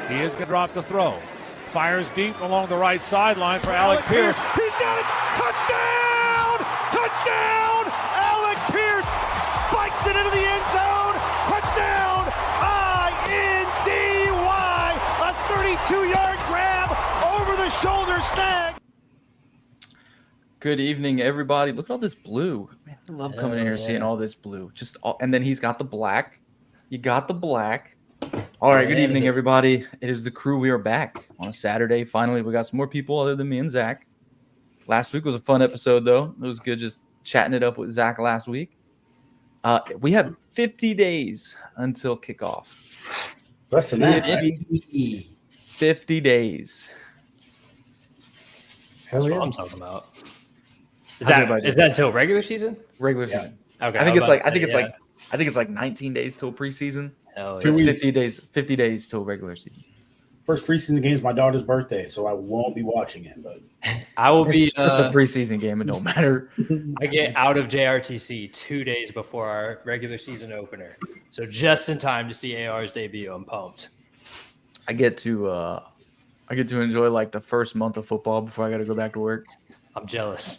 He is going to drop the throw. Fires deep along the right sideline for Alec Pierce. He's got it! Touchdown! Touchdown! Alec Pierce spikes it into the end zone. Touchdown! I-N-D-Y! A 32-yard grab over the shoulder snag. Good evening, everybody. Look at all this blue. Man, I love coming in here seeing all this blue. And then he's got the black. You got the black. All right, good evening, everybody. It is the crew. We are back on a Saturday. Finally, we got some more people other than me and Zach. Last week was a fun episode, though. It was good just chatting it up with Zach last week. We have 50 days until kickoff. Less than that, right? 50 days. That's what I'm talking about. Is that until regular season? Regular season. Okay. I think it's like 19 days till preseason. Hell It's yeah. 50 days till regular season. First preseason game is my daughter's birthday, so I won't be watching it. But I will be It's just a preseason game. It don't matter. I get out of JRTC 2 days before our regular season opener, so just in time to see AR's debut. I'm pumped. I get to enjoy like the first month of football before I got to go back to work. I'm jealous.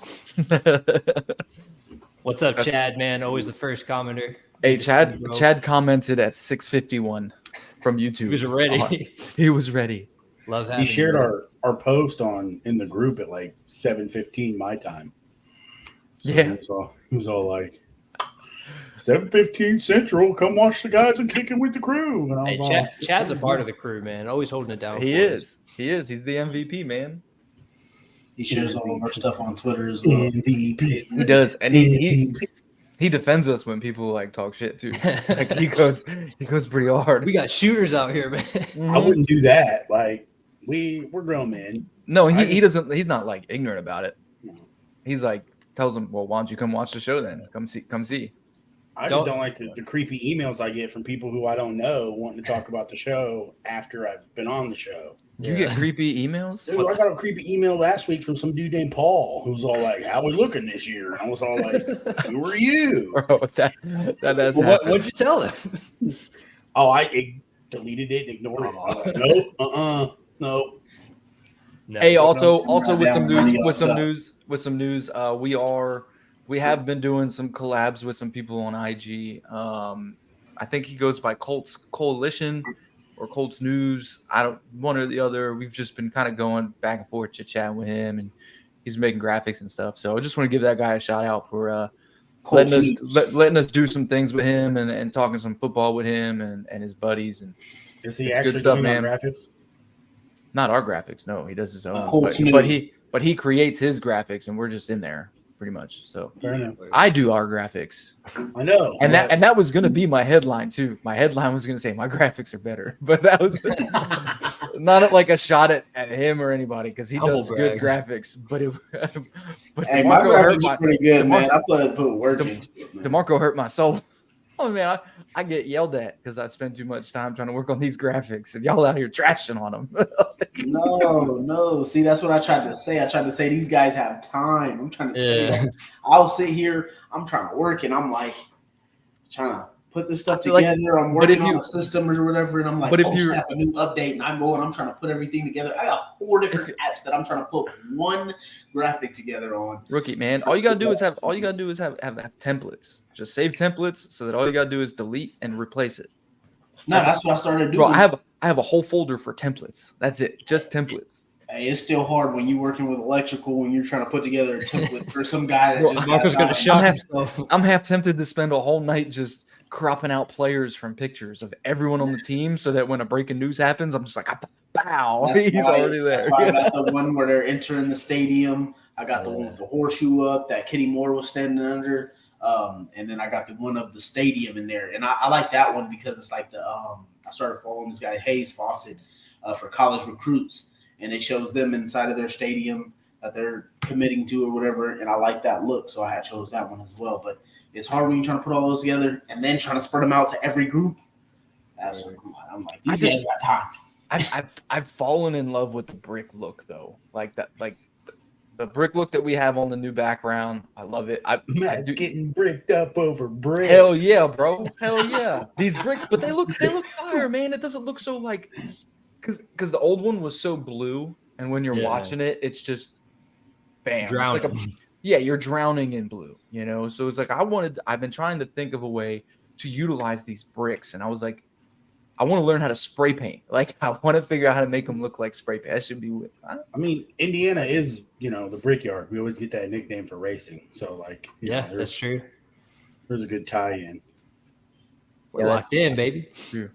What's up, Chad? Man, always the first commenter. Hey, Good to see you, bro. Chad commented at 6:51 from YouTube. He was ready. He was ready. Love having he shared you. our post in the group at like 7:15 my time. So Yeah. he was all like 7:15 Central. Come watch the guys and Kicking with the Crew. And I Hey, was all, Chad's a part of the crew, man. Always holding it down. He for us. is. He is. He's the MVP, man. He shares all of our stuff on Twitter as well. MVP. He does, and he defends us when people like talk shit too. Like he goes pretty hard. We got shooters out here, man. I wouldn't do that. Like we're grown men. No, he doesn't. He's not like ignorant about it. He's like tells him, "Well, why don't you come watch the show then? Come see." I just don't like the creepy emails I get from people who I don't know wanting to talk about the show after I've been on the show. You get creepy emails. Dude, I got a creepy email last week from some dude named Paul who was all like, "How we looking this year?" And I was all like, "Who are you?" Bro, that has Well, happened. what'd you tell him? Oh, I deleted it, ignored it. I was like, nope, nope. No. Hey, also no, with some down, news, we have been doing some collabs with some people on IG. I think he goes by Colts Coalition or Colts News. One or the other. We've just been kind of going back and forth, chit-chatting with him, and he's making graphics and stuff. So I just want to give that guy a shout out for letting us do some things with him and talking some football with him and his buddies. And Is he It's actually good stuff, doing man. our graphics? not our graphics. No, he does his own. Colts But he creates his graphics, and we're just in there pretty much. So Fair enough. I do our graphics, I know. and that was going to be my headline too. My headline was going to say my graphics are better, but that was not like a shot at him or anybody because he Humble does good brag. graphics. But Hey, my DeMarco hurt graphics are pretty good, man. I put work De- into it, man. DeMarco hurt my soul. Oh man, I get yelled at because I spend too much time trying to work on these graphics, and y'all out here trashing on them. No. See, that's what I tried to say. I tried to say these guys have time. I'm trying to tell you Yeah. that. I'll sit here, I'm trying to work, and I'm like trying to put this stuff I feel like- together. I'm but if working on you- a system or whatever, and I'm like, but if oh, you- snap, a new update, and I'm trying to put everything together. I got 4 different apps that I'm trying to put one graphic together on. Rookie, man. All you gotta do is have templates. Just save templates so that all you gotta do is delete and replace it. No, that's what I started doing. Bro, I have a whole folder for templates. That's it. Just templates. Hey, it's still hard when you're working with electrical when you're trying to put together a template for some guy that Bro, just Marco's got gonna signed. shock half- himself. I'm half tempted to spend a whole night just cropping out players from pictures of everyone on the team so that when a breaking news happens, I'm just like, bow. That's He's why- already there. That's why I got the one where they're entering the stadium. I got the one with the horseshoe up that Kenny Moore was standing under. And then I got the one of the stadium in there. And I like that one because it's like I started following this guy, Hayes Fawcett, for college recruits. And it shows them inside of their stadium that they're committing to or whatever. And I like that look. So I had chose that one as well. But it's hard when you're trying to put all those together and then trying to spread them out to every group. That's what I'm like, these guys got time. I've fallen in love with the brick look though. Like that, like the brick look that we have on the new background. I love it. I Matt's do, getting bricked up over bricks. hell yeah, bro. Hell yeah. These bricks, but they look fire, man. It doesn't look so like because the old one was so blue, and when you're watching it, it's just bam. Drowning. It's like you're drowning in blue, you know. So it's like I've been trying to think of a way to utilize these bricks, and I was like, I want to learn how to spray paint. Like I want to figure out how to make them look like spray paint. That should be. I mean, Indiana is the Brickyard. We always get that nickname for racing. So like, that's true. There's a good tie-in. We're locked in, baby. True.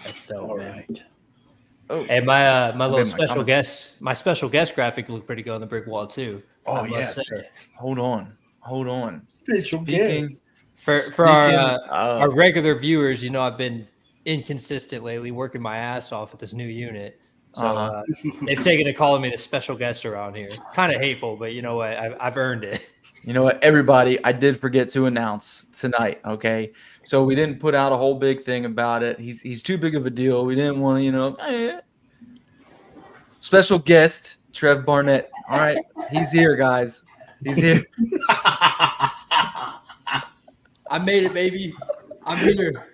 That's so All right. Oh, Hey, my little my special guest graphic looked pretty good on the brick wall too. oh I must yes. say. Hold on. Special guest. For our regular viewers, I've been inconsistent lately, working my ass off at this new unit. So they've taken to calling me the special guest around here. Kind of hateful, but you know what? I've earned it. You know what, everybody, I did forget to announce tonight, okay? So we didn't put out a whole big thing about it. He's too big of a deal. We didn't want to, Special guest, Trev Barnett. All right, he's here, guys. He's here. I made it, baby. I'm here.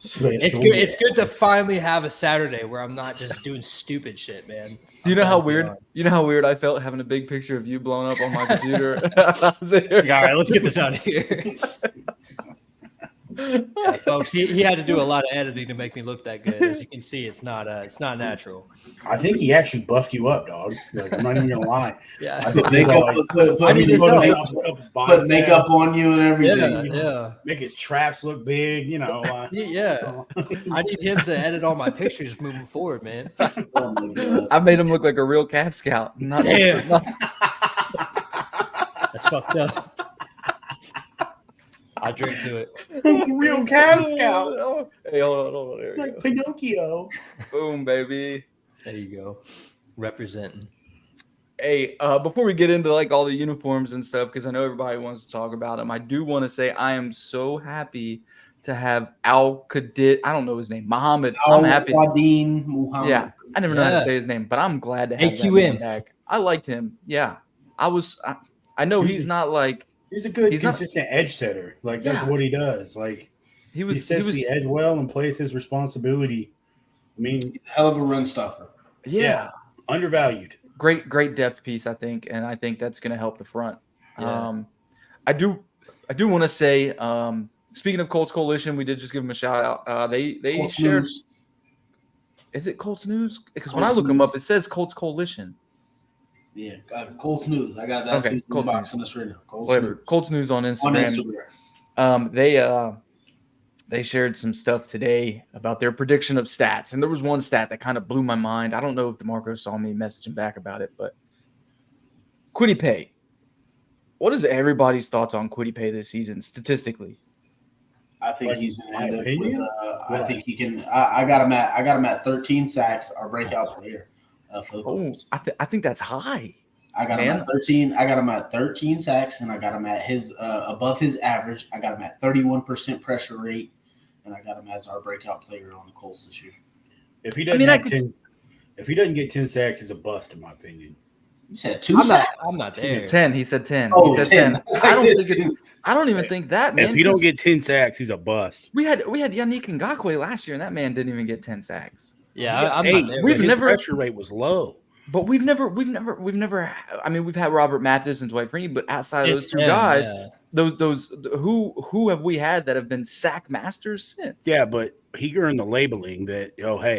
It's good to finally have a Saturday where I'm not just doing stupid shit, man. Do you know how weird? You know how weird I felt having a big picture of you blowing up on my computer? All right, let's get this out of here. Yeah, folks, he had to do a lot of editing to make me look that good. As you can see, it's not natural. I think he actually buffed you up, dog. Like, I'm not even gonna lie. Yeah, I think put makeup on you and everything. Yeah. Make his traps look big. Yeah. I need him to edit all my pictures moving forward, man. Oh my God. I made him look like a real Calf Scout. Damn. That's fucked up. I drink to it. Real Cab Scout. Hey, hold on. There Like Pinocchio. Boom, baby. There you go. Representing. Hey, before we get into like all the uniforms and stuff, because I know everybody wants to talk about them, I do want to say I am so happy to have Al Qadid. I don't know his name. Muhammad. I'm happy. Muhammad. Yeah, I never know how to say his name, but I'm glad to have AQM that back. I liked him. Yeah, I know he's not like. He's a good, consistent edge setter. Like, that's what he does. Like, he sets the edge well and plays his responsibility. I mean, he's a hell of a run stuffer. Yeah. Undervalued. Great depth piece, I think, and I think that's going to help the front. Yeah. I do want to say, speaking of Colts Coalition, we did just give them a shout out. They Colts shared. News. Is it Colts News? Because when I look them up, it says Colts Coalition. Yeah, Colts News. I got that. Okay, Colts box on this right now. Colts News on Instagram. They shared some stuff today about their prediction of stats, and there was one stat that kind of blew my mind. I don't know if DeMarco saw me messaging back about it, but Kwity Paye. What is everybody's thoughts on Kwity Paye this season statistically? I think he's going to end up with. I think he can. I got him at 13 sacks. Our breakout player. For the Colts. I think that's high. I got him at 13. I got him at 13 sacks, and I got him at his above his average. I got him at 31% pressure rate, and I got him as our breakout player on the Colts this year. If he doesn't if he doesn't get 10 sacks, he's a bust, in my opinion. You said 2 sacks. I'm not there. 10. He said 10. Oh, he said 10. I don't even think that, man. If he don't get 10 sacks, he's a bust. We had Yannick Ngakoue last year, and that man didn't even get 10 sacks. Yeah, I'm not there. His pressure rate was low. But we've never. I mean, we've had Robert Mathis and Dwight Freeney, but outside of those two guys, those who have we had that have been sack masters since? Yeah, but he earned the labeling that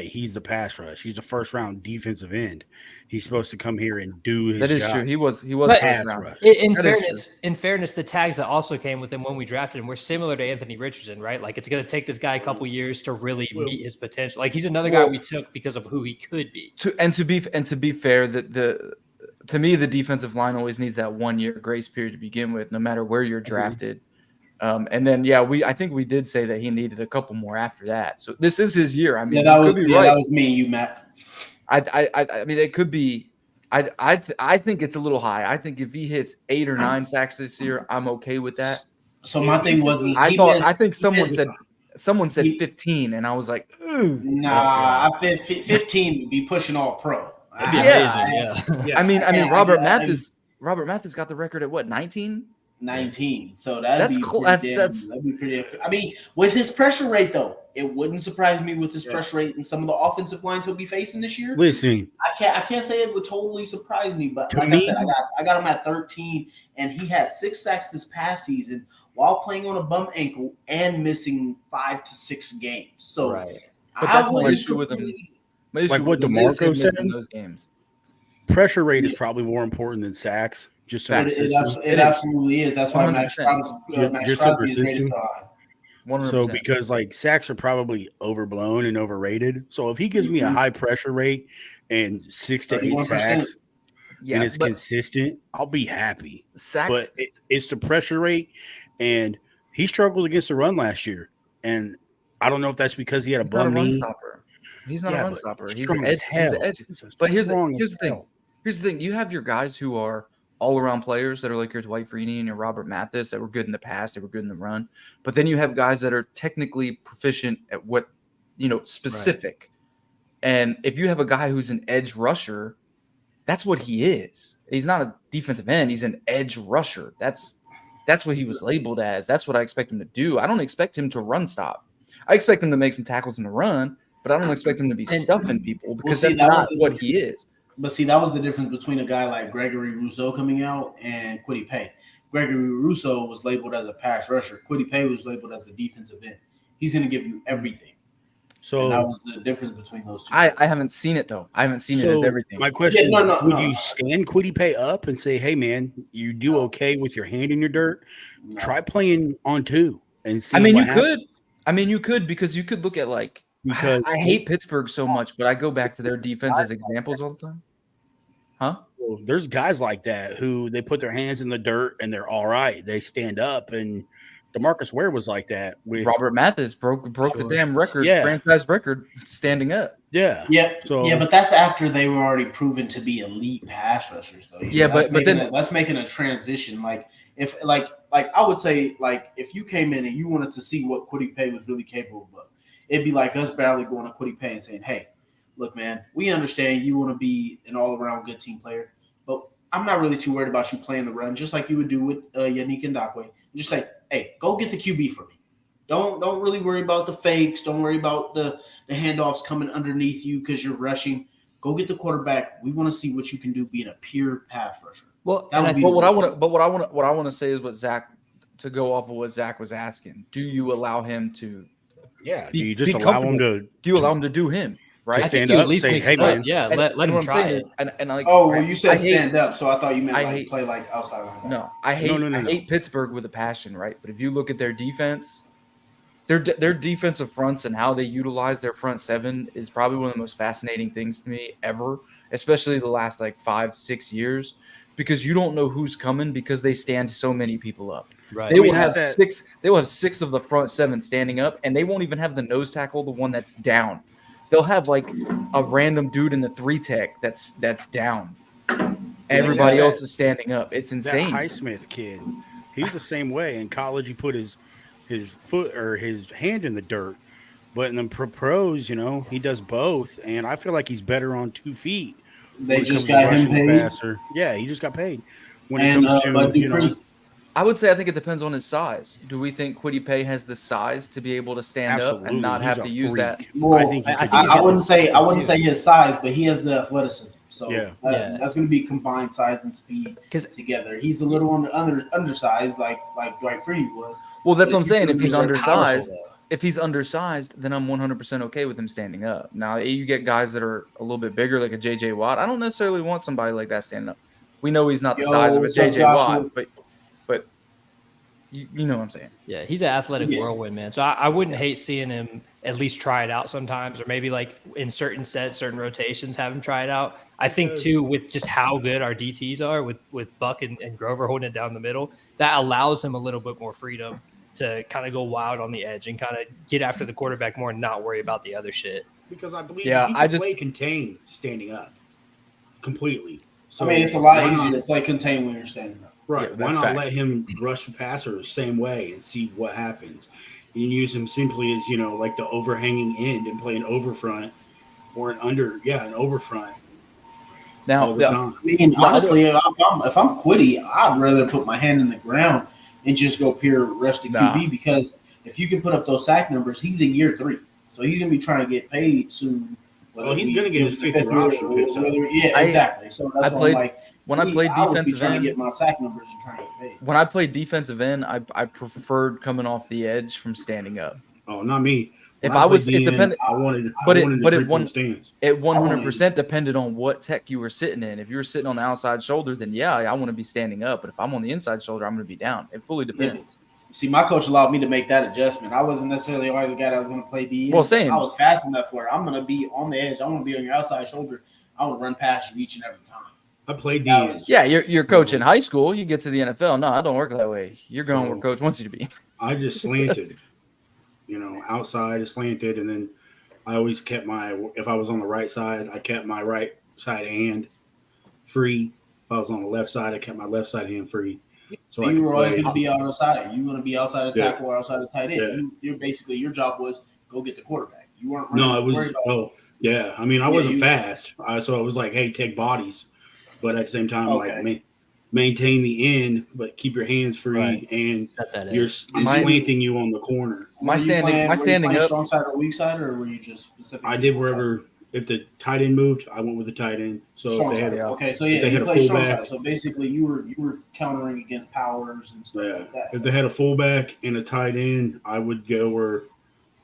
he's the pass rush. He's a first round defensive end. He's supposed to come here and do his job. That is true. He was pass rush. In fairness, the tags that also came with him when we drafted him were similar to Anthony Richardson, right? Like it's going to take this guy a couple years to really meet his potential. Like he's another guy we took because of who he could be. To be fair, to me the defensive line always needs that 1 year grace period to begin with, no matter where you're drafted. And then I think we did say that he needed a couple more after that. So this is his year. I mean, that was me, you Matt. I mean, it could be. I think it's a little high. I think if he hits 8 or 9 sacks this year, I'm okay with that. So my thing was, I think someone said 15, and I was like, ooh. Nah, 15 would be pushing all pro. It'd be amazing. Yeah. I mean, Robert Mathis got the record at what, 19? 19. So that'd be cool. That'd be pretty. I mean, with his pressure rate though, it wouldn't surprise me with his pressure rate and some of the offensive lines he'll be facing this year. Listen, I can't say it would totally surprise me, but like I said, I got him at 13, and he had 6 sacks this past season while playing on a bum ankle and missing 5 to 6 games. So but that's my issue with him. Like what DeMarco said in those games. Pressure rate is probably more important than sacks. Just it absolutely is. That's why Max Crosby is rated so high. 100%. So because like sacks are probably overblown and overrated. So if he gives me a high pressure rate and 6 to 8 sacks, and it's consistent, I'll be happy. Sacks, but it's the pressure rate, and he struggled against the run last year, and I don't know if that's because he had a bum knee. He's not a run stopper. He's an edge. But here's the thing. Here's the thing. You have your guys who are all-around players that are like your Dwight Freeney and your Robert Mathis that were good in the past. They were good in the run. But then you have guys that are technically proficient at what, specific. Right. And if you have a guy who's an edge rusher, that's what he is. He's not a defensive end. He's an edge rusher. That's what he was labeled as. That's what I expect him to do. I don't expect him to run stop. I expect him to make some tackles in the run, but I don't expect him to be stuffing people because that's not what he is. But see, that was the difference between a guy like Gregory Rousseau coming out and Kwity Paye. Gregory Rousseau was labeled as a pass rusher. Kwity Paye was labeled as a defensive end. He's going to give you everything. So and that was the difference between those two. I haven't seen it, though. I haven't seen it as everything. My question is, would you stand Kwity Paye up and say, hey, man, you do okay with your hand in your dirt? No. Try playing on 2 and see you could. I mean, you could because you could look at because I hate Pittsburgh so much, but I go back to their defense as examples all the time. Huh? Well, there's guys like that who they put their hands in the dirt and they're all right. They stand up, and DeMarcus Ware was like that. With Robert Mathis broke the damn record, franchise record, standing up. Yeah. But that's after they were already proven to be elite pass rushers, though. That's making a transition. Like if I would say if you came in and you wanted to see what Kwity Paye was really capable of, it'd be like us barely going to Kwity Paye and saying, hey, look, man, we understand you want to be an all-around good team player, but I'm not really too worried about you playing the run, just like you would do with Yannick Ngakoue. Just say, hey, go get the QB for me. Don't really worry about the fakes. Don't worry about the handoffs coming underneath you because you're rushing. Go get the quarterback. We want to see what you can do being a pure pass rusher. Well, what I want to say is what Zach, to go off of what Zach was asking. Do you allow him to? Yeah. Do you just allow him to? Do you allow him to do him? Right, I stand up, at least say, "Hey, man." Yeah, let him try it. You said stand up, so I thought you meant play outside line. No, I hate Pittsburgh with a passion, right? But if you look at their defense, their defensive fronts and how they utilize their front seven is probably one of the most fascinating things to me ever, especially the last 5-6 years, because you don't know who's coming because they stand so many people up. Right. They will have 6. They will have 6 of the front 7 standing up, and they won't even have the nose tackle, the one that's down. They'll have a random dude in the 3 tech that's down. Everybody else is standing up. It's insane. That Highsmith kid, he's the same way. In college, he put his foot or his hand in the dirt, but in the pros, he does both. And I feel like he's better on 2 feet. They just got him paid. Faster. Yeah, he just got paid. When it comes to I would say I think it depends on his size. Do we think Kwity Paye has the size to be able to stand up and not have to use that? Well, I wouldn't say his size, but he has the athleticism. So that's going to be combined size and speed together. He's a little on the undersized, like Dwight Freeney was. Well, that's what I'm saying. If he's undersized, then I'm 100% okay with him standing up. Now, you get guys that are a little bit bigger, like a J.J. Watt. I don't necessarily want somebody like that standing up. We know he's not the size of a J.J. Watt, but you know what I'm saying. Yeah, he's an athletic whirlwind, man. So I wouldn't hate seeing him at least try it out sometimes, or maybe in certain sets, certain rotations, have him try it out. I think, too, with just how good our DTs are, with Buck and Grover holding it down the middle, that allows him a little bit more freedom to kind of go wild on the edge and kind of get after the quarterback more and not worry about the other shit. Because I believe he can play contain standing up completely. So, it's a lot easier to play contain when you're standing up. Right. Why not let him rush the passer the same way and see what happens? You can use him simply as, the overhanging end and play an overfront or an overfront. Now, all the time. I mean, honestly, if I'm Quiddy, I'd rather put my hand in the ground and just go pure rush to QB because if you can put up those sack numbers, he's in year 3, so he's gonna be trying to get paid soon. Well, he's gonna get his 5th option picked up. Yeah, exactly. So that's why I'm like. When I played defensive trying end, to get my sack numbers and trying to get paid. When I played defensive end, I preferred coming off the edge from standing up. Oh, not me. If I was, it depended. I wanted it stance. It 100% depended on what tech you were sitting in. If you were sitting on the outside shoulder, then yeah, I want to be standing up. But if I'm on the inside shoulder, I'm going to be down. It fully depends. Yeah. See, my coach allowed me to make that adjustment. I wasn't necessarily always the guy that was going to play DN. Well, same. I was fast enough where I'm going to be on the edge. I want to be on your outside shoulder. I want to run past you each and every time. I played DN. Yeah, you're coach in high school. You get to the NFL. No, I don't work that way. You're going where coach wants you to be. I just slanted. Outside is slanted, and then I always kept if I was on the right side, I kept my right side hand free. If I was on the left side, I kept my left side hand free. So you were always going to be on the side. You were going to be outside the tackle or outside the tight end. Yeah. You're basically, your job was go get the quarterback. You weren't yeah. I mean, I wasn't fast. So it was like, hey, take bodies. But at the same time, maintain the end, but keep your hands free, and I'm slanting you on the corner. My standing up, strong side or weak side, or were you just specific? I did wherever. If the tight end moved, I went with the tight end. So strong if they had you played strong side. So basically, you were countering against powers and stuff like that. If they had a fullback and a tight end, I would go where,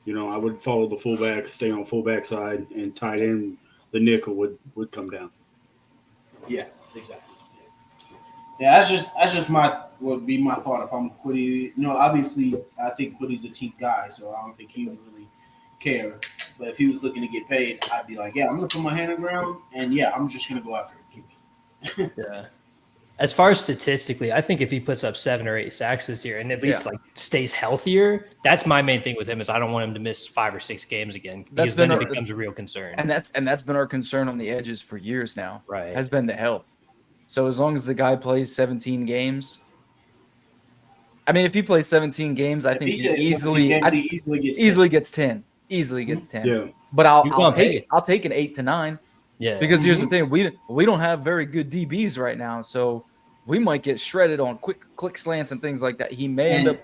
I would follow the fullback, stay on fullback side, and tight end, the nickel would come down. Yeah, exactly. Yeah, that's just would be my thought if I'm Quiddy. Obviously, I think Quiddy's a team guy, so I don't think he would really care. But if he was looking to get paid, I'd be like, yeah, I'm gonna put my hand on the ground, and yeah, I'm just gonna go after QB. Yeah. As far as statistically, I think if he puts up 7 or 8 sacks this year and at least stays healthier, that's my main thing with him is I don't want him to miss 5 or 6 games again because then it becomes a real concern. And that's been our concern on the edges for years now. Right. Has been the health. So as long as the guy plays 17 games, I mean, if he plays 17 games, I think he easily gets 10. Easily gets 10. Yeah. But I'll take an 8 to 9. Yeah. Because here's the thing, we don't have very good DBs right now, so we might get shredded on quick click slants and things like that. He may end up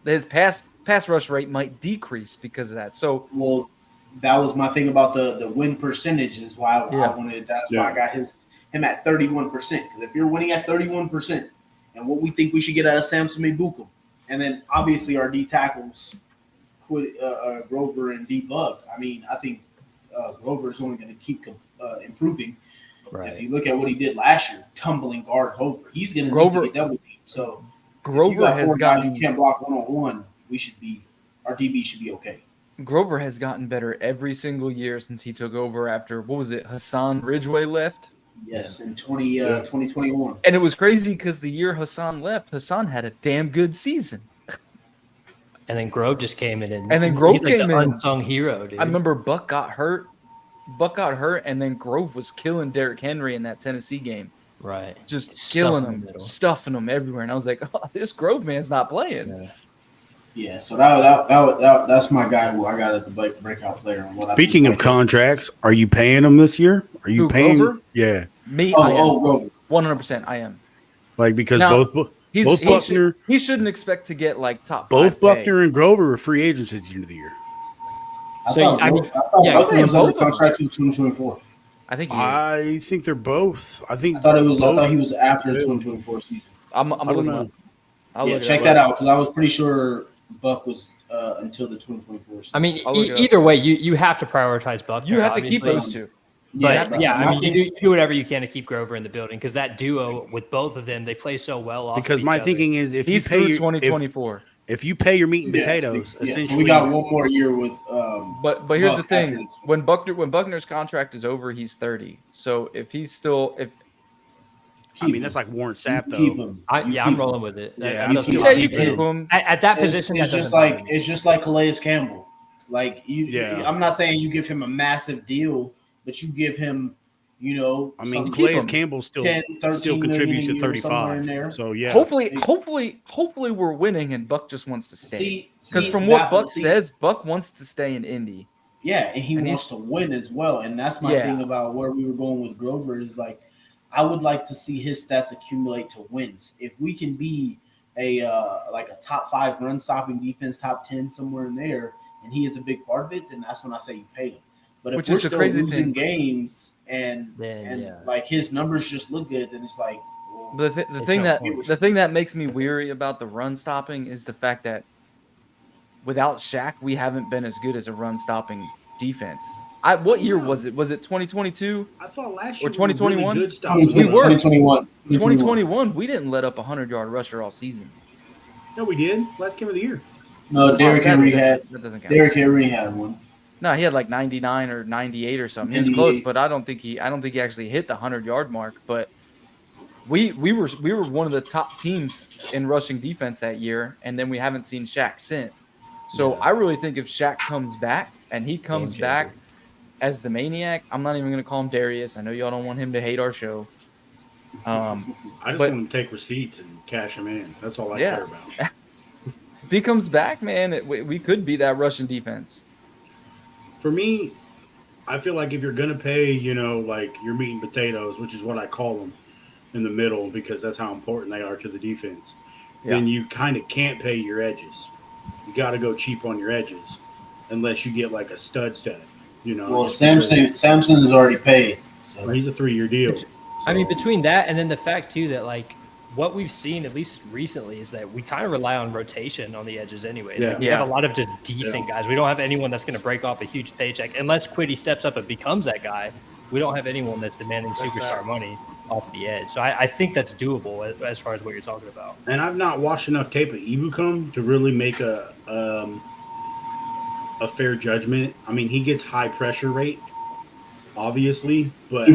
his pass rush rate might decrease because of that. So that was my thing about the win percentage is why I wanted. That's why I got him at 31%. Because if you're winning at 31%, and what we think we should get out of Samson Mbukum, and then obviously our D tackles, Grover and D Bug. I mean, I think Grover is only going to keep improving. Right. If you look at what he did last year, tumbling guards over, he's going to need to get double teamed. So Grover has gotten. You can't block 1-on-1. Our DB should be okay. Grover has gotten better every single year since he took over after Hassan Ridgeway left. Yes, in 2021. And it was crazy because the year Hassan left, Hassan had a damn good season. And then Grove just came in, and then Grove came in, unsung hero. Dude. I remember Buck got hurt, and then Grove was killing Derrick Henry in that Tennessee game. Right, just killing him, stuffing him everywhere. And I was like, "Oh, this Grove man's not playing." Yeah, so that's my guy who I got as the breakout player. Speaking of contracts, are you paying him this year? Are you paying? Grover? Yeah, me. Grover. 100%, I am. Because both Buckner, he shouldn't expect to get top. Both Buckner and Grover are free agents at the end of the year. I thought Buckner was under contract in 2024. I think they're both. I thought he was after the 2024 season. I don't know. Check that out because I was pretty sure Buck was until the 2024 season. I mean, either way, you have to prioritize Buck. You have to keep those two. But you do whatever you can to keep Grover in the building because that duo with both of them, they play so well off. Because my thinking is, if you pay 2024, if you pay your meat and potatoes, essentially, so we got one more year with. But here's the thing: when Buckner's contract is over, he's 30. So if he's still that's like Warren Sapp though. I'm rolling with it. You keep him at that position. It's just like Calais Campbell. I'm not saying you give him a massive deal. But you give him, Calais Campbell still contributes to 35. So yeah. Hopefully we're winning and Buck just wants to stay. Because from what Buck says, Buck wants to stay in Indy. Yeah, and he wants to win as well. And that's my thing about where we were going with Grover is I would like to see his stats accumulate to wins. If we can be a top 5 run stopping defense, top 10 somewhere in there, and he is a big part of it, then that's when I say you pay him. But if we're still losing games and like his numbers just look good, then it's like. Well, the thing that makes me weary about the run stopping is the fact that without Shaq, we haven't been as good as a run stopping defense. What year was it? Was it 2022? I thought last year or 2021? Really 2021. 2021. We didn't let up a 100-yard rusher all season. No, we did. Last game of the year. No, Derrick Henry had one. No, he had like 99 or 98 or something. He was close, but I don't think he actually hit the 100-yard mark. But we were one of the top teams in rushing defense that year, and then we haven't seen Shaq since. So I really think if Shaq comes back and he comes back as the maniac, I'm not even going to call him Darius. I know y'all don't want him to hate our show. I just want him to take receipts and cash him in. That's all I care about. If he comes back, man, we could be that Russian defense. For me, I feel like if you're going to pay, like your meat and potatoes, which is what I call them in the middle because that's how important they are to the defense, then you kind of can't pay your edges. You got to go cheap on your edges unless you get like a stud. Well, Samson is already paid. So. He's a 3-year deal. So. I mean, between that and then the fact, too, that, like, what we've seen, at least recently, is that we kind of rely on rotation on the edges anyways. Yeah. Like, we have a lot of just decent guys. We don't have anyone that's going to break off a huge paycheck. Unless Kwity steps up and becomes that guy, we don't have anyone that's demanding superstar money off the edge. So I think that's doable as far as what you're talking about. And I've not watched enough tape of Ebukam to really make a fair judgment. I mean, he gets high pressure rate, obviously, but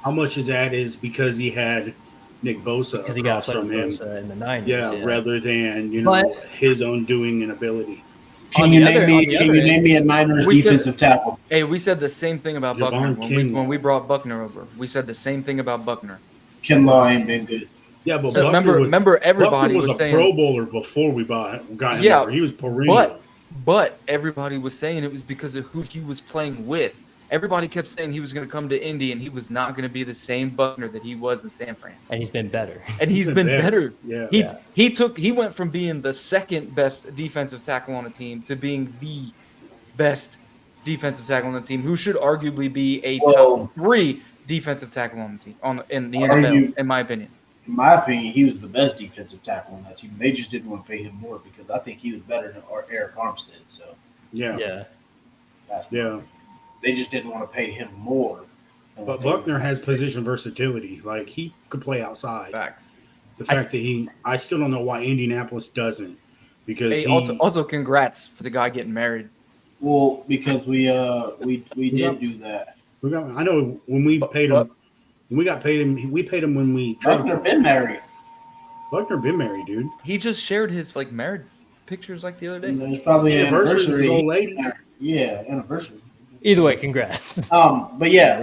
how much of that is because he had Nick Bosa because he got from him Bosa in the 90s, rather than his own doing and ability. Can you name me a Niners defensive tackle? Hey, we said the same thing about Buckner when we brought Buckner over. We said the same thing about Buckner. Kinlaw ain't been good. Yeah, but remember everybody was saying Pro Bowler before we got him over. He was perennial. But everybody was saying it was because of who he was playing with. Everybody kept saying he was going to come to Indy and he was not going to be the same Buckner that he was in San Fran. And he's been better. And he's been better. Yeah. He went from being the second best defensive tackle on the team to being the best defensive tackle on the team, who should arguably be a top 3 defensive tackle on the team in the NFL, in my opinion. In my opinion, he was the best defensive tackle on that team. They just didn't want to pay him more because I think he was better than Eric Armstead. So they just didn't want to pay him more. But Buckner has position versatility. Like, he could play outside. Facts. The fact that I still don't know why Indianapolis doesn't. Because also congrats for the guy getting married. Well, because we did do that. I know when we paid him. When we got paid him, we paid him when we. Buckner been married, dude. He just shared his married pictures the other day. There's probably an anniversary. Old lady. Yeah, anniversary. Either way, congrats. But yeah,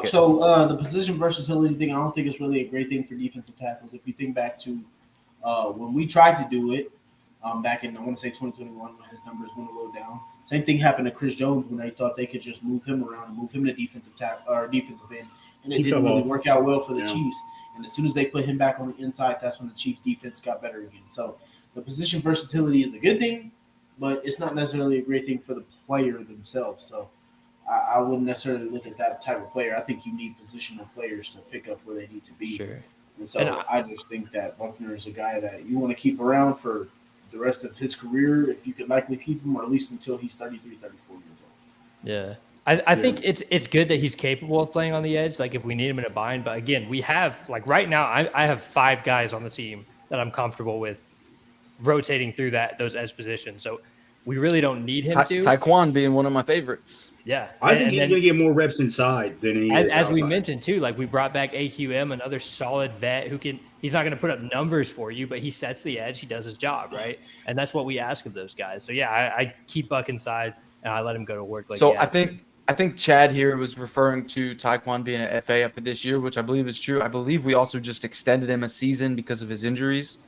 So the position versatility thing, I don't think it's really a great thing for defensive tackles. If you think back to when we tried to do it back in, I want to say 2021, when his numbers went a little down. Same thing happened to Chris Jones when they thought they could just move him around and move him to defensive tackle or defensive end. And it didn't really work out well for the Chiefs. And as soon as they put him back on the inside, that's when the Chiefs' defense got better again. So the position versatility is a good thing, but it's not necessarily a great thing for the player themselves. So I wouldn't necessarily look at that type of player. I think you need positional players to pick up where they need to be. Sure. And so I just think that Buckner is a guy that you want to keep around for the rest of his career, if you could likely keep him, or at least until he's 33, 34 years old. Yeah. I think it's good that he's capable of playing on the edge, if we need him in a bind. But again, we have, right now, I have 5 guys on the team that I'm comfortable with rotating through those edge positions. So we really don't need him to. Taekwon being one of my favorites. Yeah. I think he's going to get more reps inside than he is as we mentioned, too, we brought back AQM, another solid vet who he's not going to put up numbers for you, but he sets the edge. He does his job, right? And that's what we ask of those guys. So, yeah, I keep Buck inside, and I let him go to work. I think Chad here was referring to Taekwon being an FA up this year, which I believe is true. I believe we also just extended him a season because of his injuries.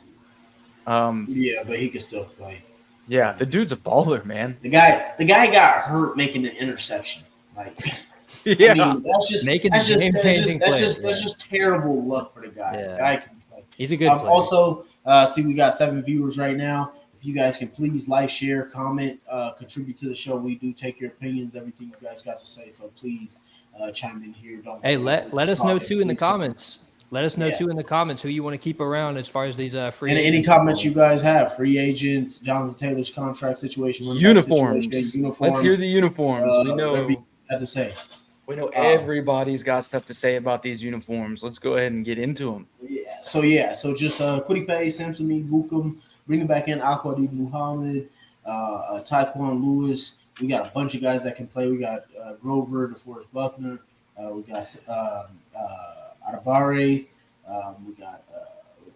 Yeah, but he can still play. Yeah, the dude's a baller, man. The guy got hurt making an interception. Yeah, I mean, that's plays. just terrible luck for the guy. Yeah. The guy can play. He's a good player. Also, see, we got 7 viewers right now. If you guys can please like, share, comment, contribute to the show. We do take your opinions, everything you guys got to say. So please chime in here. Hey, let us know too in the comments. Let us know too in the comments who you want to keep around as far as these free. And any comments you guys have, free agents, Jonathan Taylor's contract situation, uniforms. Let's hear the uniforms. We know whatever you have to say. We know everybody's got stuff to say about these uniforms. Let's go ahead and get into them. Yeah. So just Kwity Paye, Samson Bukum, bringing back in Aquadib Muhammad, Taekwon Lewis. We got a bunch of guys that can play. We got Grover, DeForest Buckner. We got Adabare. We got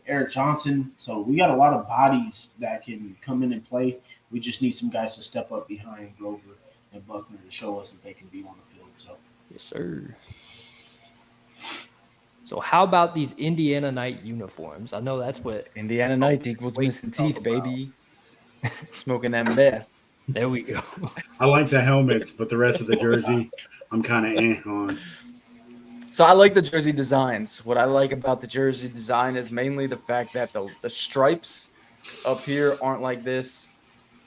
Eric Johnson. So we got a lot of bodies that can come in and play. We just need some guys to step up behind Grover and Buckner to show us that they can be on the field. So yes, sir. So how about these Indiana Knight uniforms? I know that's what Indiana Knight equals missing teeth, baby. Smoking that meth. There we go. I like the helmets, but the rest of the jersey, I'm kind of on. So I like the jersey designs. What I like about the jersey design is mainly the fact that the stripes up here aren't like this,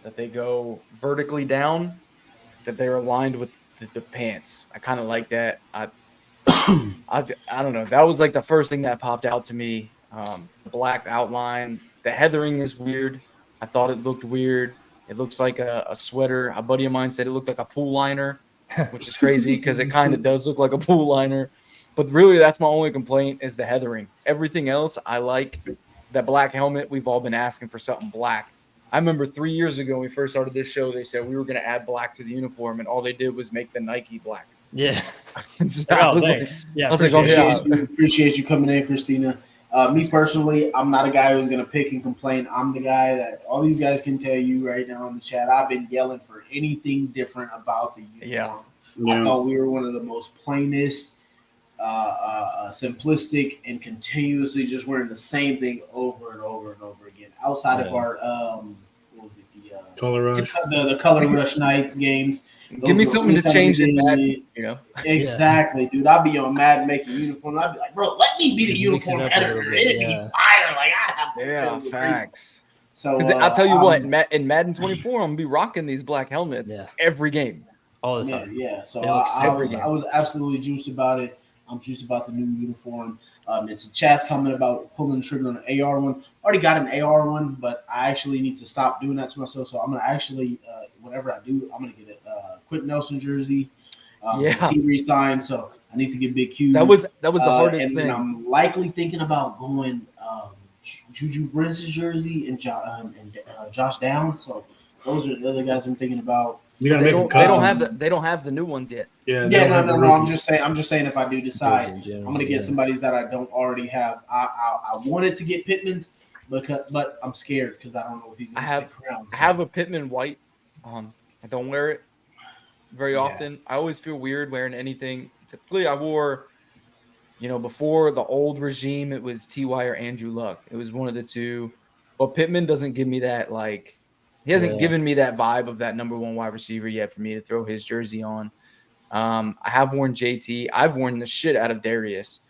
that they go vertically down, that they're aligned with the pants. I kind of like that. I don't know. That was like the first thing that popped out to me. The black outline. The heathering is weird. I thought it looked weird. It looks like a sweater. A buddy of mine said it looked like a pool liner, which is crazy because it kind of does look like a pool liner. But really, that's my only complaint is the heathering. Everything else, I like. That black helmet, we've all been asking for something black. I remember 3 years ago when we first started this show, they said we were going to add black to the uniform, and all they did was make the Nike black. Yeah. Appreciate you coming in, Christina. Me personally, I'm not a guy who's going to pick and complain. I'm the guy that all these guys can tell you right now in the chat. I've been yelling for anything different about the uniform. Yeah. I thought we were one of the most plainest, simplistic, and continuously just wearing the same thing over and over and over again. Outside of our, what was it? The Color Rush, the Color Rush Nights games. Give me something to change in Madden, you know. Exactly, dude. I'd be on Madden making uniform. I'd be like, bro, let me be the uniform editor. It'd be fire. Like I have to. Yeah, facts. So I'll tell you what, in Madden 24, I'm gonna be rocking these black helmets every game, all the time. Yeah. So I was absolutely juiced about it. I'm juiced about the new uniform. It's a chat's comment about pulling the trigger on an AR one. Already got an AR one, but I actually need to stop doing that to myself. So I'm gonna actually, whatever I do, I'm gonna get a Quentin Nelson jersey. He re-signed, so I need to get Big Q. That was the hardest and thing. Then I'm likely thinking about going Juju Brents' jersey and Josh Downs. So those are the other guys I'm thinking about. They don't have the new ones yet. No. I'm just saying if I do decide, I'm gonna get somebody's that I don't already have. I wanted to get Pittman's, but I'm scared because I don't know if he's gonna stick around. I have a Pittman white. I don't wear it very often. I always feel weird wearing anything. Typically, I wore, before the old regime, it was T.Y. or Andrew Luck. It was one of the two. But Pittman doesn't give me that he hasn't given me that vibe of that number one wide receiver yet for me to throw his jersey on. I have worn JT. I've worn the shit out of Darius.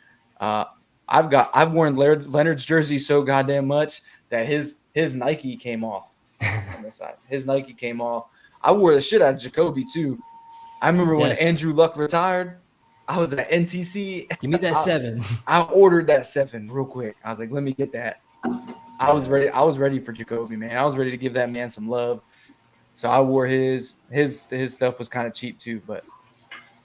I've worn Leonard's jersey so goddamn much that his Nike came off on this side. His Nike came off. I wore the shit out of Jacoby too. I remember when Andrew Luck retired, I was at NTC. Give me that 7. I ordered that 7 real quick. I was like, let me get that. I was ready for Jacoby, man. I was ready to give that man some love. So I wore his stuff was kind of cheap too, but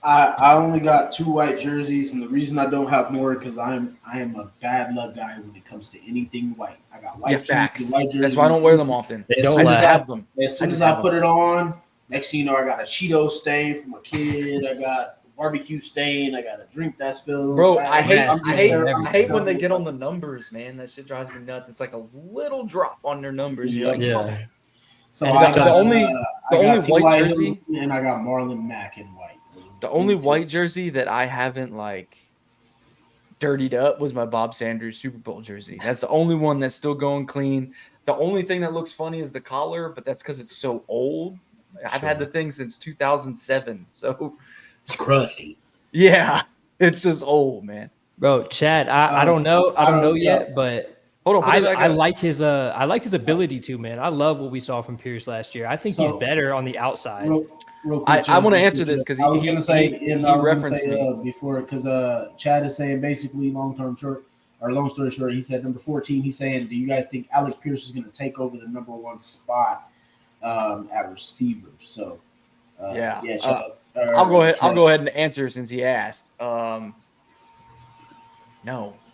I only got 2 white jerseys, and the reason I don't have more because I am a bad luck guy when it comes to anything white. I got white jerseys, white jerseys. That's why I don't wear them often. I just have them. As soon as I put it on, next thing you know, I got a Cheeto stain from a kid. I got barbecue stain. I got a drink that spilled. Bro, I hate when they get on the numbers, man. That shit drives me nuts. It's like a little drop on their numbers. Yeah. So I got the only white jersey, and I got Marlon Mack in white. The only white jersey that I haven't dirtied up was my Bob Sanders Super Bowl jersey. That's the only one that's still going clean. The only thing that looks funny is the collar, but that's because it's so old. I've had the thing since 2007, so it's crusty. Yeah, it's just old, man. Bro, Chad, I don't know. I don't know yet, but hold on. I like his ability to, man. I love what we saw from Pierce last year. I think he's better on the outside. Real quick, I want to answer this because I was going to say before because Chad is saying basically long story short, he said number 14. He's saying, do you guys think Alec Pierce is going to take over the number 1 spot at receiver? So I'll go ahead. I'll go ahead and answer since he asked. No,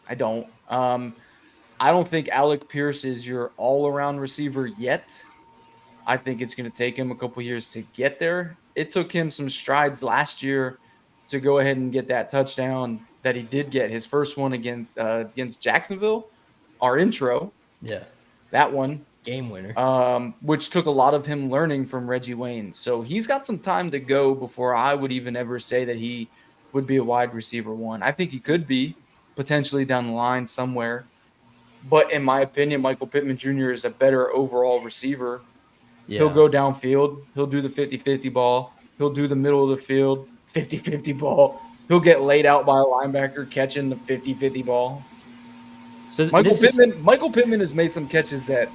I don't. I don't think Alec Pierce is your all-around receiver yet. I think it's going to take him a couple years to get there. It took him some strides last year to go ahead and get that touchdown that he did get, his first one against Jacksonville, our intro. Yeah. That one. Game winner. Which took a lot of him learning from Reggie Wayne. So he's got some time to go before I would even ever say that he would be a wide receiver 1. I think he could be potentially down the line somewhere. But in my opinion, Michael Pittman Jr. is a better overall receiver. Yeah. He'll go downfield. He'll do the 50-50 ball. He'll do the middle of the field 50-50 ball. He'll get laid out by a linebacker catching the 50-50 ball. So Michael Pittman has made some catches that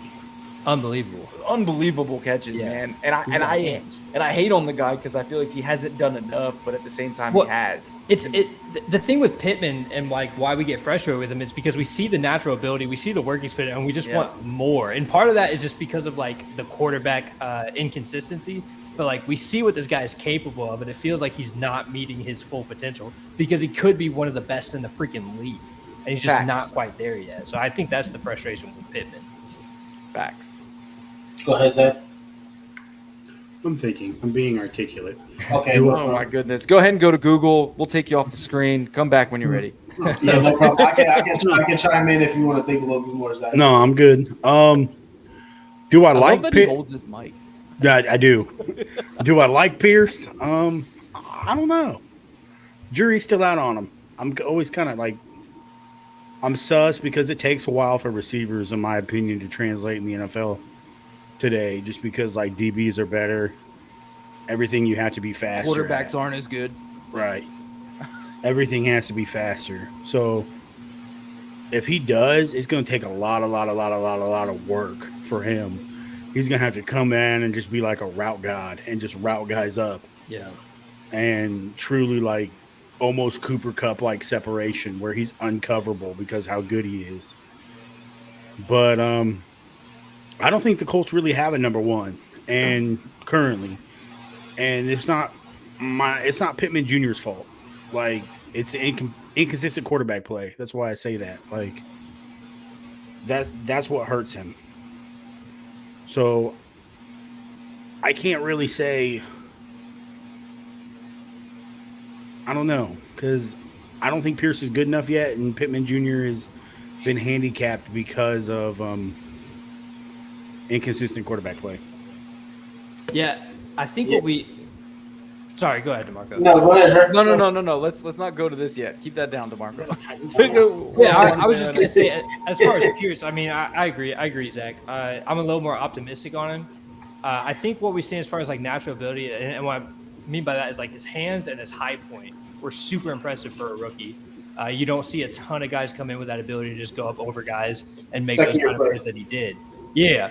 unbelievable catches, man. And I hate on the guy because I feel like he hasn't done enough, but at the same time he has. The thing with Pittman and like why we get frustrated with him is because we see the natural ability, we see the work he's put in, and we just want more. And part of that is just because of like the quarterback inconsistency. But like we see what this guy is capable of, and it feels like he's not meeting his full potential because he could be one of the best in the freaking league, and he's just not quite there yet. So I think that's the frustration with Pittman. Facts. Go ahead, Zach. I'm thinking. I'm being articulate. Okay. Oh my goodness. Go ahead and go to Google. We'll take you off the screen. Come back when you're ready. Yeah, no problem. I can chime in if you want to think a little bit more. Zach. No, I'm good. Do I like Pitt? He holds his mic. Yeah, I do. Do I like Pierce? I don't know. Jury's still out on him. I'm always kind of like, I'm sus because it takes a while for receivers, in my opinion, to translate in the NFL today, just because like DBs are better. Everything you have to be faster. Quarterbacks aren't as good. Right. Everything has to be faster. So if he does, it's going to take a lot of work for him. He's going to have to come in and just be like a route god and just route guys up. Yeah. And truly like almost Cooper Kupp like separation where he's uncoverable because how good he is. But I don't think the Colts really have a number 1 and currently. And it's not Pittman Jr.'s fault. Like it's inconsistent quarterback play. That's why I say that. Like that's what hurts him. So I can't really say, I don't know, because I don't think Pierce is good enough yet, and Pittman Jr. has been handicapped because of inconsistent quarterback play. Yeah, I think Sorry, go ahead, DeMarco. No, go ahead, sir. No. Let's not go to this yet. Keep that down, DeMarco. I was just gonna say, as far as Pierce, I mean, I agree, Zach. I'm a little more optimistic on him. I think what we see as far as like natural ability, and what I mean by that is like his hands and his high point were super impressive for a rookie. You don't see a ton of guys come in with that ability to just go up over guys and make those kind of plays that he did. Yeah,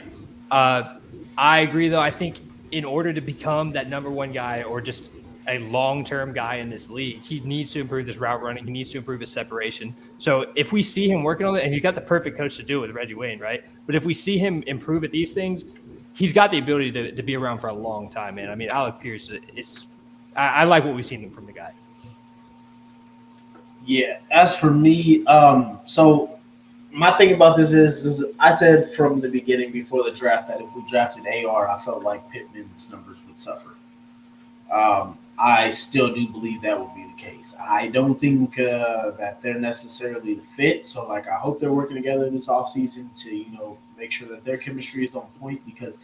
I agree though. I think in order to become that number 1 guy or just a long-term guy in this league, he needs to improve his route running. He needs to improve his separation. So if we see him working on it, and he's got the perfect coach to do it with Reggie Wayne, right? But if we see him improve at these things, he's got the ability to be around for a long time, man. I mean, Alec Pierce I like what we've seen from the guy. Yeah. As for me, so my thing about this is I said from the beginning before the draft that if we drafted AR, I felt like Pittman's numbers would suffer. I still do believe that would be the case. I don't think that they're necessarily the fit. So, like, I hope they're working together this offseason to, make sure that their chemistry is on point because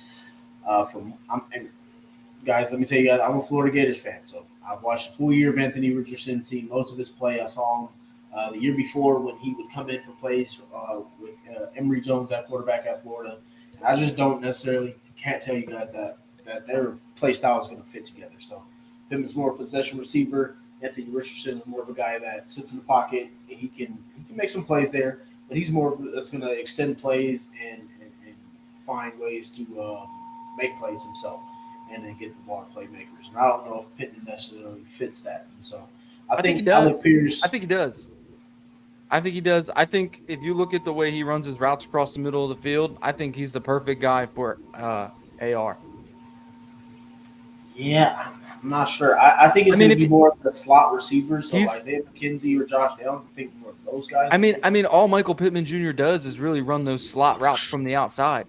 guys, let me tell you guys, I'm a Florida Gators fan. So, I've watched a full year of Anthony Richardson, seen most of his play. I saw him the year before when he would come in for plays with Emory Jones at quarterback at Florida. And I just can't tell you guys that their play style is going to fit together. So, Pittman's more possession receiver. Anthony Richardson is more of a guy that sits in the pocket. And he can make some plays there, but he's more that's going to extend plays and find ways to make plays himself and then get the ball to playmakers. And I don't know if Pittman necessarily fits that. And so I think he does. Alec Pierce. I think he does. I think if you look at the way he runs his routes across the middle of the field, I think he's the perfect guy for AR. Yeah, I'm not sure. I think it's going to be more of the slot receivers, so Isaiah McKenzie or Josh Downs. I think more of those guys. I mean, all Michael Pittman Jr. does is really run those slot routes from the outside.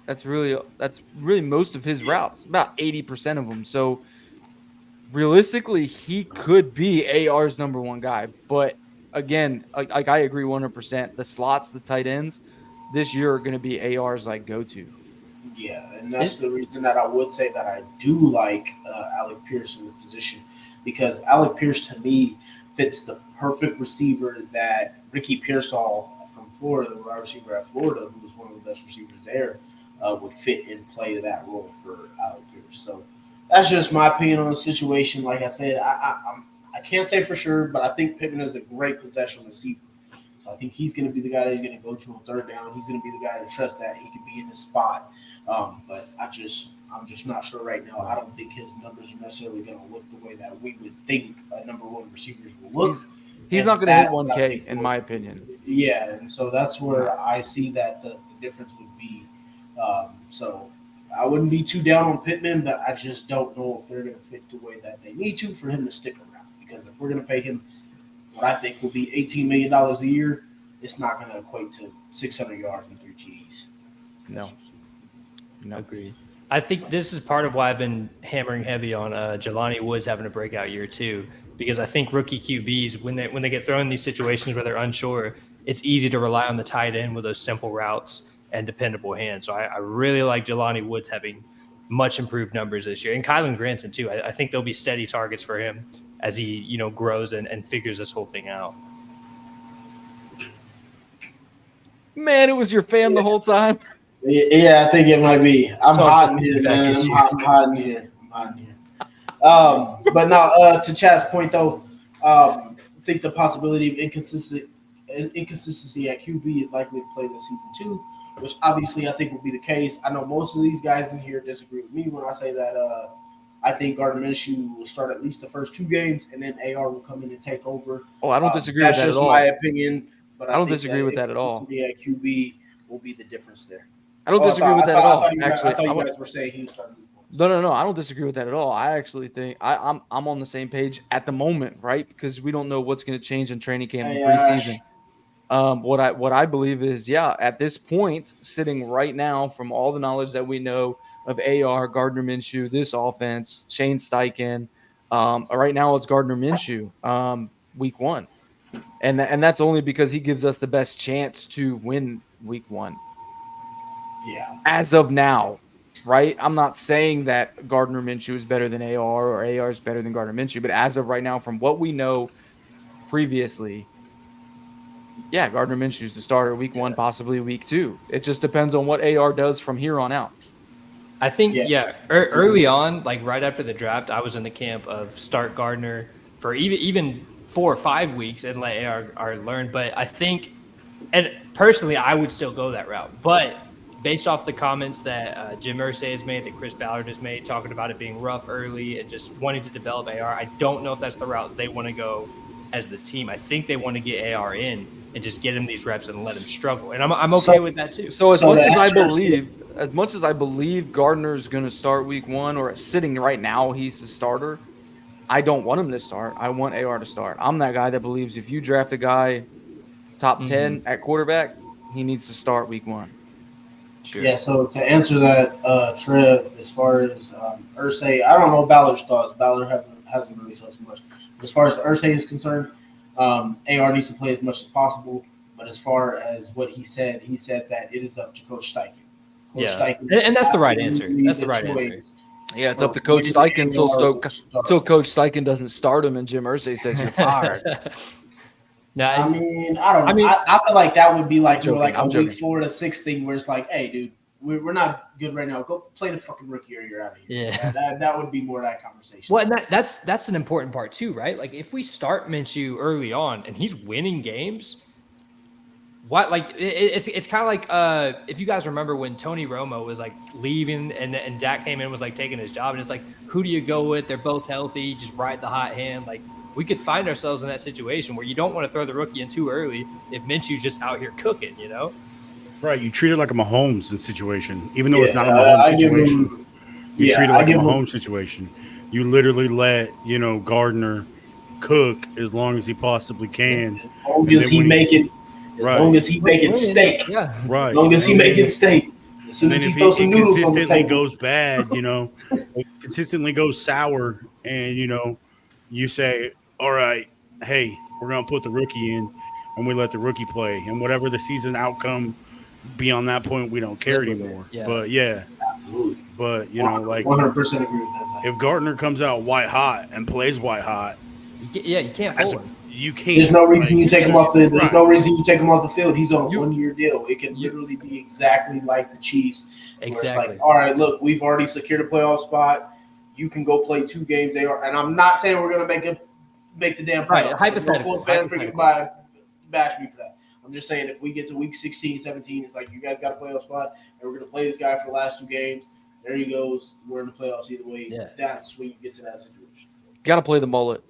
That's really most of his routes, about 80% of them. So realistically, he could be AR's number one guy. But again, like I agree 100%. The slots, the tight ends, this year are going to be AR's like go-to. Yeah, and that's the reason that I would say that I do like Alec Pierce in this position, because Alec Pierce to me fits the perfect receiver that Ricky Pearsall from Florida, the wide receiver at Florida, who was one of the best receivers there, would fit and play that role for Alec Pierce. So that's just my opinion on the situation. Like I said, I can't say for sure, but I think Pittman is a great possession receiver. So I think he's going to be the guy that he's going to go to on third down. He's going to be the guy to trust that he can be in his spot. But I'm just not sure right now. I don't think his numbers are necessarily going to look the way that we would think number one receivers will look. He's not going to hit 1K, in my opinion. Yeah, and so that's where I see that the difference would be. So I wouldn't be too down on Pittman, but I just don't know if they're going to fit the way that they need to for him to stick around. Because if we're going to pay him what I think will be $18 million a year, it's not going to equate to 600 yards and 3 TDs. No. Agreed. I think this is part of why I've been hammering heavy on Jelani Woods having a breakout year too, because I think rookie QBs, when they get thrown in these situations where they're unsure, it's easy to rely on the tight end with those simple routes and dependable hands. So I really like Jelani Woods having much improved numbers this year, and Kylan Granson too. I think there'll be steady targets for him as he grows and figures this whole thing out. Man, it was your fam the whole time. Yeah, I think it might be. I'm hot in here, man. I'm hot in here. But now, to Chad's point, though, I think the possibility of inconsistency at QB is likely to play this season too, which obviously I think will be the case. I know most of these guys in here disagree with me when I say that I think Gardner Minshew will start at least the first 2 games, and then AR will come in and take over. Oh, I don't disagree with that at all. That's just my opinion. But I don't disagree with that at all. Yeah, QB will be the difference there. I don't disagree with that at all. I thought you guys were saying he was starting. No. I don't disagree with that at all. I actually think I'm on the same page at the moment, right? Because we don't know what's going to change in training camp and preseason. What I believe is, at this point, sitting right now, from all the knowledge that we know of AR, Gardner Minshew, this offense, Shane Steichen, right now it's Gardner Minshew, week 1, and that's only because he gives us the best chance to win week 1. Yeah. As of now, right? I'm not saying that Gardner Minshew is better than AR or AR is better than Gardner Minshew, but as of right now, from what we know previously, Gardner Minshew is the starter week 1, possibly week 2. It just depends on what AR does from here on out. I think, early on, like right after the draft, I was in the camp of start Gardner for even 4 or 5 weeks and let AR learn. But I think, and personally, I would still go that route. But based off the comments that Jim Irsay has made, that Chris Ballard has made, talking about it being rough early and just wanting to develop AR, I don't know if that's the route they want to go as the team. I think they want to get AR in and just get him these reps and let him struggle. And I'm okay with that too. So as much as I believe Gardner's going to start week 1, or sitting right now, he's the starter, I don't want him to start. I want AR to start. I'm that guy that believes if you draft a guy top 10 at quarterback, he needs to start week 1. Sure. Yeah, so to answer that, Trev, as far as Irsay, I don't know Ballard's thoughts. Ballard hasn't really said so much. But as far as Irsay is concerned, AR needs to play as much as possible. But as far as what he said that it is up to Coach Steichen. Steichen, and that's the right answer. That's the right answer. Yeah, it's up to Coach Steichen until Coach Steichen doesn't start him and Jim Irsay says you're fired. No, I mean, I don't know. I feel like that would be like, like a week 4 to 6 thing where it's like, hey, dude, we're not good right now. Go play the fucking rookie or you're out of here. Yeah. That would be more that conversation. Well, and that's an important part too, right? Like if we start Minshew early on and he's winning games, what like it's kind of like if you guys remember when Tony Romo was like leaving and Dak came in and was like taking his job, and it's like, who do you go with? They're both healthy, just ride the hot hand. Like we could find ourselves in that situation where you don't want to throw the rookie in too early if Minshew's just out here cooking, you know? Right, you treat it like a Mahomes situation, even though it's not a Mahomes situation. You treat it like a Mahomes situation. You literally let Gardner cook as long as he possibly can. As long as he making steak. Yeah. Right. As long as he making steak. As soon as he throws some noodles on the table. Goes bad, it consistently goes sour, and you say, all right, hey, we're gonna put the rookie in, and we let the rookie play, and whatever the season outcome beyond that point, we don't care anymore. Yeah. But yeah, absolutely. But 100% agree with that. If Gardner comes out white hot and plays white hot, you can't hold him. You can't. There's no reason you take him off the. There's no reason you take him off the field. He's on a 1-year deal. It can literally be exactly like the Chiefs. Exactly. It's like, all right, look, we've already secured a playoff spot. You can go play 2 games. And I'm not saying we're gonna make the damn playoffs. Right, hypothetical. So no freaking bash me for that. I'm just saying if we get to week 16, 17, it's like you guys got a playoff spot, and we're gonna play this guy for the last 2 games. There he goes. We're in the playoffs either way. Yeah. That's when you get to that situation. Got to play the mullet.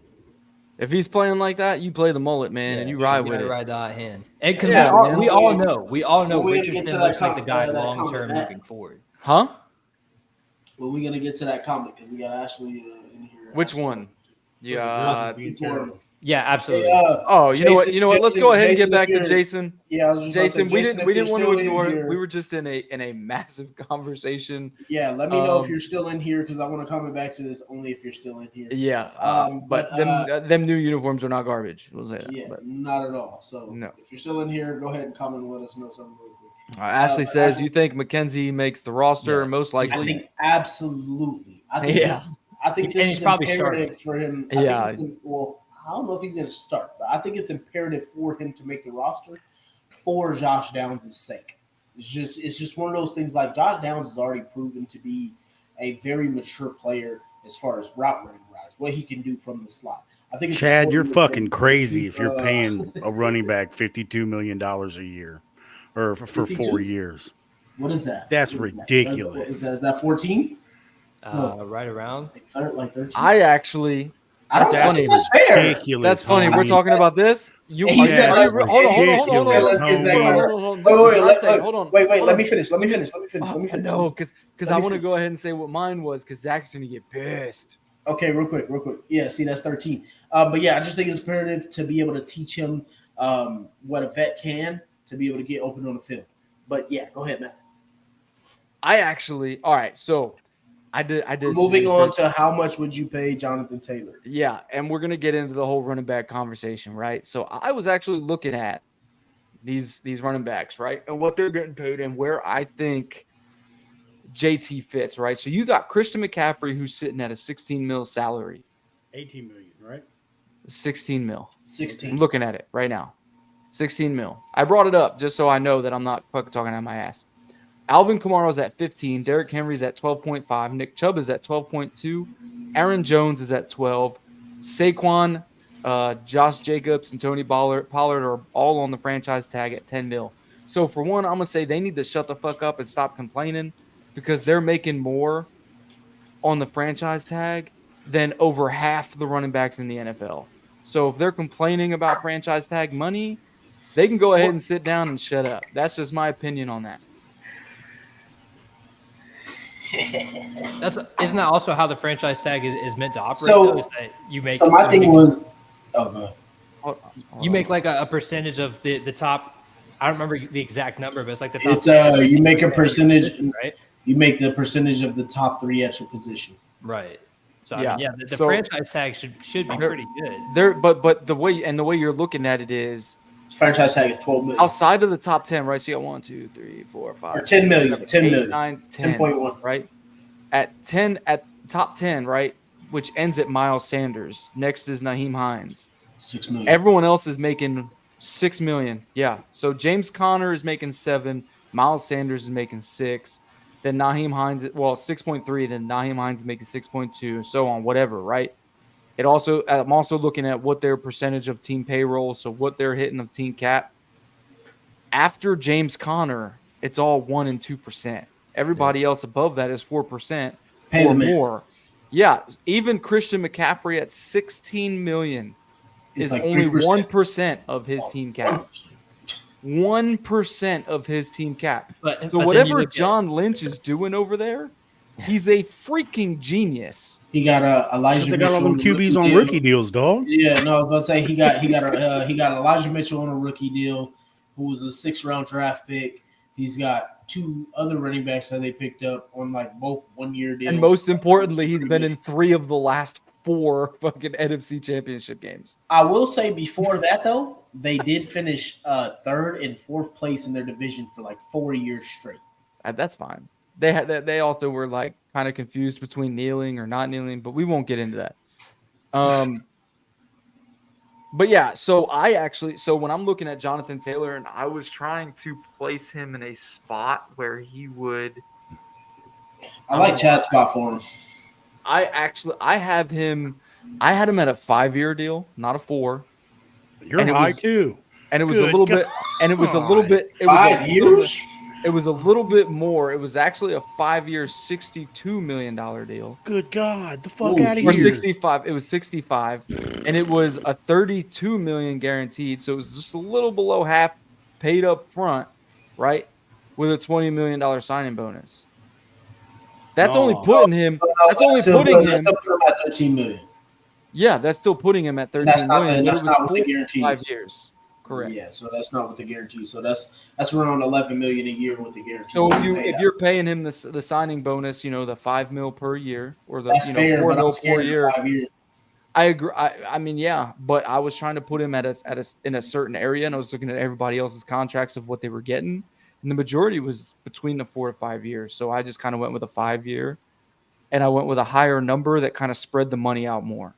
If he's playing like that, you play the mullet, man, and you ride with it. Ride the hot hand. Because we all know Richardson looks like the guy long term moving forward. Huh? Well, we're gonna get to that comment because we got Ashley in here. Which one? Yeah. Yeah, absolutely. You know what? Let's go ahead and get back to Jason. Yeah, I was just Jason, we didn't want to ignore it. We were just in a massive conversation. Yeah, let me know if you're still in here because I want to comment back to this only if you're still in here. Yeah, but them new uniforms are not garbage. We'll say that. Yeah, not at all. So if you're still in here, go ahead and comment and let us know something real quick. Ashley says, you think McKenzie makes the roster? Most likely. I think absolutely. I think this is probably imperative for him. I don't know if he's going to start, but I think it's imperative for him to make the roster for Josh Downs' sake. It's just one of those things. Like Josh Downs has already proven to be a very mature player as far as route running wise, what he can do from the slot. I think Chad, you're fucking crazy if you're paying a running back $52 million a year or for 4 years. What is that? That's ridiculous. Is that 14? Right around like 13. I actually. That's funny. That's fair. Ridiculous. That's funny. We're talking about this. Hold on. Wait. Let me finish. No, because I want to go ahead and say what mine was because Zach's going to get pissed. Okay, real quick. Yeah, see, that's 13. But yeah, I just think it's imperative to be able to teach him what a vet can to be able to get open on the field. But yeah, go ahead, Matt. All right, so I did. Moving on to how much would you pay Jonathan Taylor? Yeah, and we're gonna get into the whole running back conversation, right? So I was actually looking at these running backs, right, and what they're getting paid and where I think JT fits, right? So you got Christian McCaffrey who's sitting at a $16 million salary. 18 million, right? 16 million. 16. I'm looking at it right now. 16 million. I brought it up just so I know that I'm not fucking talking out my ass. Alvin Kamara's at 15. Derrick Henry's at 12.5. Nick Chubb is at 12.2. Aaron Jones is at 12. Saquon, Josh Jacobs, and Tony Pollard are all on the franchise tag at 10 mil. So for one, I'm going to say they need to shut the fuck up and stop complaining because they're making more on the franchise tag than over half the running backs in the NFL. So if they're complaining about franchise tag money, they can go ahead and sit down and shut up. That's just my opinion on that. Isn't that also how the franchise tag is meant to operate? So, is that you make. So my thing was, go ahead. You make like a percentage of the top. I don't remember the exact number, but it's like the top. It's you make a percentage, right? You make the percentage of the top 3 at your position, right? So the franchise tag should be pretty good. But the way you're looking at it is. Franchise tag is 12 million. Outside of the top 10, right? So you got 1, 2, 3, 4, 5. Or 10 million. 10 8, million. 9, 10. 10.1. Right? At top 10, right? Which ends at Miles Sanders. Next is Naheem Hines. 6 million. Everyone else is making $6 million. Yeah. So James Conner is making $7 million. Miles Sanders is making 6. Then Nyheim Hines, 6.3. Then Nyheim Hines is making 6.2, and so on, whatever, right? I'm also looking at what their percentage of team payroll, so what they're hitting of team cap. After James Conner, it's all 1% and 2%. Everybody else above that is 4% or more. Yeah, even Christian McCaffrey at $16 million is like only 1% of his team cap. 1% of his team cap. So whatever John Lynch is doing over there, he's a freaking genius. He got Elijah. They got all them QBs on rookie deals, dog. Yeah, no, I was about to say he got Elijah Mitchell on a rookie deal, who was a 6th-round draft pick. He's got 2 other running backs that they picked up on like both 1-year deals. And most importantly, he's been in 3 of the last 4 fucking NFC Championship games. I will say before that though, they did finish 3rd and 4th place in their division for like 4 years straight. That's fine. They also were like kind of confused between kneeling or not kneeling, but we won't get into that. But yeah, so when I'm looking at Jonathan Taylor, and I was trying to place him in a spot where he would. I like Chad's spot for him. I had him at a 5-year deal, not a 4. You're high too. And it was a little bit. And it was a little bit. It was 5 years. It was a little bit more. It was actually a 5-year, $62 million deal. Good God, the fuck out of here. Or 65. It was 65, and it was a $32 million guaranteed. So it was just a little below half paid up front, right? With a $20 million signing bonus. That's only putting him. That's only putting him at $13 million. Yeah, that's still putting him at $13 million. That's not what the guarantee. 5 years. Correct. Yeah, so that's not what the guarantee. So that's around $11 million a year with the guarantee. So if you're paying him the signing bonus, the $5 million per year, or the that's fair, $4 million per year. 5 years. I agree. I mean, yeah, but I was trying to put him in a certain area, and I was looking at everybody else's contracts of what they were getting, and the majority was between the 4 to 5 years. So I just kind of went with a 5-year, and I went with a higher number that kind of spread the money out more.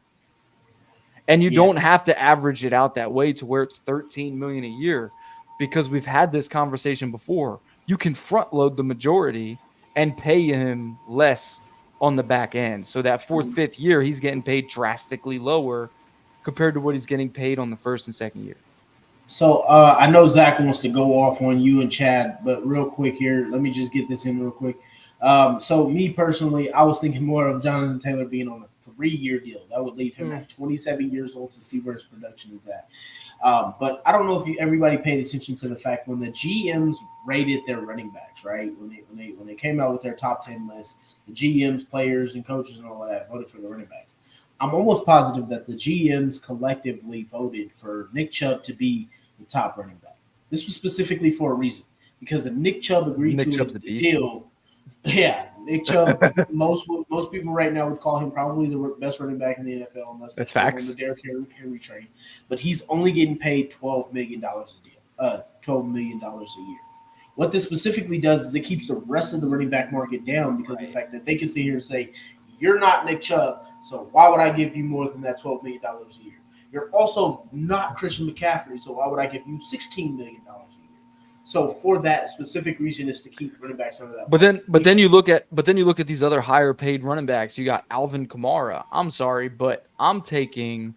And you don't have to average it out that way to where it's $13 million a year, because we've had this conversation before. You can front load the majority and pay him less on the back end. So that 4th, 5th year, he's getting paid drastically lower compared to what he's getting paid on the 1st and 2nd year. So I know Zach wants to go off on you and Chad, but real quick here, let me just get this in real quick. So me personally, I was thinking more of Jonathan Taylor being on a 3-year deal. That would leave him at 27 years old to see where his production is at. But I don't know if everybody paid attention to the fact when the GMs rated their running backs, right? When they came out with their top 10 list, the GMs, players, and coaches and all of that voted for the running backs. I'm almost positive that the GMs collectively voted for Nick Chubb to be the top running back. This was specifically for a reason, because if Nick Chubb agreed to the deal, Nick Chubb, most people right now would call him probably the best running back in the NFL, unless that's facts. On the Derrick Henry train. But he's only getting paid $12 million a deal, $12 million a year. What this specifically does is it keeps the rest of the running back market down, because of the fact that they can sit here and say, you're not Nick Chubb, so why would I give you more than that $12 million a year? You're also not Christian McCaffrey, so why would I give you $16 million a year? So for that specific reason is to keep running backs under that. But then you look at these other higher paid running backs. You got Alvin Kamara. I'm sorry, but I'm taking,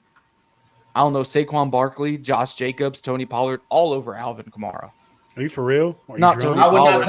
I don't know, Saquon Barkley, Josh Jacobs, Tony Pollard all over Alvin Kamara. Are you for real? Not Tony I would Pollard.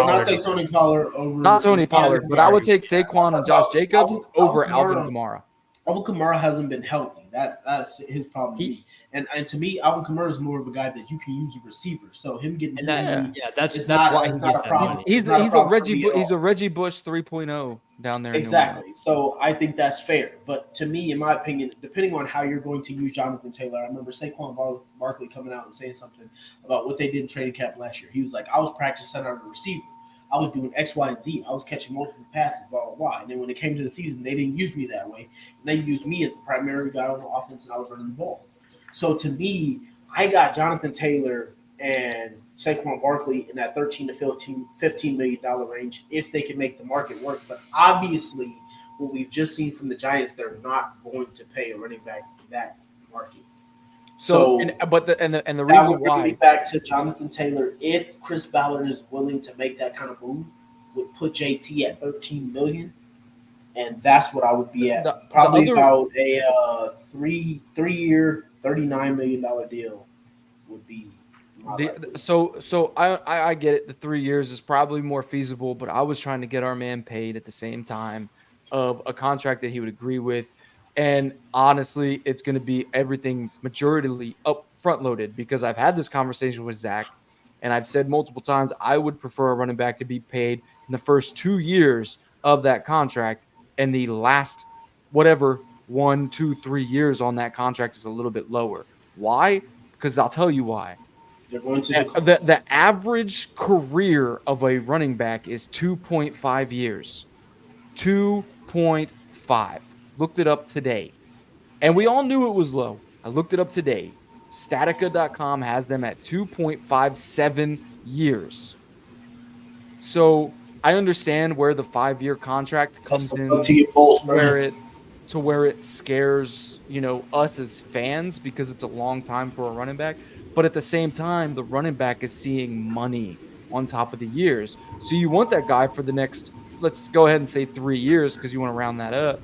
not take Tony Pollard over. Not Tony Pollard, but I would take Saquon and Josh Jacobs over Alvin Kamara. Alvin Kamara hasn't been healthy. That's his problem. And to me, Alvin Kamara is more of a guy that you can use a receiver. So him getting that's why he's not a problem. He's a Reggie Bush 3.0 down there. Exactly. So I think that's fair. But to me, in my opinion, depending on how you're going to use Jonathan Taylor, I remember Saquon Barkley coming out and saying something about what they did in training camp last year. He was like, I was practicing under a receiver. I was doing X, Y, and Z. I was catching multiple passes, blah, blah, blah. And then when it came to the season, they didn't use me that way. They used me as the primary guy on the offense, and I was running the ball. So to me, I got Jonathan Taylor and Saquon Barkley in that $13 to $15 million range if they can make the market work. But obviously, what we've just seen from the Giants, they're not going to pay a running back that market. So but the that reason would bring me back to Jonathan Taylor. If Chris Ballard is willing to make that kind of move, would put JT at $13 million, and that's what I would be at. Probably about a 3-year, $39 million deal would be. So I get it. The 3 years is probably more feasible, but I was trying to get our man paid at the same time of a contract that he would agree with. And honestly, it's going to be everything majoritarily up front loaded because I've had this conversation with Zach, and I've said multiple times I would prefer a running back to be paid in the first 2 years of that contract, and the last 1, 2, 3 years on that contract is a little bit lower. Why? Because I'll tell you why. They're going to the average career of a running back is 2.5 years. 2.5. Looked it up today. And we all knew it was low. I looked it up today. Statica.com has them at 2.57 years. So I understand where the 5-year contract comes in, where it scares, us as fans because it's a long time for a running back. But at the same time, the running back is seeing money on top of the years. So you want that guy for the next, let's go ahead and say 3 years because you want to round that up.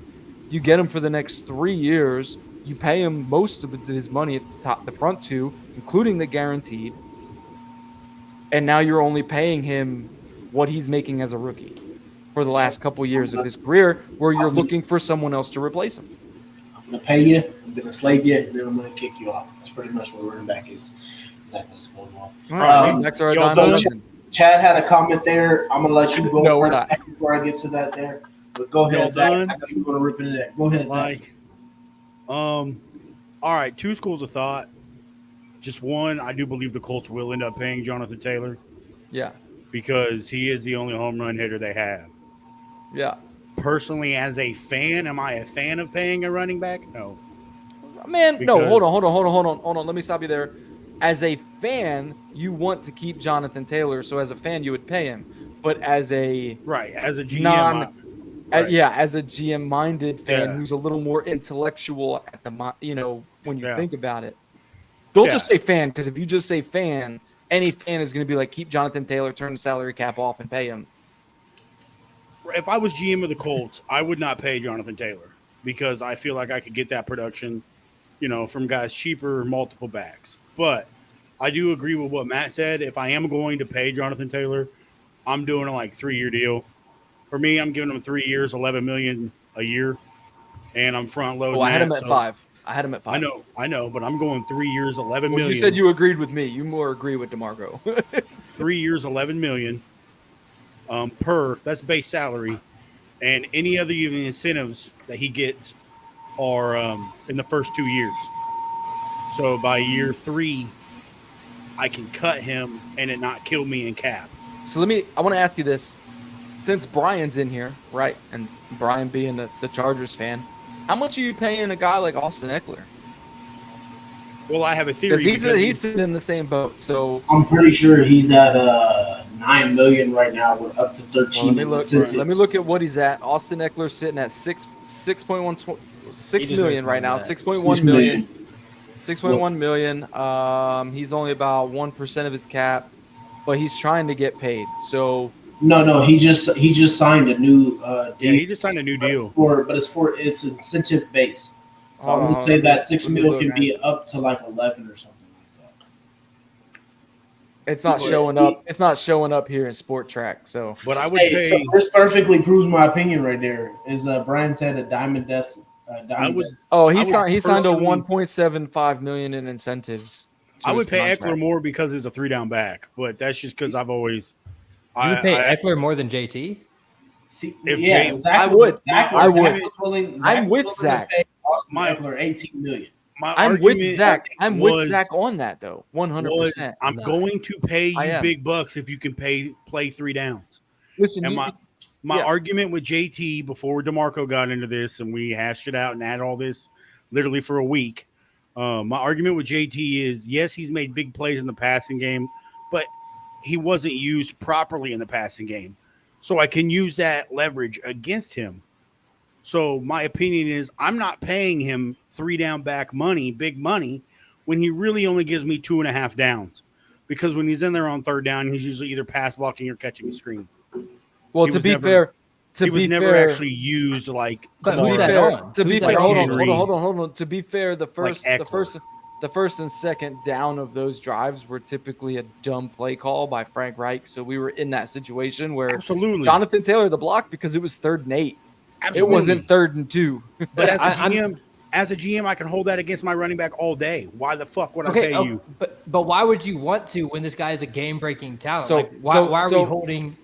You get him for the next 3 years. You pay him most of his money at the front two, including the guaranteed. And now you're only paying him what he's making as a rookie for the last couple years of his career, where you're looking for someone else to replace him. I'm going to pay you, I'm going to slave you, and then I'm going to kick you off. That's pretty much what running back is. Exactly what's going on. Chad had a comment there. I'm going to let you go first before I get to that there. But go ahead, Zach. I know you're going to rip into that. Go ahead, Zach. All right, 2 schools of thought. Just one, I do believe the Colts will end up paying Jonathan Taylor. Yeah. Because he is the only home run hitter they have. Yeah. Personally, as a fan, am I a fan of paying a running back? No. Man, no, hold on. Let me stop you there. As a fan, you want to keep Jonathan Taylor, so as a fan, you would pay him. But as a as a GM, as a GM-minded fan who's a little more intellectual at the when you think about it. Don't just say fan, because if you just say fan, any fan is going to be like, keep Jonathan Taylor, turn the salary cap off, and pay him. If I was GM of the Colts, I would not pay Jonathan Taylor because I feel like I could get that production, from guys cheaper, multiple backs. But I do agree with what Matt said. If I am going to pay Jonathan Taylor, I'm doing a 3-year deal. For me, I'm giving him 3 years, $11 million a year, and I'm front loading. I had him at 5. I had him at 5. I know, but I'm going 3 years, $11 million. You said you agreed with me. You more agree with DeMarco. 3 years, $11 million per. That's base salary, and any other incentives that he gets are in the first 2 years. So by year 3, I can cut him and it not kill me in cap. So I want to ask you this. Since Brian's in here, right, and Brian being the Chargers fan, how much are you paying a guy like Austin Eckler? Well, I have a theory. Because he's sitting in the same boat. So I'm pretty sure he's at $9 million right now. We're up to 13. Well, let me look at what he's at. Austin Eckler sitting at 6 million right now. 6.1 million. 6.1 million. He's only about 1% of his cap, but he's trying to get paid. So no, he just signed a new deal. Yeah, he just signed a new deal. But it's incentive based. So I would say that $6 million can be up to 11 or something like that. It's not showing up. It's not showing up here in Sport Track. So, but I would pay. So this perfectly proves my opinion right there. Is Brian said a diamond desk. He signed a $1.75 million in incentives. I would pay Eckler more because he's a 3-down back, but that's just because I've always. You would pay Eckler more than JT? I would. I'm with Zach. Eckler $18 million. I'm with Zach. I'm with Zach on that though. 100%. I'm going to pay you big bucks if you can play 3 downs. Listen, and my argument with JT before DeMarco got into this and we hashed it out and had all this literally for a week. My argument with JT is, yes, he's made big plays in the passing game, but he wasn't used properly in the passing game. So I can use that leverage against him. So my opinion is I'm not paying him 3-down back money, big money, when he really only gives me 2.5 downs. Because when he's in there on third down, he's usually either pass blocking or catching a screen. Well, to be fair, he was never actually used like. But who's that on? To be fair, hold on. To be fair, the first and second down of those drives were typically a dumb play call by Frank Reich. So we were in that situation where Jonathan Taylor the block because it was 3rd and 8. Absolutely. It wasn't 3rd and 2. But as a GM, I can hold that against my running back all day. Why the fuck would I pay you? But why would you want to when this guy is a game-breaking talent? Why are we holding?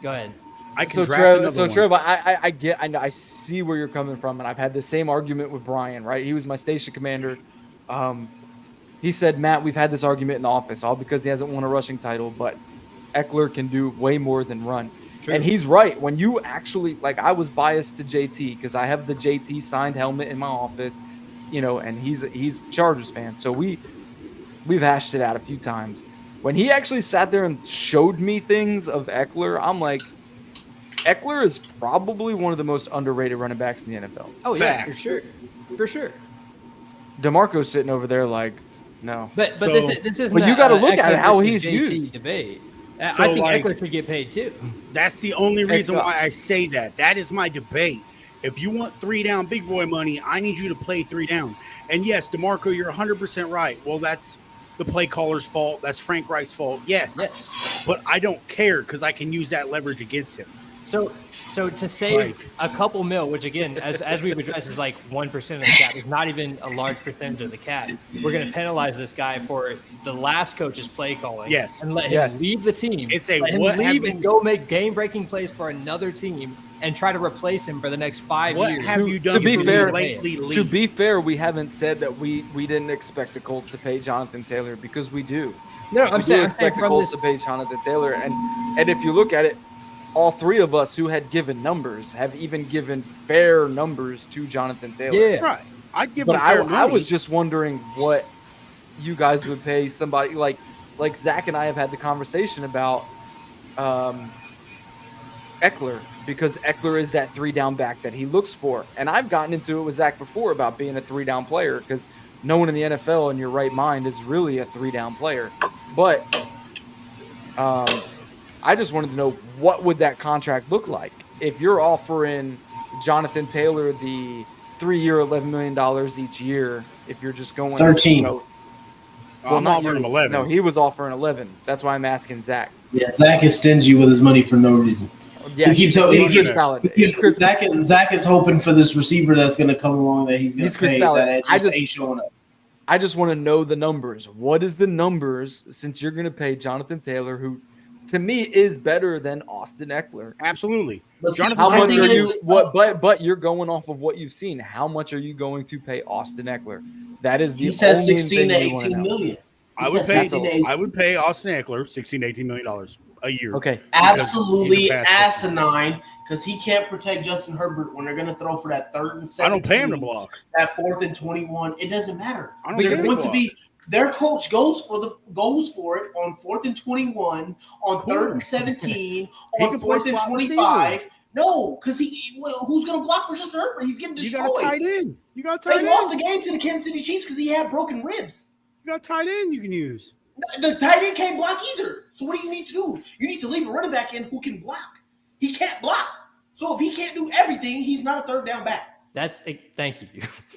Go ahead. I can draft another one. Trev, I see where you're coming from, and I've had the same argument with Brian. Right? He was my station commander. He said, Matt, we've had this argument in the office, all because he hasn't won a rushing title, but Eckler can do way more than run. True. And he's right. When you actually, I was biased to JT because I have the JT signed helmet in my office, and he's Chargers fan. So we've hashed it out a few times. When he actually sat there and showed me things of Eckler, I'm like, Eckler is probably one of the most underrated running backs in the NFL. Oh, yeah, for sure. DeMarco's sitting over there like, no. But this isn't. But you got to look at how he's used. Debate. I think Eckler should get paid too. That's the only reason why I say that. That is my debate. If you want 3 down big boy money, I need you to play 3 down. And yes, DeMarco, you're 100% right. Well, that's the play caller's fault. That's Frank Reich's fault. Yes. But I don't care because I can use that leverage against him. So to save a couple mil, which again, as we've addressed, is like 1% of the cap. It's not even a large percentage of the cap. We're going to penalize this guy for the last coach's play calling. Yes. And let him leave the team. It's a let him leave and go make game-breaking plays for another team and try to replace him for the next 5 years. What have you done to be fair, we haven't said that we didn't expect the Colts to pay Jonathan Taylor because we do. No, I'm saying the Colts to pay Jonathan Taylor. And if you look at it, all 3 of us who had given numbers have even given fair numbers to Jonathan Taylor. Yeah, right. I'd give him fair money. I was just wondering what you guys would pay somebody like Zach and I have had the conversation about Eckler because Eckler is that 3 down back that he looks for. And I've gotten into it with Zach before about being a 3 down player because no one in the NFL in your right mind is really a 3 down player. But I just wanted to know what would that contract look like if you're offering Jonathan Taylor the 3-year, $11 million each year. If you're just going 13. Well, I'm offering him 11. No, he was offering 11. That's why I'm asking Zach. Yeah, Zach is stingy with his money for no reason. Yeah, he keeps Zach is hoping for this receiver that's going to come along that he's going to pay. That ain't showing up. I just want to know the numbers. What is the numbers since you're going to pay Jonathan Taylor, who to me is better than Austin Eckler? Absolutely. How much are you? But you're going off of what you've seen. How much are you going to pay Austin Eckler? That is the. He says 16 to 18 million. I would pay Austin Eckler $16 to $18 million a year. Okay. Absolutely asinine because he can't protect Justin Herbert when they're going to throw for that 3rd and 17. I don't pay him to block. That 4th and 21. It doesn't matter. They're going to be. Their coach goes for it on 4th and 21, on 3rd and 17, on 4th and 25. No, because who's going to block for Justin Herbert? He's getting destroyed. You got tight end. They lost the game to the Kansas City Chiefs because he had broken ribs. You got tight end you can use. The tight end can't block either. So what do you need to do? You need to leave a running back in who can block. He can't block. So if he can't do everything, he's not a 3rd down back. Thank you.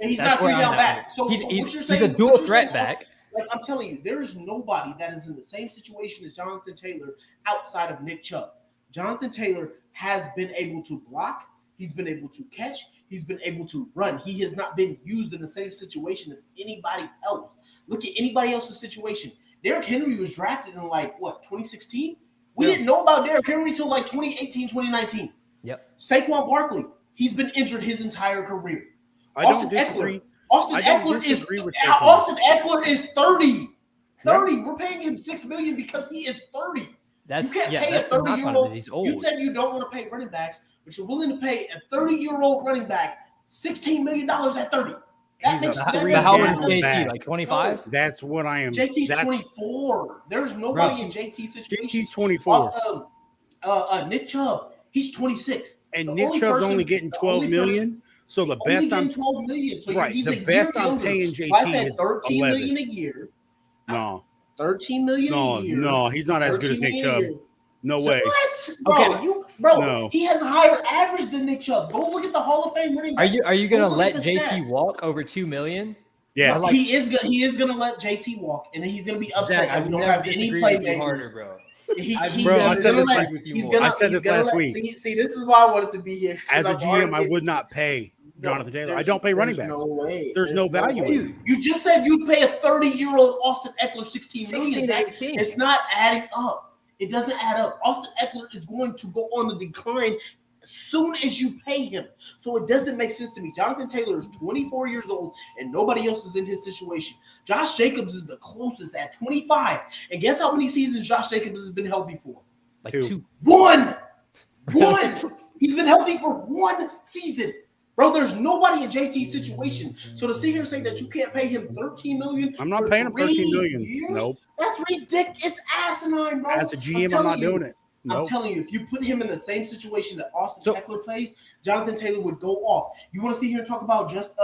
And he's not 3 down back. So he's what you're saying, a dual threat back. Like I'm telling you, there is nobody that is in the same situation as Jonathan Taylor outside of Nick Chubb. Jonathan Taylor has been able to block. He's been able to catch. He's been able to run. He has not been used in the same situation as anybody else. Look at anybody else's situation. Derrick Henry was drafted in 2016? We didn't know about Derrick Henry until 2018, 2019. Yep. Saquon Barkley, he's been injured his entire career. Austin Eckler is 30. 30. We're paying him $6 million because he is 30. You can't pay a 30-year-old. You said you don't want to pay running backs, but you're willing to pay a 30-year-old running back $16 million at 30. How old is JT? Like 25? That's what I am. JT's 24. There's nobody in JT's situation. JT's 24. Nick Chubb, he's 26. And Nick Chubb's only getting $12 million. So the best I'm $12 million. So right. He's the a best year I'm younger. paying JT I said is $13 11. million a year. No, $13 million a year. No, he's not as good as Nick Chubb. No way. What, bro? Okay. No. He has a higher average than Nick Chubb. Go look at the Hall of Fame running back. Are you gonna let JT stats. walk over $2 million? Yeah, like, he is gonna let JT walk, and then he's gonna be upset that we don't have any playmakers. Bro. I said this last week. See, this is why I wanted to be here. As a GM, I would not pay Jonathan Taylor. I don't pay running backs. No way. There's no value in it. You just said you'd pay a 30-year-old Austin Eckler $16 million. It's not adding up. It doesn't add up. Austin Eckler is going to go on the decline as soon as you pay him. So it doesn't make sense to me. Jonathan Taylor is 24 years old, and nobody else is in his situation. Josh Jacobs is the closest at 25. And guess how many seasons Josh Jacobs has been healthy for? Like two. One. He's been healthy for one season. Bro, there's nobody in JT's situation. So to sit here and say that you can't pay him $13 million, I'm not paying him $13 million. Years, nope. That's ridiculous. It's asinine, bro. As a GM, I'm not doing it. Nope. I'm telling you, if you put him in the same situation that Austin Eckler plays, Jonathan Taylor would go off. You want to sit here and talk about just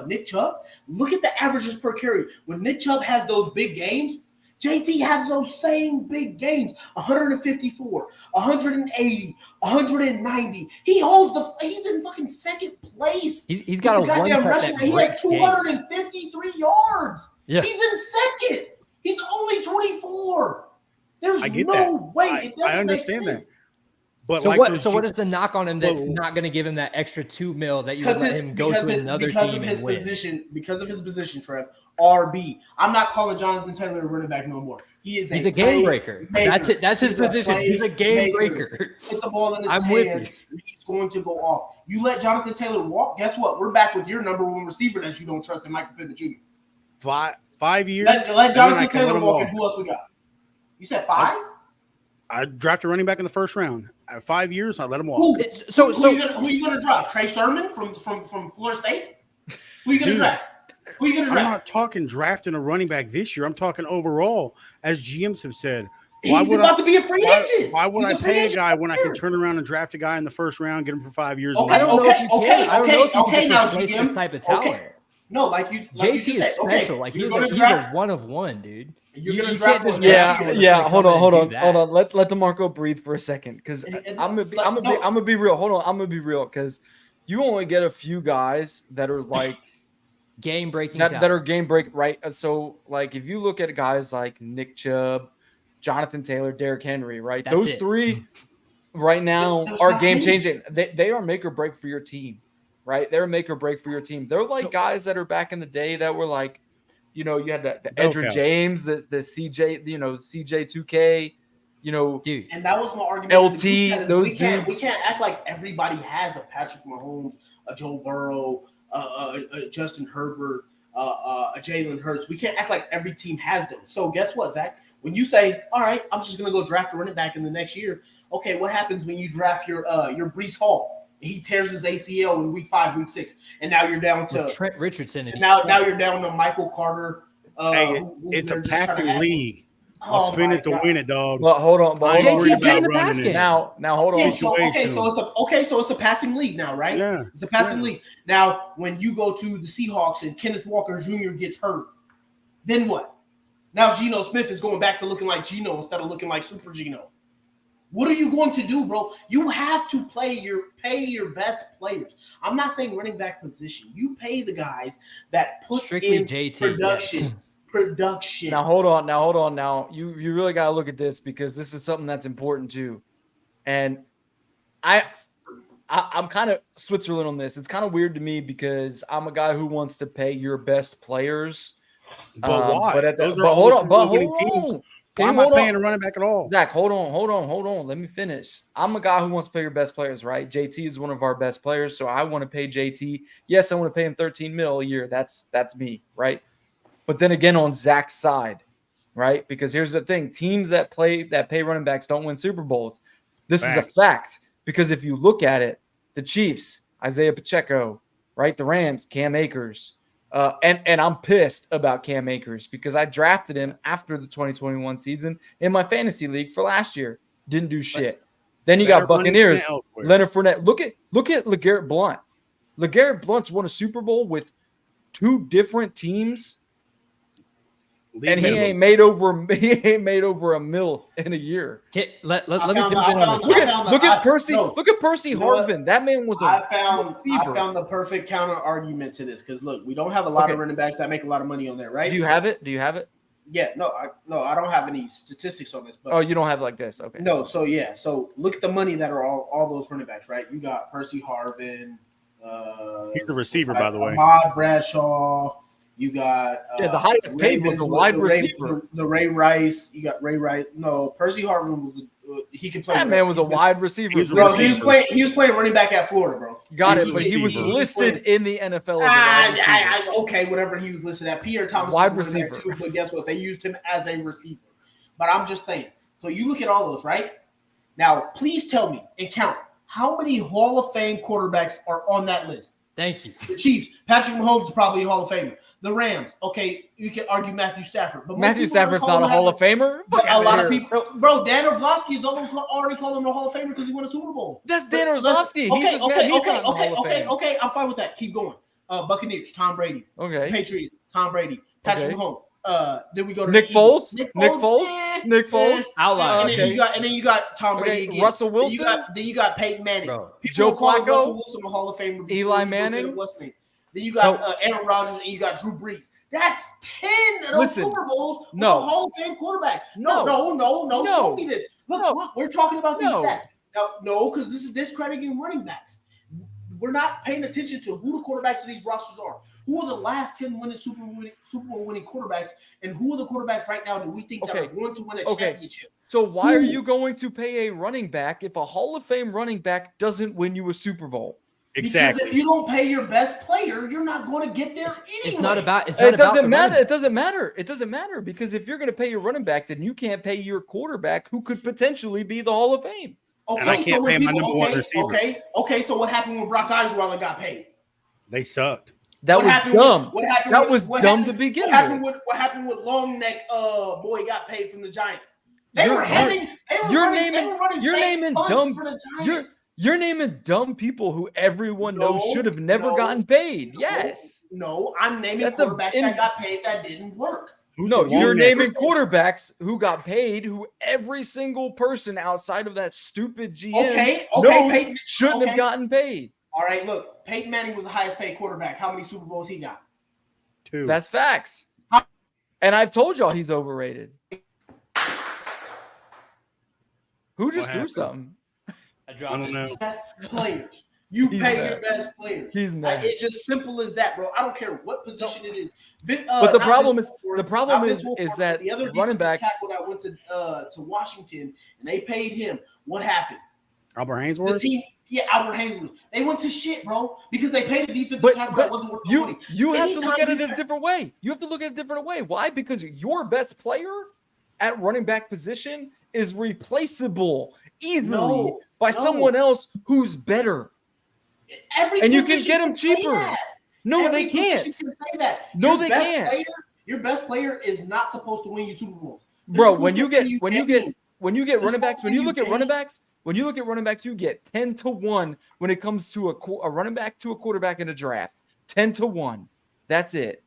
Nick Chubb? Look at the averages per carry. When Nick Chubb has those big games, JT has those same big games, 154, 180, 190. He's in fucking second place. He's got a goddamn rushing. He had 253 yards. Yeah. He's in second. He's only 24. There's no way. It doesn't I understand make sense. that. But so what is the knock on him that's not going to give him that extra $2 million that you would let him go to another team and win? Because of his position, Trev. RB. I'm not calling Jonathan Taylor a running back no more. He's a game breaker. That's it. That's his position. He's a game breaker. Put the ball in his hands. He's going to go off. You let Jonathan Taylor walk. Guess what? We're back with your number one receiver that you don't trust in Michael Pittman Jr. 5 years. Let Jonathan Taylor walk. And who else we got? You said 5? I drafted a running back in the first round. At 5 years, I let him walk. Who are you gonna draft? Trey Sermon from Florida State? Who are you gonna draft? I'm not talking drafting a running back this year. I'm talking overall, as GMs have said. He's about to be a free agent. Why would I pay a guy when I can turn around and draft a guy in the first round, get him for 5 years? Okay, now GM. This type of talent. No, like you JT is special. Like he's a one of one, dude. You're gonna draft him. Yeah. Hold on. Let DeMarco breathe for a second, because I'm gonna be real. Hold on, I'm gonna be real, because you only get a few guys that are like game breaking that are game break, right? So like if you look at guys like Nick Chubb, Jonathan Taylor, Derrick Henry, right? Those three right now are game changing. They are make or break for your team, right? They're make or break for your team. They're like guys that are back in the day that were like, you had the Edgerrin James, the CJ, CJ2K, dude. And that was my argument. LT, those dudes. We can't act like everybody has a Patrick Mahomes, a Joe Burrow, a Justin Herbert, a Jalen Hurts. We can't act like every team has them. So guess what, Zach? When you say, all right, I'm just going to go draft a running back in the next year. Okay, what happens when you draft your Breece Hall? He tears his ACL in week 5, week 6, and now you're down to Trent Richardson. And now you're down to Michael Carter. It's a passing league. I'll spin it to win it, dog. Well, hold on. But JT's getting the basket. Now hold on. So it's a passing league now, right? Yeah. It's a passing league. Now, when you go to the Seahawks and Kenneth Walker Jr. gets hurt, then what? Now Geno Smith is going back to looking like Geno instead of looking like Super Geno. What are you going to do, bro? You have to pay your best players. I'm not saying running back position. You pay the guys that put strictly in JT, production. Yes. Production. Now hold on. Now you really got to look at this, because this is something that's important too. And I'm kind of Switzerland on this. It's kind of weird to me because I'm a guy who wants to pay your best players. But why? Hold on. Why am I paying a running back at all? Zach, hold on. Let me finish. I'm a guy who wants to pay your best players, right? JT is one of our best players, so I want to pay JT. Yes, I want to pay him $13 million a year. That's me, right? But then again, on Zach's side, right? Because here's the thing: teams that pay running backs don't win Super Bowls. This is a fact, because if you look at it, the Chiefs, Isaiah Pacheco, right? The Rams, Cam Akers. And I'm pissed about Cam Akers because I drafted him after the 2021 season in my fantasy league for last year. Didn't do shit. Then you got Buccaneers, Leonard Fournette. Look at LeGarrette Blount. LeGarrette Blount's won a Super Bowl with 2 different teams, and he ain't made over a mil in a year. Let me jump in on this. Look at Percy. Look at Percy Harvin. That man was I found the perfect counter argument to this because look, we don't have a lot of running backs that make a lot of money on there, right? Do you have it? Yeah, I don't have any statistics on this. But you don't have like this, okay? No, so look at the money that are all those running backs, right? You got Percy Harvin. He's the receiver, by the way. Ahmad Bradshaw. You got the highest paid was a wide receiver. The Ray Rice. You got Ray Rice. No, Percy Harvin was he can play. That man was a wide receiver. He was playing running back at Florida, bro. Got it, but he was listed in the NFL as a wide receiver. Okay, whatever he was listed at. Pierre Thomas wide was receiver too, but guess what? They used him as a receiver. But I'm just saying. So you look at all those, right? Now, please tell me and count how many Hall of Fame quarterbacks are on that list. Thank you. The Chiefs. Patrick Mahomes is probably a Hall of Famer. The Rams, okay, you can argue Matthew Stafford, but Matthew Stafford's not a Hall of Famer. But a lot of people, bro, Dan Orlovsky is already calling him a Hall of Famer because he won a Super Bowl. That's Dan Orlovsky. Okay, I'm fine with that. Keep going. Buccaneers, Tom Brady. Okay. Patriots, Tom Brady. Patrick Mahomes. Then we go to Nick Foles. Nick Foles. Outlier. And then you got Tom Brady again. Russell Wilson. Then you got Peyton Manning. Joe Flacco. Russell Wilson a Hall of Famer. Eli Manning. What's his name? Then you got Aaron Rodgers and you got Drew Brees. That's 10 of those Super Bowls with a Hall of Fame quarterback. No. Show me this. Look, we're talking about these stats. Now, because this is discrediting running backs. We're not paying attention to who the quarterbacks of these rosters are. Who are the last 10 Super Bowl winning quarterbacks, and who are the quarterbacks right now that we think that are going to win a championship? So why are you going to pay a running back if a Hall of Fame running back doesn't win you a Super Bowl? Exactly. Because if you don't pay your best player, you're not going to get there anyway. It doesn't matter. It doesn't matter. It doesn't matter because if you're going to pay your running back, then you can't pay your quarterback who could potentially be the Hall of Fame. Okay, and I can't pay my number one receiver. Okay. So what happened when Brock Osweiler got paid? They sucked. That was dumb. That was dumb to begin with. What happened with Long Neck? Boy got paid from the Giants. You're naming dumb people who everyone knows should have never gotten paid. Yes. No, I'm naming quarterbacks that got paid that didn't work. You're naming quarterbacks who got paid, who every single person outside of that stupid GM Peyton shouldn't have gotten paid. All right, look, Peyton Manning was the highest paid quarterback. How many Super Bowls he got? 2. That's facts. And I've told y'all he's overrated. Who just threw something? I don't know. Best players. You pay your best players. He's mad. It's just simple as that, bro. I don't care what position it is. But the problem is that the other running backs. Tackle that went to Washington and they paid him. What happened? Albert Hainsworth. The team. Yeah, Albert Hainsworth. They went to shit, bro, because they paid a defensive tackle that wasn't worth the money. You have to look at it in a different way. You have to look at it a different way. Why? Because your best player at running back position is replaceable easily by someone else who's better. And you can get them cheaper. No, they can't. No, they can't. Your best player is not supposed to win you Super Bowls. Bro, when you get running backs, when you look at running backs, you get 10-1 when it comes to a running back to a quarterback in a draft. 10-1. That's it.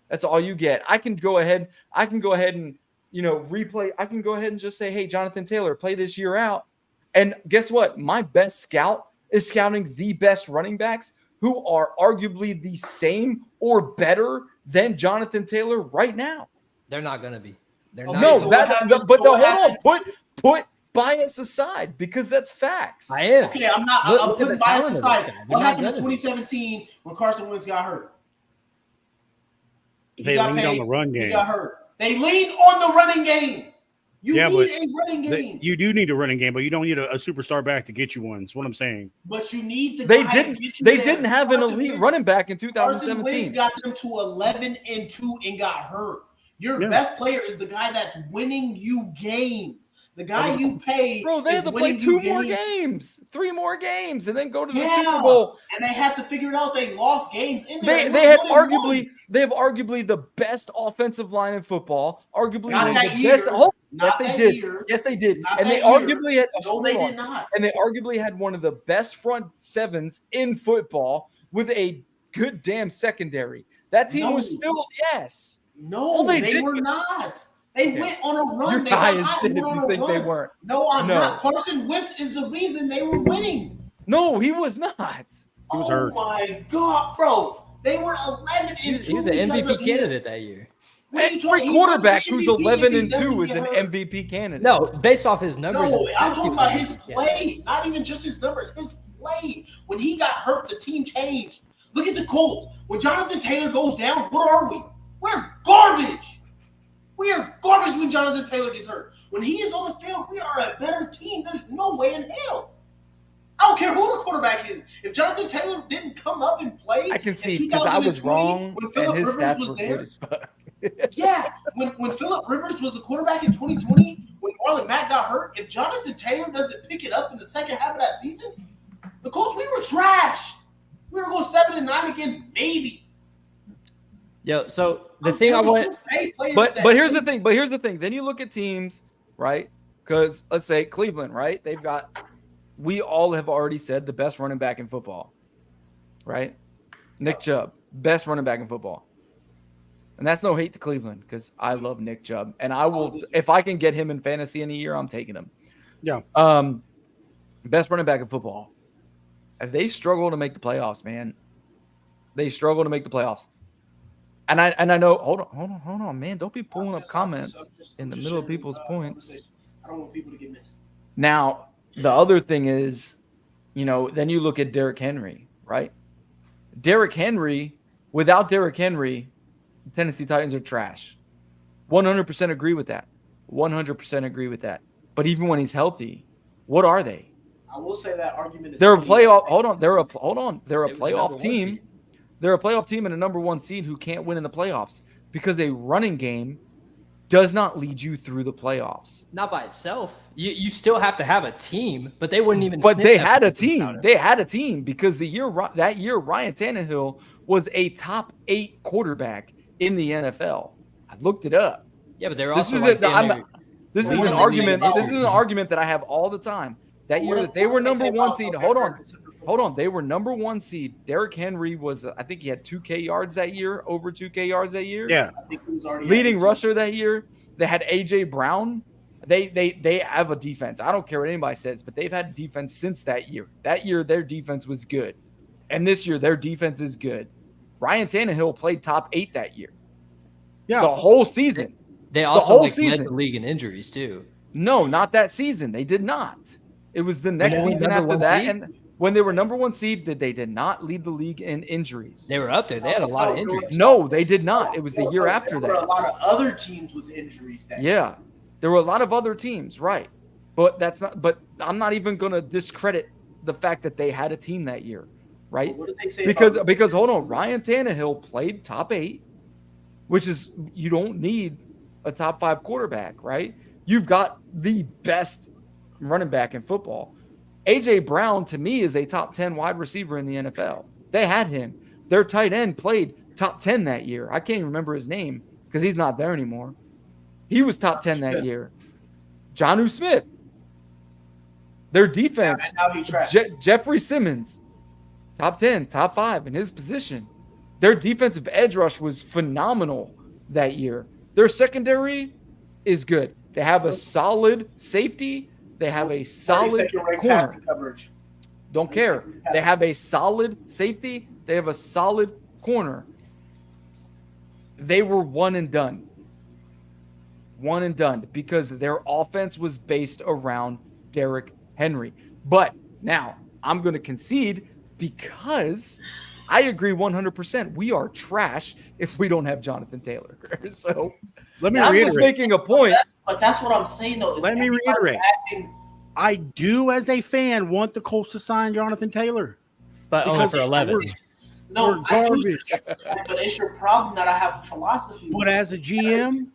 That's all you get. I can go ahead and replay. I can go ahead and just say, hey, Jonathan Taylor, play this year out. And guess what? My best scout is scouting the best running backs who are arguably the same or better than Jonathan Taylor right now. They're not going to be. They're not. No, hold on. Put bias aside because that's facts. I am. Okay, I'm not. I'm putting bias aside. What happened in 2017 when Carson Wentz got hurt? They leaned on the run game. He got hurt. They leaned on the running game. You need a running game. You do need a running game, but you don't need a superstar back to get you one. That's what I'm saying. But you need the They didn't have an elite running back in 2017. Carson Wentz got them to 11-2 and got hurt. Your best player is the guy that's winning you games. The guy you pay. Bro, they had to play 3 more games, and then go to the Super Bowl. And they had to figure it out. They lost games in there. They have arguably the best offensive line in football. Arguably Yes, they did. And they arguably had one of the best front sevens in football. with a good damn secondary. That team was still No, they were not. They went on a run. You're they high as shit if you think they weren't. No, I'm not. Carson Wentz is the reason they were winning. No, he was not. He was hurt. Oh my God, bro! They were 11-2. He was an MVP candidate that year. Every quarterback who's 11-2 is an MVP candidate. No, based off his numbers. No, I'm talking about his play. Not even just his numbers. His play. When he got hurt, the team changed. Look at the Colts. When Jonathan Taylor goes down, what are we? We're garbage. We are garbage when Jonathan Taylor gets hurt. When he is on the field, we are a better team. There's no way in hell. I don't care who the quarterback is. If Jonathan Taylor didn't come up and play, I can see because I was wrong and his stats were good as fuck. Yeah, when Phillip Rivers was the quarterback in 2020, when Marlon Mack got hurt, if Jonathan Taylor doesn't pick it up in the second half of that season, the Colts, we were trash. We were going 7-9 again, maybe. Yo, so the thing I want, but here's the thing. Then you look at teams, right? Because let's say Cleveland, right? We all have already said the best running back in football, right? Nick Chubb, best running back in football. And that's no hate to Cleveland because I love Nick Chubb. And I will, if I can get him in fantasy in a year, I'm taking him. Yeah. Best running back in football. They struggle to make the playoffs, man. They struggle to make the playoffs. And I know, hold on, man. Don't be pulling up comments in the middle of people's points. I don't want people to get missed. Now, the other thing is, then you look at Derrick Henry, right? Without Derrick Henry, the Tennessee Titans are trash. 100% agree with that. 100% agree with that. But even when he's healthy, what are they? I will say that argument is They're a playoff. Hold on. They're a playoff team. They're a playoff team and a number one seed who can't win in the playoffs because a running game does not lead you through the playoffs. Not by itself. You still have to have a team, but they wouldn't even. But they had a team. They had a team because that year Ryan Tannehill was a top 8 quarterback in the NFL. I looked it up. Yeah, but they're also. This is an argument. This is an argument that I have all the time. That year that they were number one seed. Hold on. They were number one seed. Derrick Henry was, I think he had 2K yards that year, over 2K yards that year. Yeah. I think he was already leading rusher that year. They had AJ Brown. They have a defense. I don't care what anybody says, but they've had defense since that year. That year, their defense was good. And this year, their defense is good. Ryan Tannehill played top 8 that year. Yeah. The whole season. They also led the league in injuries, too. No, not that season. They did not. It was the next season after that. And when they were number one seed, they did not lead the league in injuries. They were up there. They had a lot of injuries. No, they did not. It was the year after that. There were a lot of other teams with injuries that year. There were a lot of other teams, right? But I'm not even going to discredit the fact that they had a team that year, right? What did they say? Because hold on, Ryan Tannehill played top 8, which is you don't need a top 5 quarterback, right? You've got the best running back in football. AJ Brown to me is a top 10 wide receiver in the NFL. They had him. Their tight end played top 10 that year. I can't even remember his name because he's not there anymore. He was top 10 that year. Jonnu Smith. Their defense. Jeffrey Simmons. Top 10, top 5 in his position. Their defensive edge rush was phenomenal that year. Their secondary is good. They have a solid safety. They have a solid corner. Don't care. They have a solid safety. They have a solid corner. They were one and done. One and done because their offense was based around Derrick Henry. But now I'm going to concede because I agree 100%. We are trash if we don't have Jonathan Taylor. So let me reiterate. I'm just making a point. But that's what I'm saying, though. Let me reiterate. I do, as a fan, want the Colts to sign Jonathan Taylor. But only for 11. No, garbage. But it's your problem that I have a philosophy. But as a GM,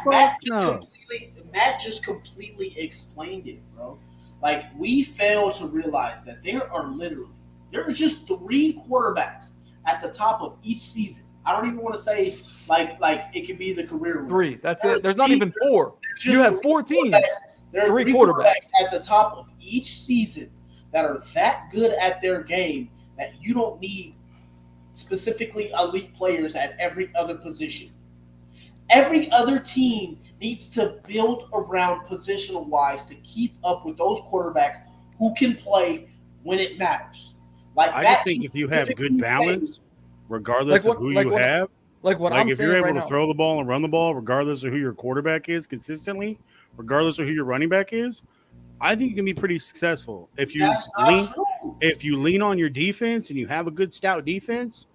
Matt just completely explained it, bro. Like, we fail to realize that there are just 3 quarterbacks at the top of each season. I don't even want to say like it could be the career 3. That's it. There's not even 4. You have 4 teams. There are 3 quarterbacks at the top of each season that are that good at their game that you don't need specifically elite players at every other position. Every other team needs to build around positional-wise to keep up with those quarterbacks who can play when it matters. Like I just think if you have good balance, regardless of who you have, if you're able to throw the ball and run the ball, regardless of who your quarterback is consistently, regardless of who your running back is, I think you can be pretty successful. If you lean on your defense and you have a good stout defense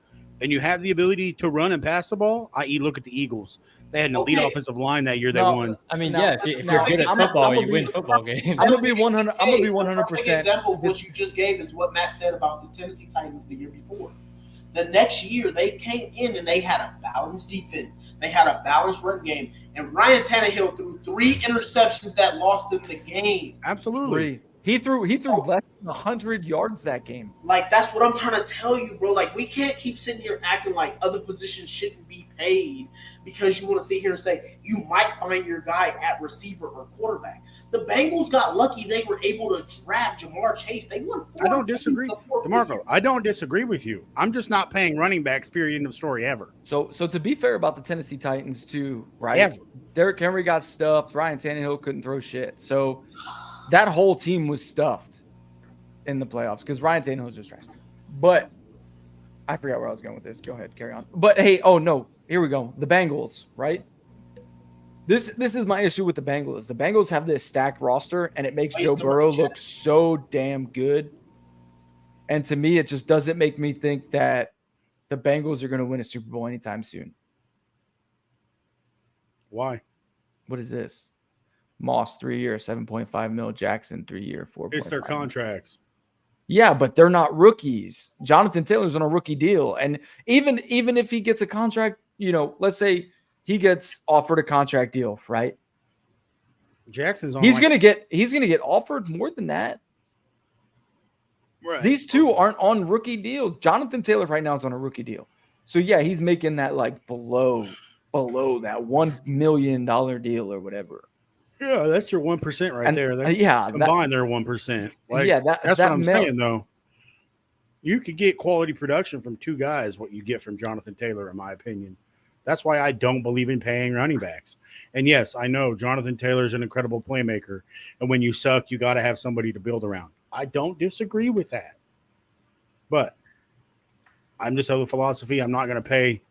and you have the ability to run and pass the ball, i.e. look at the Eagles. They had an elite offensive line that year. They won. I mean, if you're good at football, you win football games. I'm gonna be 100. I'm gonna be 100%. An example of what you just gave is what Matt said about the Tennessee Titans the year before. The next year, they came in and they had a balanced defense. They had a balanced run game. And Ryan Tannehill threw 3 interceptions that lost them the game. Absolutely. He threw less than 100 yards that game. Like, that's what I'm trying to tell you, bro. Like, we can't keep sitting here acting like other positions shouldn't be paid because you want to sit here and say you might find your guy at receiver or quarterback. The Bengals got lucky they were able to draft Jamar Chase. They won 4 I don't disagree. DeMarco, I don't disagree with you. I'm just not paying running backs, period, end of story, ever. So to be fair about the Tennessee Titans too, right? Yeah. Derrick Henry got stuffed. Ryan Tannehill couldn't throw shit. So that whole team was stuffed in the playoffs because Ryan Tannehill was just trash. But I forgot where I was going with this. Go ahead, carry on. But hey, oh no, here we go. The Bengals, right? This is my issue with the Bengals. The Bengals have this stacked roster, and it makes Joe Burrow look so damn good. And to me, it just doesn't make me think that the Bengals are going to win a Super Bowl anytime soon. Why? What is this? Moss 3-year, $7.5 million. Jackson 3-year, $4.5 million. It's their contracts. Yeah, but they're not rookies. Jonathan Taylor's on a rookie deal, and even if he gets a contract, let's say he gets offered a contract deal, right? Jackson's on. He's gonna get offered more than that. Right. These two aren't on rookie deals. Jonathan Taylor right now is on a rookie deal, so yeah, he's making that like below that $1 million deal or whatever. Yeah, that's your 1% right there. That's combined, they're 1%. That's what I'm saying though. You could get quality production from 2 guys. What you get from Jonathan Taylor, in my opinion. That's why I don't believe in paying running backs. And yes, I know Jonathan Taylor is an incredible playmaker. And when you suck, you got to have somebody to build around. I don't disagree with that. But I'm just of the philosophy I'm not going to pay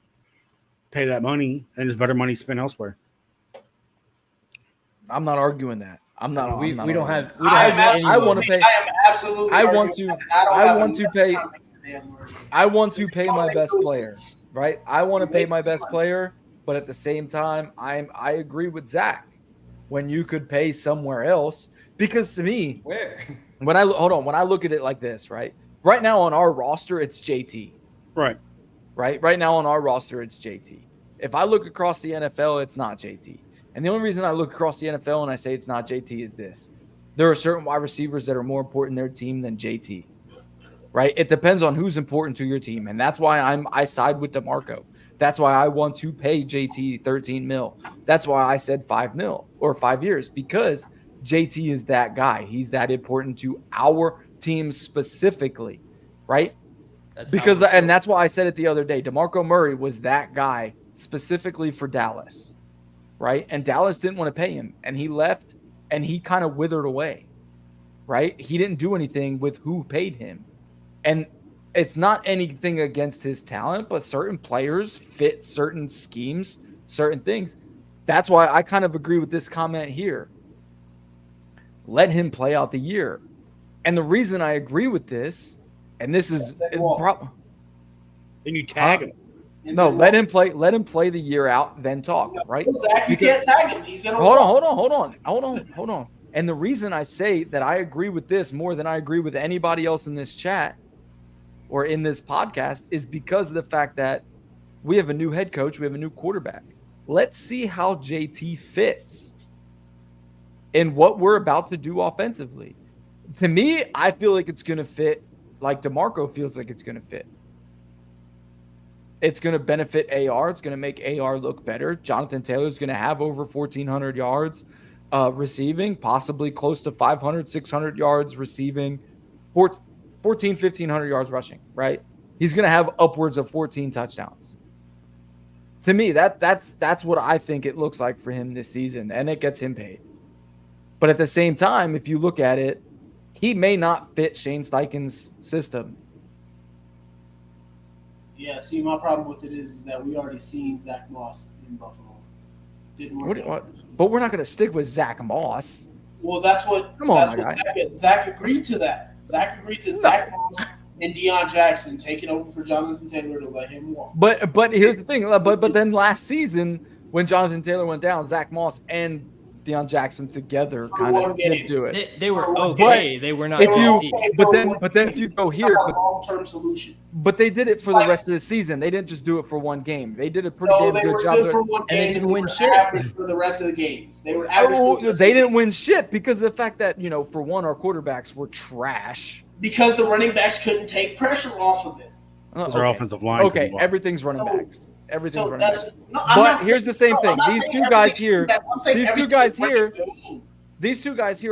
that money, and there's better money spent elsewhere. I'm not arguing that. I want to pay my best player. Right, I want to pay my best player, but at the same time, I agree with Zach. When you could pay somewhere else, because to me, when I look at it like this, right now on our roster, it's JT. Right now on our roster, it's JT. If I look across the NFL, it's not JT. And the only reason I look across the NFL and I say it's not JT is this: there are certain wide receivers that are more important in their team than JT. Right? It depends on who's important to your team. And that's why I side with DeMarco. That's why I want to pay JT $13 million. That's why I said $5 million or 5 years, because JT is that guy. He's that important to our team specifically. Right? And that's why I said it the other day. DeMarco Murray was that guy specifically for Dallas. Right? And Dallas didn't want to pay him. And he left and he kind of withered away. Right? He didn't do anything with who paid him. And it's not anything against his talent, but certain players fit certain schemes, certain things. That's why I kind of agree with this comment here. Let him play out the year. And the reason I agree with this, and this is the problem. Then you tag him. No, let him play the year out, then talk, right? Zach, you can't tag him. He's gonna hold on. And the reason I say that I agree with this more than I agree with anybody else in this chat or in this podcast is because of the fact that we have a new head coach, we have a new quarterback. Let's see how JT fits in what we're about to do offensively. To me, I feel like it's going to fit like DeMarco feels like it's going to fit. It's going to benefit AR. It's going to make AR look better. Jonathan Taylor's going to have over 1,400 yards receiving, possibly close to 500, 600 yards receiving, 1,500 yards rushing, right? he's going to have upwards of 14 touchdowns. To me, that's what I think it looks like for him this season, and it gets him paid. But at the same time, if you look at it, he may not fit Shane Steichen's system. Yeah, see, my problem with it is that we already seen Zach Moss in Buffalo. Didn't work out. But we're not going to stick with Zach Moss. Well, that's what Zach agreed to that. Zach agreed to Zach Moss and Deion Jackson taking over for Jonathan Taylor to let him walk. But here's the thing. But then last season when Jonathan Taylor went down, Zach Moss and Deion Jackson together kind of did do it. They were okay. They were not. But then if you go here, long-term solution. But they did it for the rest of the season. They didn't just do it for one game. They did a pretty damn good job. Good for one game, and they didn't win shit for the rest of the games. They were average. They didn't win shit because of the fact that for one, our quarterbacks were trash. Because the running backs couldn't take pressure off of them. Because our offensive line. Okay, everything's running backs. Everything's running backs. But here's the same thing. These two guys here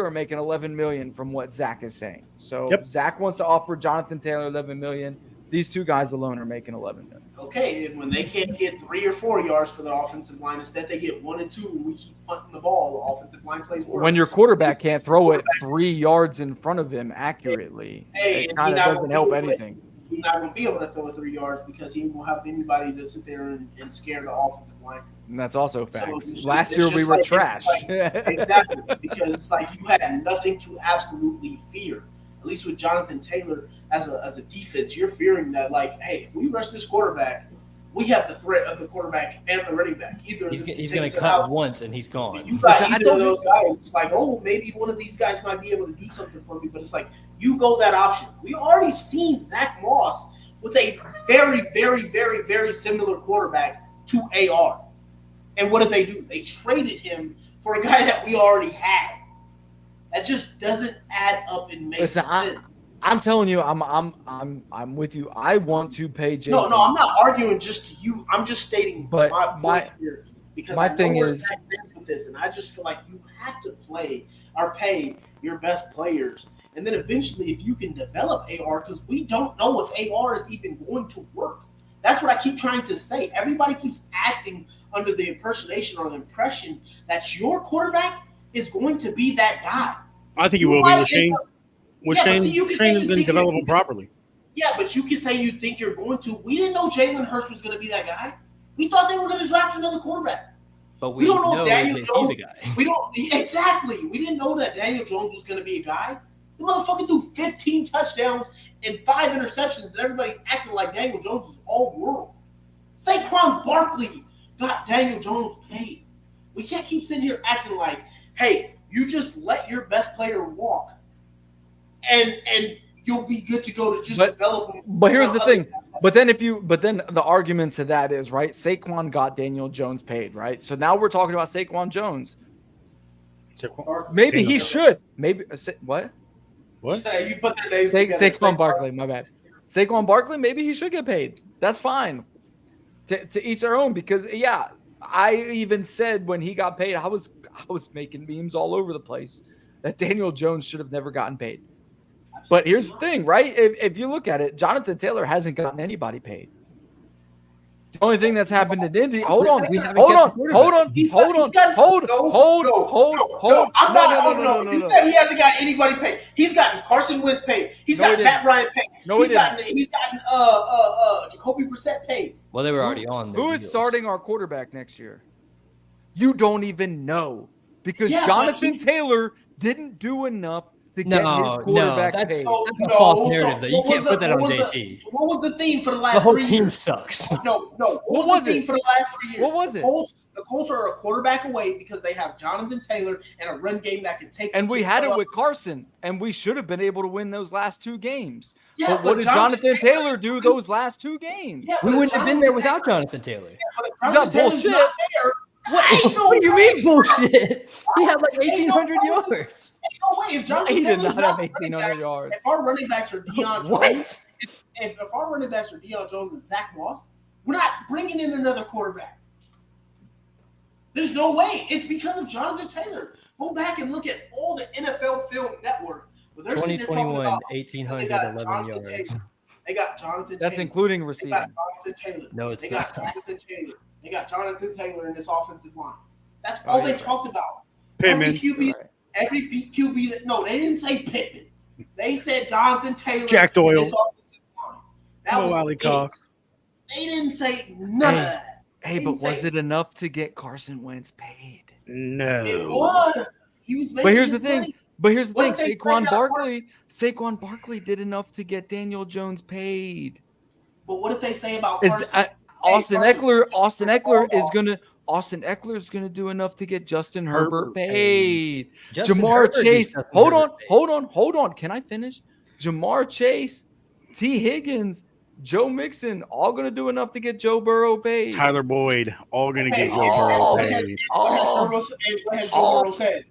are making $11 million from what Zach is saying. So Zach wants to offer Jonathan Taylor $11 million. These two guys alone are making $11 million. Okay, and when they can't get 3 or 4 yards for the offensive line, instead they get 1 and 2 when we keep punting the ball, the offensive line plays worse. When your quarterback can't throw it 3 yards in front of him accurately, it kind of doesn't help anything. He's not going to be able to throw it 3 yards because he won't have anybody to sit there and scare the offensive line. And that's also facts. So Last year we were trash. Exactly, because it's like you had nothing to absolutely fear. At least with Jonathan Taylor as a defense, you're fearing that, like, hey, if we rush this quarterback, we have the threat of the quarterback and the running back. Either he's going to cut once and he's gone. You got either of those guys. It's like, oh, maybe one of these guys might be able to do something for me. But it's like, you go that option. We already seen Zach Moss with a very, very, very, very similar quarterback to AR. And what did they do? They traded him for a guy that we already had. That just doesn't add up and make sense. I'm telling you, I'm with you. I want to pay JT. No, I'm not arguing just to you. I'm just stating my point here because my thing is with this, and I just feel like you have to pay your best players, and then eventually, if you can develop AR, because we don't know if AR is even going to work. That's what I keep trying to say. Everybody keeps acting under the impersonation or the impression that your quarterback is going to be that guy. I think he will be with Shane. Shane has been developing properly. Yeah, but you can say you think you're going to. We didn't know Jalen Hurts was going to be that guy. We thought they were going to draft another quarterback. But we don't know Daniel Jones. He's a guy. We didn't know that Daniel Jones was going to be a guy. The motherfucker threw 15 touchdowns and 5 interceptions, and everybody acting like Daniel Jones was all world. Saquon Barkley got Daniel Jones paid. We can't keep sitting here acting like, hey, you just let your best player walk, and you'll be good to go to just develop him. But here's the thing. But then the argument to that is, right, Saquon got Daniel Jones paid, right? So now we're talking about Saquon Jones. Maybe he should. Maybe what? What? You put their names together. Saquon Barkley, my bad. Saquon Barkley, maybe he should get paid. That's fine. To each their own, because I even said when he got paid, I was making memes all over the place that Daniel Jones should have never gotten paid. But here's the thing, right? If you look at it, Jonathan Taylor hasn't gotten anybody paid. The only thing that's happened in Indy. Hold on. You said he hasn't got anybody paid. He's gotten Carson Wentz paid. He's got Matt Ryan paid. He's gotten Jacoby Brissett paid. Well, they were already on. Who is starting our quarterback next year? You don't even know because Jonathan Taylor didn't do enough to get his quarterback paid. That's a false narrative, though. You can't put that on JT. What was the theme for the last 3 years? The whole team sucks. No. What was the theme for the last 3 years? What was it? The Colts are a quarterback away because they have Jonathan Taylor and a run game that can take. And we had it with Carson, and we should have been able to win those last 2 games. Yeah, but what did Jonathan Taylor do those last 2 games? Yeah, we wouldn't have been there without Jonathan Taylor. You got bullshit. What do you mean bullshit? He had like 1,800 yards. No way. If Jonathan he did not have 1,800 yards. If our running backs are Deion Jones, if our running backs are Deion Jones and Zach Moss, we're not bringing in another quarterback. There's no way. It's because of Jonathan Taylor. Go back and look at all the NFL Film Network. 2021, 1,811 yards. They got Jonathan That's Taylor. including receiving. They got Jonathan Taylor. No, it's they not. got Jonathan Taylor. They got Jonathan Taylor in this offensive line. That's all they talked about. Pittman. Every QB that no, they didn't say Pittman. They said Jonathan Taylor. Jack Doyle. In this offensive line. That was Ali Cox. They didn't say none of that. Hey, but was it enough to get Carson Wentz paid? No. It was. He was making But here's the his thing. money. But here's the thing. Saquon Barkley did enough to get Daniel Jones paid. But what did they say about Carson? Austin Eckler is gonna do enough to get Justin Herbert paid. Jamar Chase. Hold on. Can I finish? Jamar Chase, T. Higgins, Joe Mixon, all gonna do enough to get Joe Burrow paid. Tyler Boyd, all gonna get Joe Burrow paid. What has Joe Burrow said?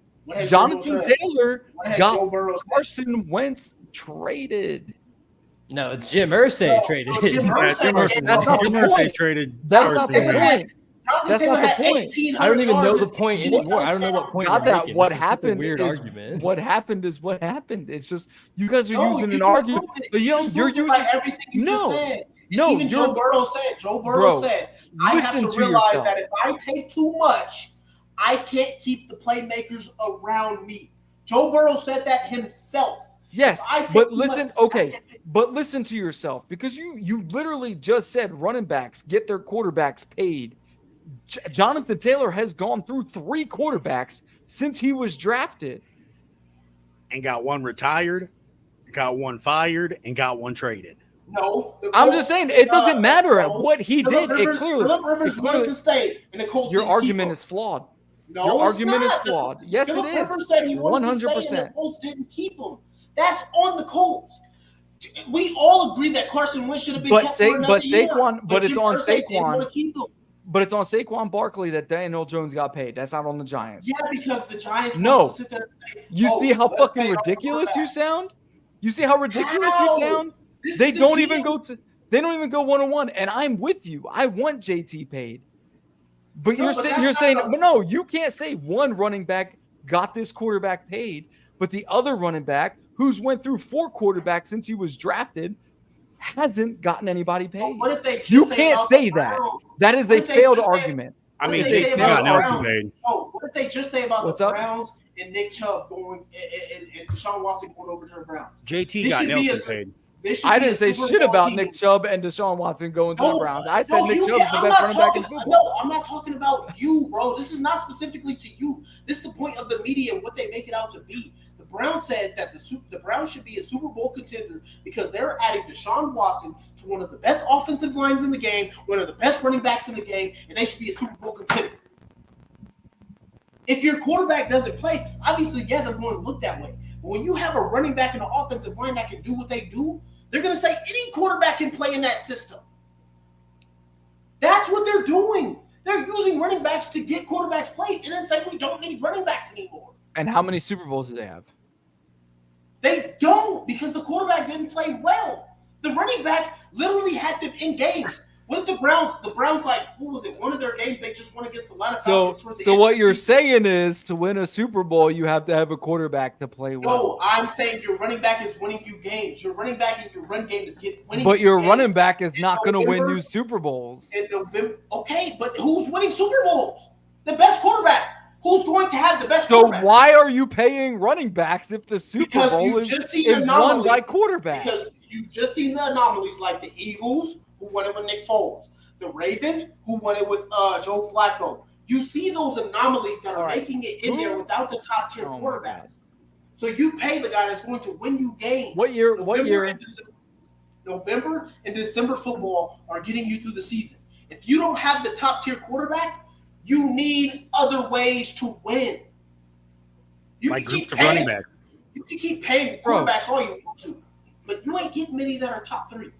Jonathan Taylor got Carson Wentz traded. No, Jim Irsay traded. Jim Irsay traded. That's not the point. That's not the point. I don't even know the point anymore. I don't know what point. Got that? What happened? Weird argument. What happened is what happened. It's just you guys are using an argument. But you're using everything you just said. Even Joe Burrow said, I have to realize that if I take too much, I can't keep the playmakers around me. Joe Burrow said that himself. Yes, but listen, but listen to yourself because you literally just said running backs get their quarterbacks paid. Jonathan Taylor has gone through 3 quarterbacks since he was drafted. And got one retired, got one fired, and got one traded. No. I'm just saying it doesn't matter what he did. Philip Rivers wanted to stay, and the Colts your argument is flawed. No, your argument is flawed. Yes, it is. Philip Rivers said he wanted to stay, and the Colts didn't keep him. That's on the Colts. We all agree that Carson Wentz should have been kept for another year. But it's on Saquon. But it's on Saquon Barkley that Daniel Jones got paid. That's not on the Giants. Yeah, because the Giants no. To sit there and say, you see how fucking ridiculous you sound? You see how ridiculous you sound? They don't even go 1-on-1, and I'm with you. I want JT paid. But you're saying, but no, you can't say one running back got this quarterback paid, but the other running back who's went through 4 quarterbacks since he was drafted hasn't gotten anybody paid. What if they you can't say that. That is a failed argument. I mean, they got Nelson paid. Oh, what did they just say about the Browns and Nick Chubb going and Deshaun Watson going over to the Browns? JT got Nelson paid. I didn't say shit about Nick Chubb and Deshaun Watson going to the Browns. I said Nick Chubb is the best running back in football. No, I'm not talking about you, bro. This is not specifically to you. This is the point of the media and what they make it out to be. The Browns said that the Browns should be a Super Bowl contender because they're adding Deshaun Watson to one of the best offensive lines in the game, one of the best running backs in the game, and they should be a Super Bowl contender. If your quarterback doesn't play, obviously, yeah, they're going to look that way. But when you have a running back in the offensive line that can do what they do, they're going to say any quarterback can play in that system. That's what they're doing. They're using running backs to get quarterbacks played and then say we don't need running backs anymore. And how many Super Bowls do they have? They don't because the quarterback didn't play well. The running back literally had them in games. What did the Browns, like, what was it? One of their games, they just won against the Atlanta Falcons. So what you're saying is to win a Super Bowl, you have to have a quarterback to play well. No, I'm saying your running back is winning you games. Your running back and your run game is winning. But your running back is not going to win you Super Bowls. In November, okay, but who's winning Super Bowls? The best quarterback. Who's going to have the best quarterback? So why are you paying running backs if the Super Bowl is won by quarterbacks? Because you just seen the anomalies like the Eagles, who won it with Nick Foles, the Ravens, who won it with Joe Flacco. You see those anomalies that are making it in there without the top tier quarterbacks. So you pay the guy that's going to win you games. What year? November and December football are getting you through the season. If you don't have the top tier quarterback, you need other ways to win. You like can keep paying running backs. You can keep paying quarterbacks all you want to, but you ain't getting many that are top 3.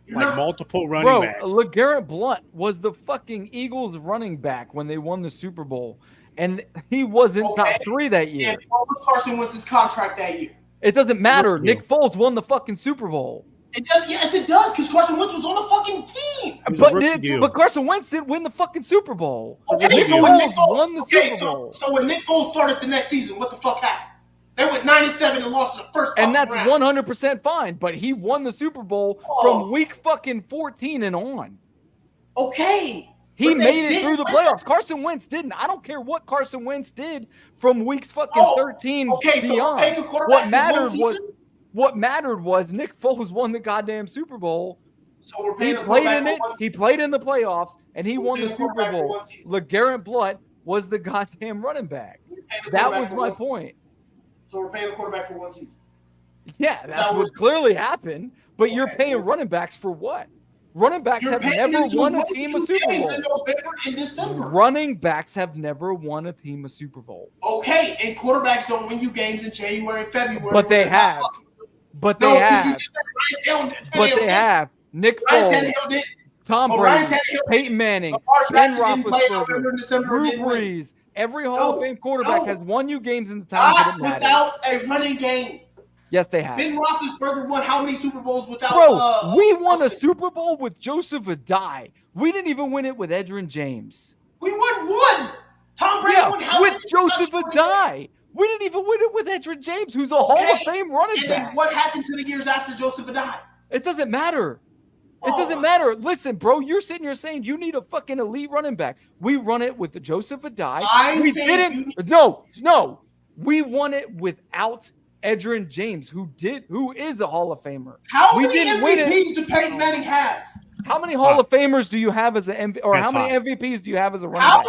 You're like not. Multiple running backs. LeGarrette Blount was the fucking Eagles running back when they won the Super Bowl, and he wasn't top 3 that year. And what was Carson Wentz's contract that year? It doesn't matter. Nick Foles won the fucking Super Bowl. It does, yes, it does, because Carson Wentz was on the fucking team. But Carson Wentz didn't win the fucking Super Bowl. Okay, Nick Foles won the Super Bowl. So when Nick Foles started the next season, what the fuck happened? They went 9-7 and lost in the first round. And that's round. 100% fine. But he won the Super Bowl from week fucking 14 and on. Okay. He made it through the playoffs. Carson Wentz didn't. I don't care what Carson Wentz did from weeks fucking 13 beyond. So what mattered was Nick Foles won the goddamn Super Bowl. So we're paying He played in the playoffs and he won the Super Bowl. LeGarrette Blount was the goddamn running back. That was my point. So we're paying a quarterback for one season. Yeah, that's what clearly happened. But you're paying running backs for what? Running backs have never won a team a Super Bowl. In November and December. Running backs have never won a team a Super Bowl. Okay, and quarterbacks don't win you games in January and February. But they have. But they have. Nick Foles, Tom Brady, Peyton Manning, Ben Roethlisberger, Drew Brees. Every Hall of Fame quarterback has won you games in the time that it matters. Without a running game. Yes, they have. Ben Roethlisberger won how many Super Bowls without? Bro, we won a Super Bowl with Joseph Addai. We didn't even win it with Edgerrin James. We won one. Tom Brady won how many? With Joseph Addai. We didn't even win it with Edgerrin James, who's a Hall of Fame running back. And then what happened to the years after Joseph Addai? It doesn't matter. It doesn't matter. Listen, bro, you're sitting here saying you need a fucking elite running back. We run it with the Joseph Addai. No. We won it without Edgerrin James, who is a Hall of Famer. How many MVPs did Peyton Manning have? How many Hall of Famers do you have as an MVP, or how many MVPs do you have as a running back?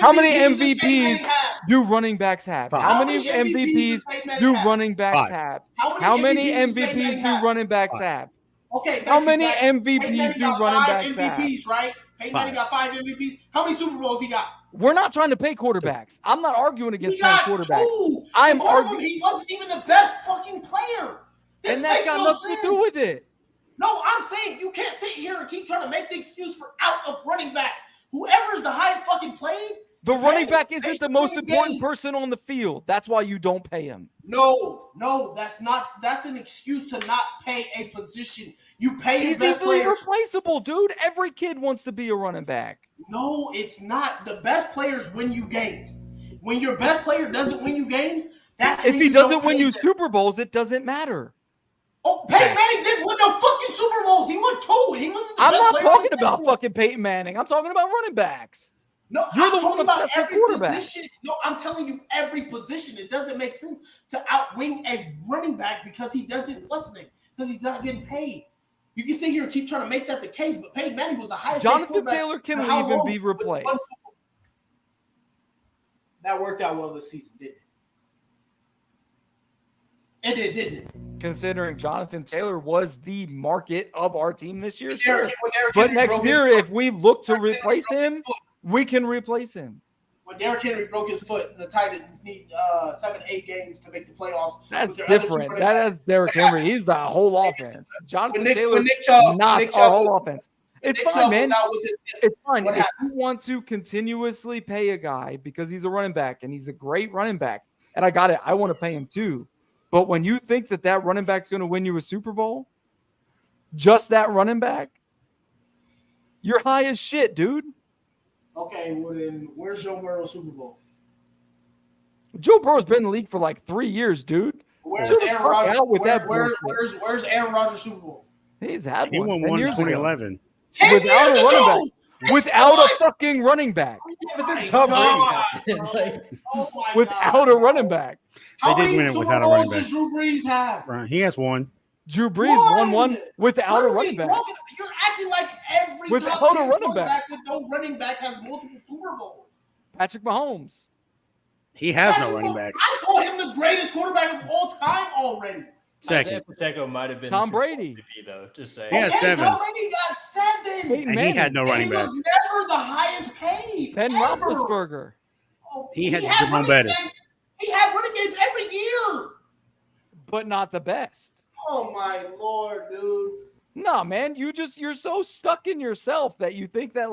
How many MVPs do running backs have? How many MVPs do running backs have? How many MVPs do running backs have? Okay. How many MVPs do running backs have? MVPs, right? Peyton Manning got 5 MVPs. How many Super Bowls he got? We're not trying to pay quarterbacks. I'm not arguing against paying quarterbacks. I'm arguing. He wasn't even the best fucking player. And that got nothing to do with it. No, I'm saying you can't sit here and keep trying to make the excuse for out of running back. Whoever is the highest fucking played. The running back isn't the most important person on the field. That's why you don't pay him. No, that's not. That's an excuse to not pay a position. You pay your best players. He's irreplaceable, dude. Every kid wants to be a running back. No, it's not. The best players win you games. When your best player doesn't win you games, that's if he doesn't win you Super Bowls, it doesn't matter. Oh, Peyton Manning didn't win no fucking Super Bowls. He won 2. He wasn't the I'm best not player talking about fucking Peyton Manning. I'm talking about running backs. No, you're I'm talking about every position. No, I'm telling you every position. It doesn't make sense to outwing a running back because he doesn't listening because he's not getting paid. You can sit here and keep trying to make that the case, but Peyton Manning was the highest. Jonathan Taylor can even be replaced. That worked out well this season, didn't it? It did, didn't it? Considering Jonathan Taylor was the market of our team this year. But next year, if we look to replace him, we can replace him. When Derrick Henry broke his foot, the Titans need 7-8 games to make the playoffs. That's different. That is Derrick Henry. He's the whole offense. Jonathan Taylor, not our whole offense. It's fine, man. It's fine. If you want to continuously pay a guy because he's a running back and he's a great running back, and I got it, I want to pay him too. But when you think that running back's going to win you a Super Bowl, just that running back, you're high as shit, dude. Okay, well then, where's Joe Burrow's Super Bowl? Joe Burrow's been in the league for like 3 years, dude. Where's Aaron Rodgers? Where's Aaron Rodgers' Super Bowl? He's had one. He won one in 2011. Without a running back. Without a fucking running back. Without a running back. How many Super Bowls does Drew Brees have? Right. He has one. Drew Brees won one without a running back. You're acting like every without a running back with no running back has multiple Super Bowls. Patrick Mahomes. He has no running back. I call him the greatest quarterback of all time already. Second. Pacheco might have been Tom Brady. MVP, though. Just saying. He has 7. Tom Brady got 7. And he had no running back. He was never the highest paid. Ben Roethlisberger. He had Jerome Bettis. He had running games every year. But not the best. Oh my Lord, dude. No, man, you're so stuck in yourself that you think that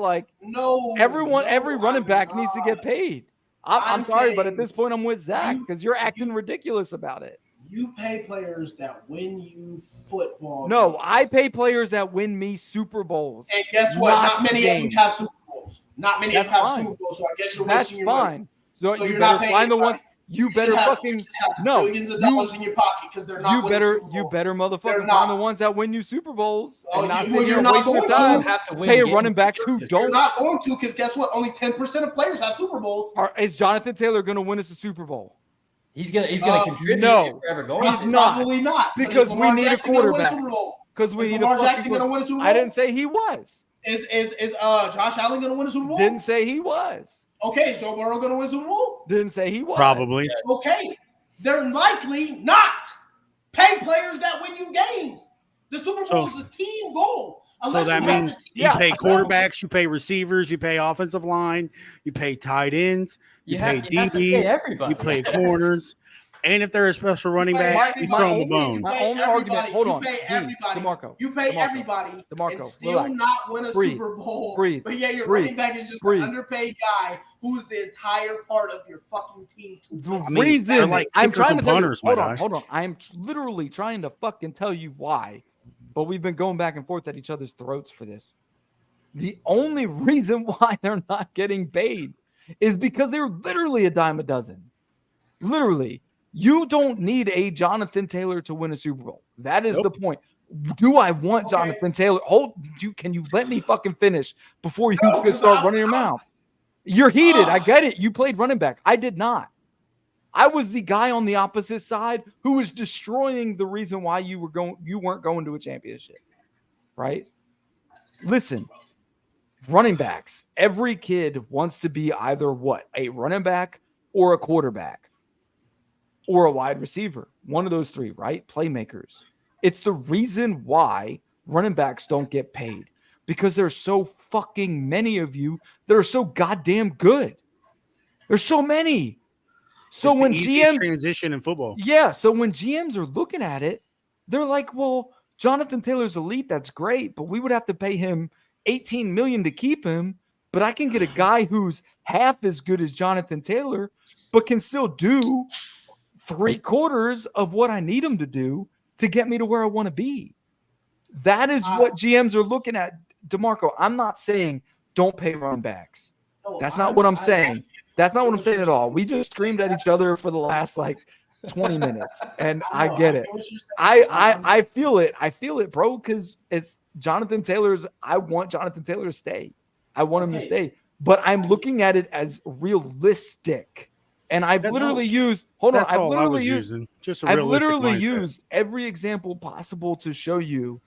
every running back needs to get paid. I'm sorry, but at this point I'm with Zach because you're acting ridiculous about it. You pay players that win you football. No, games. I pay players that win me Super Bowls. And guess what? Not many of them have Super Bowls. Not many of them have Super Bowls, so I guess you're wasting your money. So you better find the ones. You better fucking billions of dollars in your pocket because they're not. You better motherfucking find the ones that win you Super Bowls. Oh, you're not going to have to win. Pay running backs who don't. You're not going to because guess what? Only 10% of players have Super Bowls. Is Jonathan Taylor going to win us a Super Bowl? He's gonna contribute. No, he's probably not because we need a quarterback. Because we need Lamar Jackson going to win a Super Bowl. I didn't say he was. Is Josh Allen going to win a Super Bowl? Didn't say he was. Okay, is Joe Burrow going to win a Super Bowl? Didn't say he was. Probably. Okay, they're likely not. Pay players that win you games. The Super Bowl is the team goal. So that means you pay quarterbacks, you pay receivers, you pay offensive line, you pay tight ends, you pay DBs, you pay corners. And if they're a special running back, you throw them the bone. My only argument, hold on. You pay everybody. DeMarco. You pay everybody and still relax. not win a Super Bowl. But yeah, your running back is just an underpaid guy who's the entire part of your fucking team. I'm trying to tell you. Hold on. I'm literally trying to fucking tell you why. But we've been going back and forth at each other's throats for this. The only reason why they're not getting paid is because they're literally a dime a dozen. Literally. You don't need a Jonathan Taylor to win a Super Bowl. That is the point. Do I want Jonathan Taylor? Can you let me fucking finish before you can start running your mouth? You're heated. I get it. You played running back. I did not. I was the guy on the opposite side who was destroying the reason why you weren't going to a championship. Right? Listen, running backs. Every kid wants to be either a running back or a quarterback. Or a wide receiver. One of those three, right? Playmakers. It's the reason why running backs don't get paid. Because there's so fucking many of you that are so goddamn good. There's so many. So it's when GMs transition in football. Yeah. So when GMs are looking at it, they're like, well, Jonathan Taylor's elite. That's great. But we would have to pay him $18 million to keep him. But I can get a guy who's half as good as Jonathan Taylor, but can still do 3/4 of what I need him to do to get me to where I want to be. That is what GMs are looking at. DeMarco, I'm not saying don't pay running backs. That's not what I'm saying. That's not what I'm saying at all. We just screamed at each other for the last 20 minutes, and I get it. I feel it. I feel it, bro, because it's Jonathan Taylor's. I want Jonathan Taylor to stay. I want him to stay. But I'm looking at it as realistic. And I've literally used every example possible to show you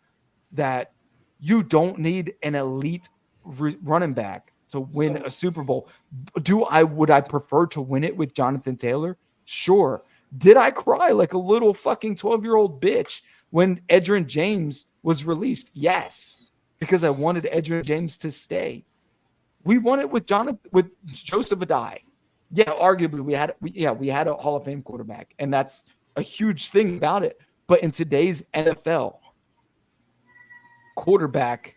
that you don't need an elite running back to win a Super Bowl. Would I prefer to win it with Jonathan Taylor? Sure. Did I cry like a little fucking 12-year-old bitch when Edgerrin James was released? Yes, because I wanted Edgerrin James to stay. We won it with Joseph Addai. Yeah, arguably we had a Hall of Fame quarterback, and that's a huge thing about it. But in today's NFL, quarterback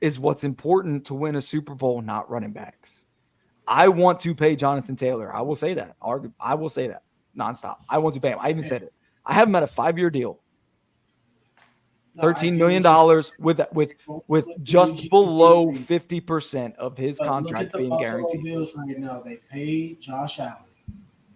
is what's important to win a Super Bowl, not running backs. I want to pay Jonathan Taylor. I will say that. I will say that nonstop. I want to pay him. I even said it. I have him at a 5-year deal. $13 million with just below 50% of his contract being guaranteed. Bills right now, they pay Josh Allen.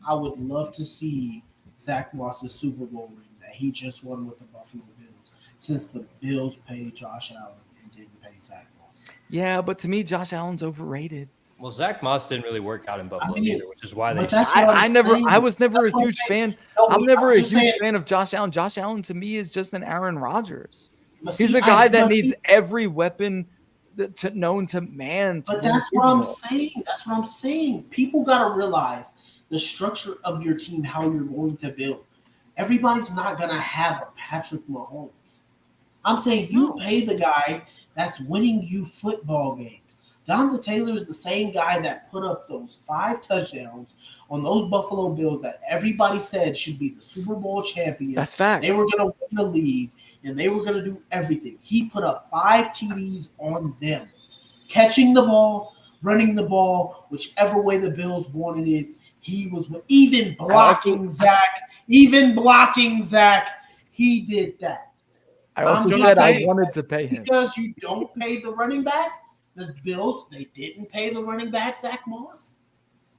I would love to see Zach Moss's Super Bowl ring that he just won with the Buffalo Bills, since the Bills paid Josh Allen and didn't pay Zach Moss. Yeah, but to me, Josh Allen's overrated. Well, Zach Moss didn't really work out in Buffalo either, which is why they. I was never a huge fan. I'm never a huge fan of Josh Allen. Josh Allen to me is just an Aaron Rodgers. He's a guy that needs every weapon known to man. But that's what I'm saying. That's what I'm saying. People got to realize the structure of your team, how you're going to build. Everybody's not going to have a Patrick Mahomes. I'm saying you pay the guy that's winning you football games. Jonathan Taylor is the same guy that put up those 5 touchdowns on those Buffalo Bills that everybody said should be the Super Bowl champions. That's fact. They were going to win the league, and they were going to do everything. He put up 5 TDs on them. Catching the ball, running the ball, whichever way the Bills wanted it. He was even blocking Zach. He did that. I also said I wanted to pay him. Because you don't pay the running back. The Bills, they didn't pay the running back, Zach Moss.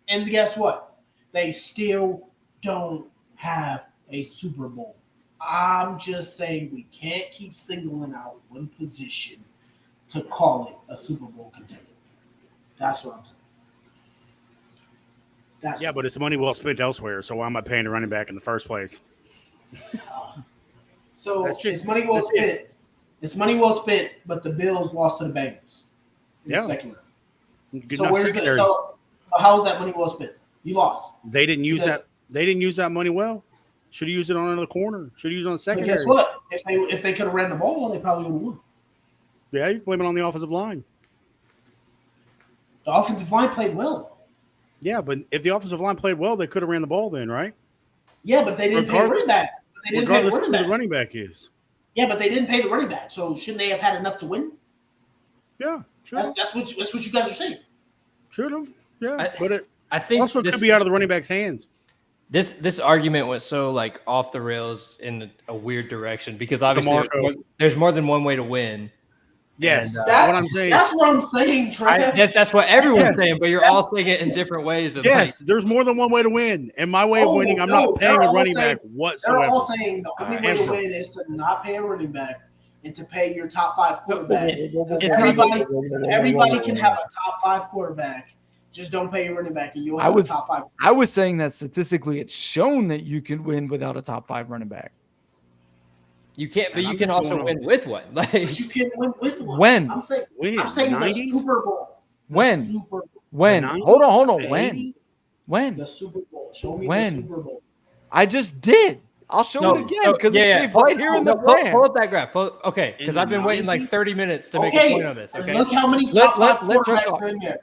And guess what? They still don't have a Super Bowl. I'm just saying we can't keep singling out one position to call it a Super Bowl contender. That's what I'm saying. But it's money well spent elsewhere, so why am I paying a running back in the first place? It's money well spent. It's money well spent, but the Bills lost to the Bengals in the second round. So how was that money well spent? You lost. They didn't use that. They didn't use that money well. Should have used it on another corner. Should have used it on the secondary. But guess what? If they could have ran the ball, they probably would have won. Yeah, you blame it on the offensive line. The offensive line played well. Yeah, but if the offensive line played well, they could have ran the ball then, right? Yeah, but they didn't pay the running back. They didn't pay the running back. The running back is. Yeah, but they didn't pay the running back. So shouldn't they have had enough to win? Yeah, sure. That's what you guys are saying. Should have. Yeah, I think also it could be out of the running back's hands. This argument was so like off the rails in a weird direction because obviously there's more than one way to win. Yes, that's what I'm saying. That's what I'm saying, Trey. That's what everyone's saying, but you're all saying it in different ways. Yes, there's more than one way to win. And my way of winning, I'm not paying a running back whatsoever. They're all saying the only way to win is to not pay a running back and to pay your top 5 quarterbacks. Everybody can have a top 5 quarterback. Just don't pay your running back, and you'll have a top 5. I was saying that statistically, it's shown that you can win without a top 5 running back. You can't, but you can also win with one. But you can win with one. When? I'm saying the Super Bowl. When? When? Hold on. When? The Super Bowl. Show me the Super Bowl. I just did. I'll show it again because it's right here in the brand. Pull up that graph. Okay, because I've been waiting like 30 minutes to make a point on this. Okay, look how many top 5 quarterbacks are in there.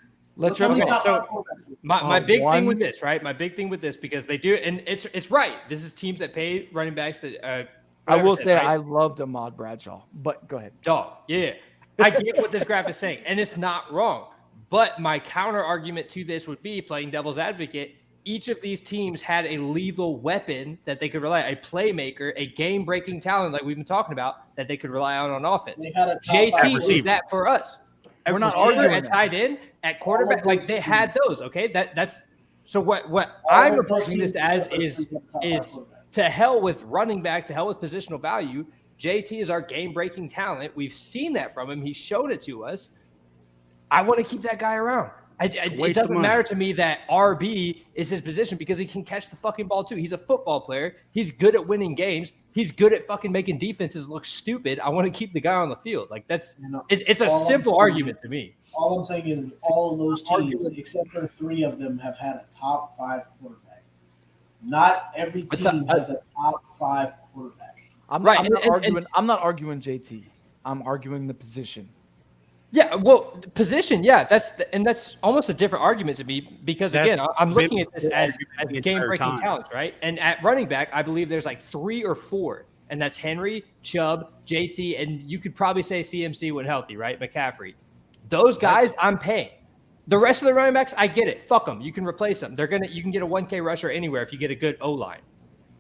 My big thing with this, right? My big thing with this because they do, and it's right. This is teams that pay running backs that. I will say right? I loved Ahmad Bradshaw, but go ahead. Dog, yeah. I get what this graph is saying, and it's not wrong. But my counter argument to this would be playing devil's advocate. Each of these teams had a lethal weapon that they could rely on, a playmaker, a game-breaking talent like we've been talking about that they could rely on offense. JT is that for us. We're not arguing at tight end, at quarterback, like they had those. Okay, that's so. What I'm replacing this as is to hell with running back, to hell with positional value. JT is our game-breaking talent. We've seen that from him. He showed it to us. I want to keep that guy around. It doesn't matter to me that RB is his position because he can catch the fucking ball too. He's a football player. He's good at winning games. He's good at fucking making defenses look stupid. I want to keep the guy on the field. Like it's a simple argument to me. All I'm saying is all of those teams, except for 3 of them, have had a top 5 quarterback. Not every team has a top 5 quarterback. I'm not arguing JT. I'm arguing the position. Yeah, well, position, yeah, that's almost a different argument to me because again, I'm looking at this as game-breaking talent, right? And at running back, I believe there's like 3 or 4, and that's Henry, Chubb, JT, and you could probably say CMC when healthy, right? McCaffrey. Those guys, I'm paying. The rest of the running backs, I get it. Fuck them. You can replace them. You can get a 1K rusher anywhere if you get a good O-line.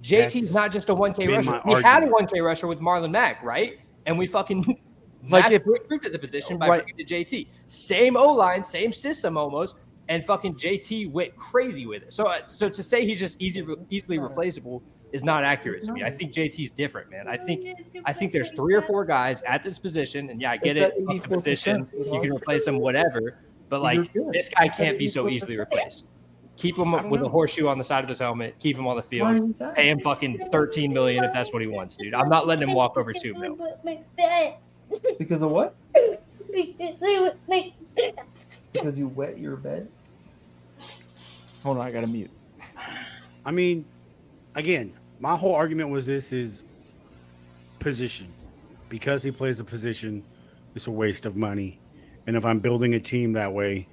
JT's not just a 1K rusher. We had a 1K rusher with Marlon Mack, right? And we fucking improved at the position by bringing to JT. Same O-line, same system almost, and fucking JT went crazy with it. So to say he's just easily replaceable is not accurate to me. I think JT's different, man. I think there's 3 or 4 guys at this position, and yeah, I get it. Position, you can replace them, whatever. But like this guy can't be so easily replaced. Keep him with a horseshoe on the side of his helmet. Keep him on the field. Pay him fucking $13 million if that's what he wants, dude. I'm not letting him walk over $2 million. Because of what? Because you wet your bed? Hold on, I gotta mute. I mean, again, my whole argument was this is position. Because he plays a position, it's a waste of money. And if I'm building a team that way,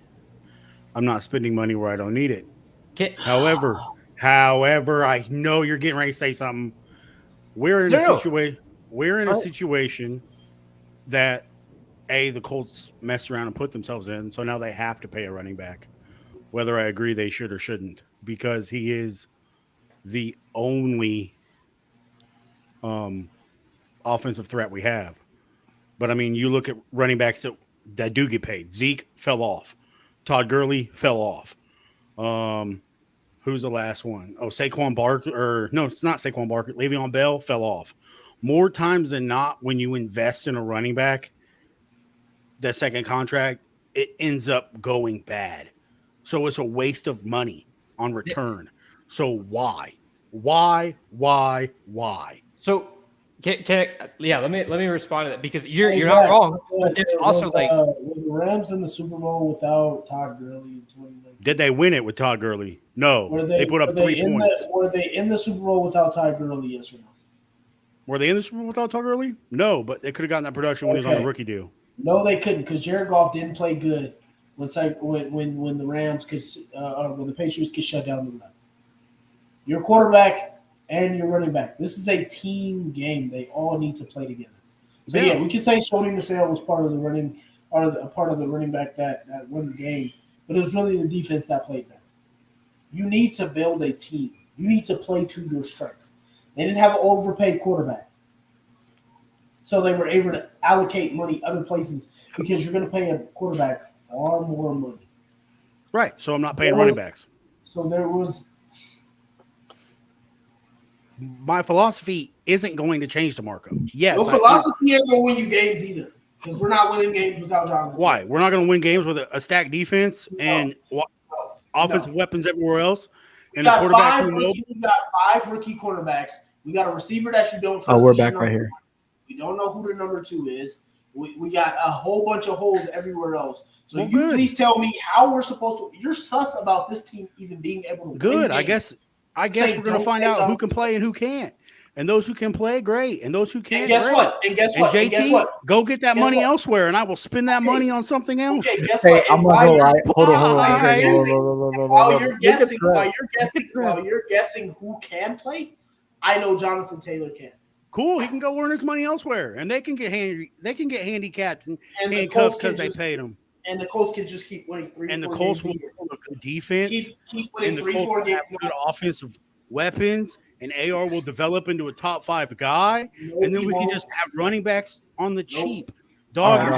I'm not spending money where I don't need it. However, I know you're getting ready to say something. We're in a situation that the Colts messed around and put themselves in, so now they have to pay a running back, whether I agree they should or shouldn't, because he is the only offensive threat we have. But I mean, you look at running backs that do get paid. Zeke fell off. Todd Gurley fell off. Who's the last one? Oh, Saquon Barkley. Or no, it's not Saquon Barkley. Le'Veon Bell fell off. More times than not, when you invest in a running back, the second contract, it ends up going bad. So it's a waste of money on return. So why? So let me respond to that, because you're not wrong. But there's also were the Rams in the Super Bowl without Todd Gurley in 2019? Did they win it with Todd Gurley? No. They put up 3 points. Were they in the Super Bowl without Todd Gurley? Yes or no? Were they in the Super Bowl without Todd Gurley? No, but they could have gotten that production when he was on the rookie deal. No, they couldn't, because Jared Goff didn't play good when the Rams could when the Patriots could shut down the run. Your quarterback and your running back. This is a team game. They all need to play together. So we can say Sony Michel was part of the running back that won the game, but it was really the defense that played better. You need to build a team. You need to play to your strengths. They didn't have an overpaid quarterback, so they were able to allocate money other places, because you're going to pay a quarterback far more money. Right. So I'm not paying running backs. So there was. My philosophy isn't going to change, DeMarco. Yes. Your philosophy ain't going to win you games either, because we're not winning games without Jonathan. Why? We're not going to win games with a stacked defense and offensive weapons everywhere else. And the quarterback. We got 5 rookie quarterbacks. We got a receiver that you don't trust. Oh, we're back right here. We don't know who the number 2 is. We got a whole bunch of holes everywhere else. So please tell me how we're supposed to. You're sus about this team even being able to. Good. I guess we're going to find out who can play and who can't. And those who can play, great. And those who can't, guess great. What? And guess what? JT, and guess what? Go get that money elsewhere, and I will spend that money on something else. Okay, guess what? I'm not gonna lie. Hold on. While you're guessing who can play, I know Jonathan Taylor can. Cool. He can go earn his money elsewhere, and they can get handicapped and handcuffed because they paid him. And the Colts can just keep winning 3. And the Colts will have a good defense. Keep winning 3-4 games. Good offensive weapons. And AR will develop into a top 5 guy, and then we can just have running backs on the cheap. All right.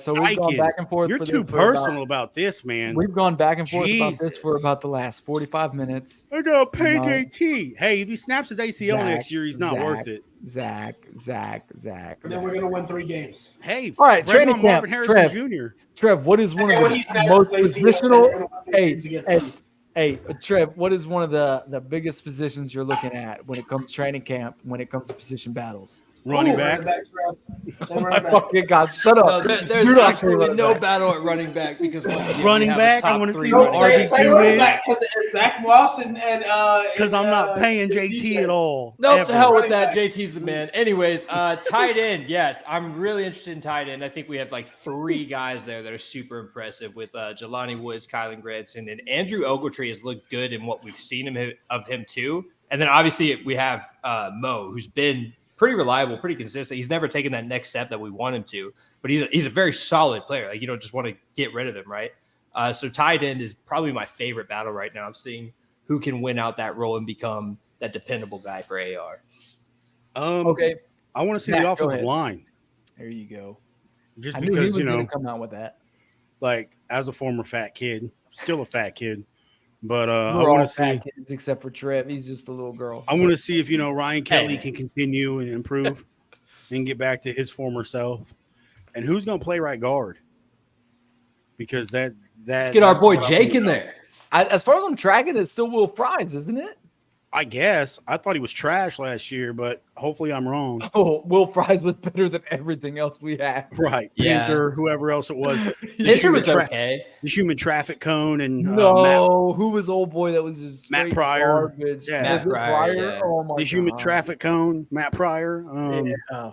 So we've gone back and forth. You're too personal about this, man. We've gone back and forth about this for about the last 45 minutes. I got to pay JT. Hey, if he snaps his ACL next year, he's not worth it. Zach. And then we're gonna win 3 games. Hey, all right, training camp. Marvin Harrison Jr. Trev, what is one of the most positional? Hey, Trev, what is one of the biggest positions you're looking at when it comes to training camp, when it comes to position battles? Running back. Fucking God, shut up. No, there's absolutely no battle at running back, because running back, I want to see what RB2 is. Zach Moss and because I'm not paying JT at all. Nope, to hell with that. JT's the man. Anyways, tight end. Yeah, I'm really interested in tight end. I think we have like 3 guys there that are super impressive with Jelani Woods, Kylan Granson, and Andrew Ogletree has looked good in what we've seen of him too. And then obviously we have Mo, who's been pretty reliable, pretty consistent. He's never taken that next step that we want him to, but he's a very solid player. Like, you don't just want to get rid of him, right? So tight end is probably my favorite battle right now. I'm seeing who can win out that role and become that dependable guy for AR. Okay. I want to see the offensive line. There you go. Just because, come out with that. Like, as a former fat kid, still a fat kid, but I want to see kids except for Trev. He's just a little girl. I want to see if Ryan Kelly can continue and improve and get back to his former self. And who's going to play right guard? Because let's get our boy Jake in there. As far as I'm tracking, it's still Will Fries, isn't it? I guess. I thought he was trash last year, but hopefully I'm wrong. Oh, Will Fries was better than everything else we had. Right. Yeah. Panther, whoever else it was. Panther was okay. The human traffic cone and who was old boy that was just Matt Pryor. Garbage. Yeah. Matt Pryor. Yeah. Oh my the human traffic cone, Matt Pryor.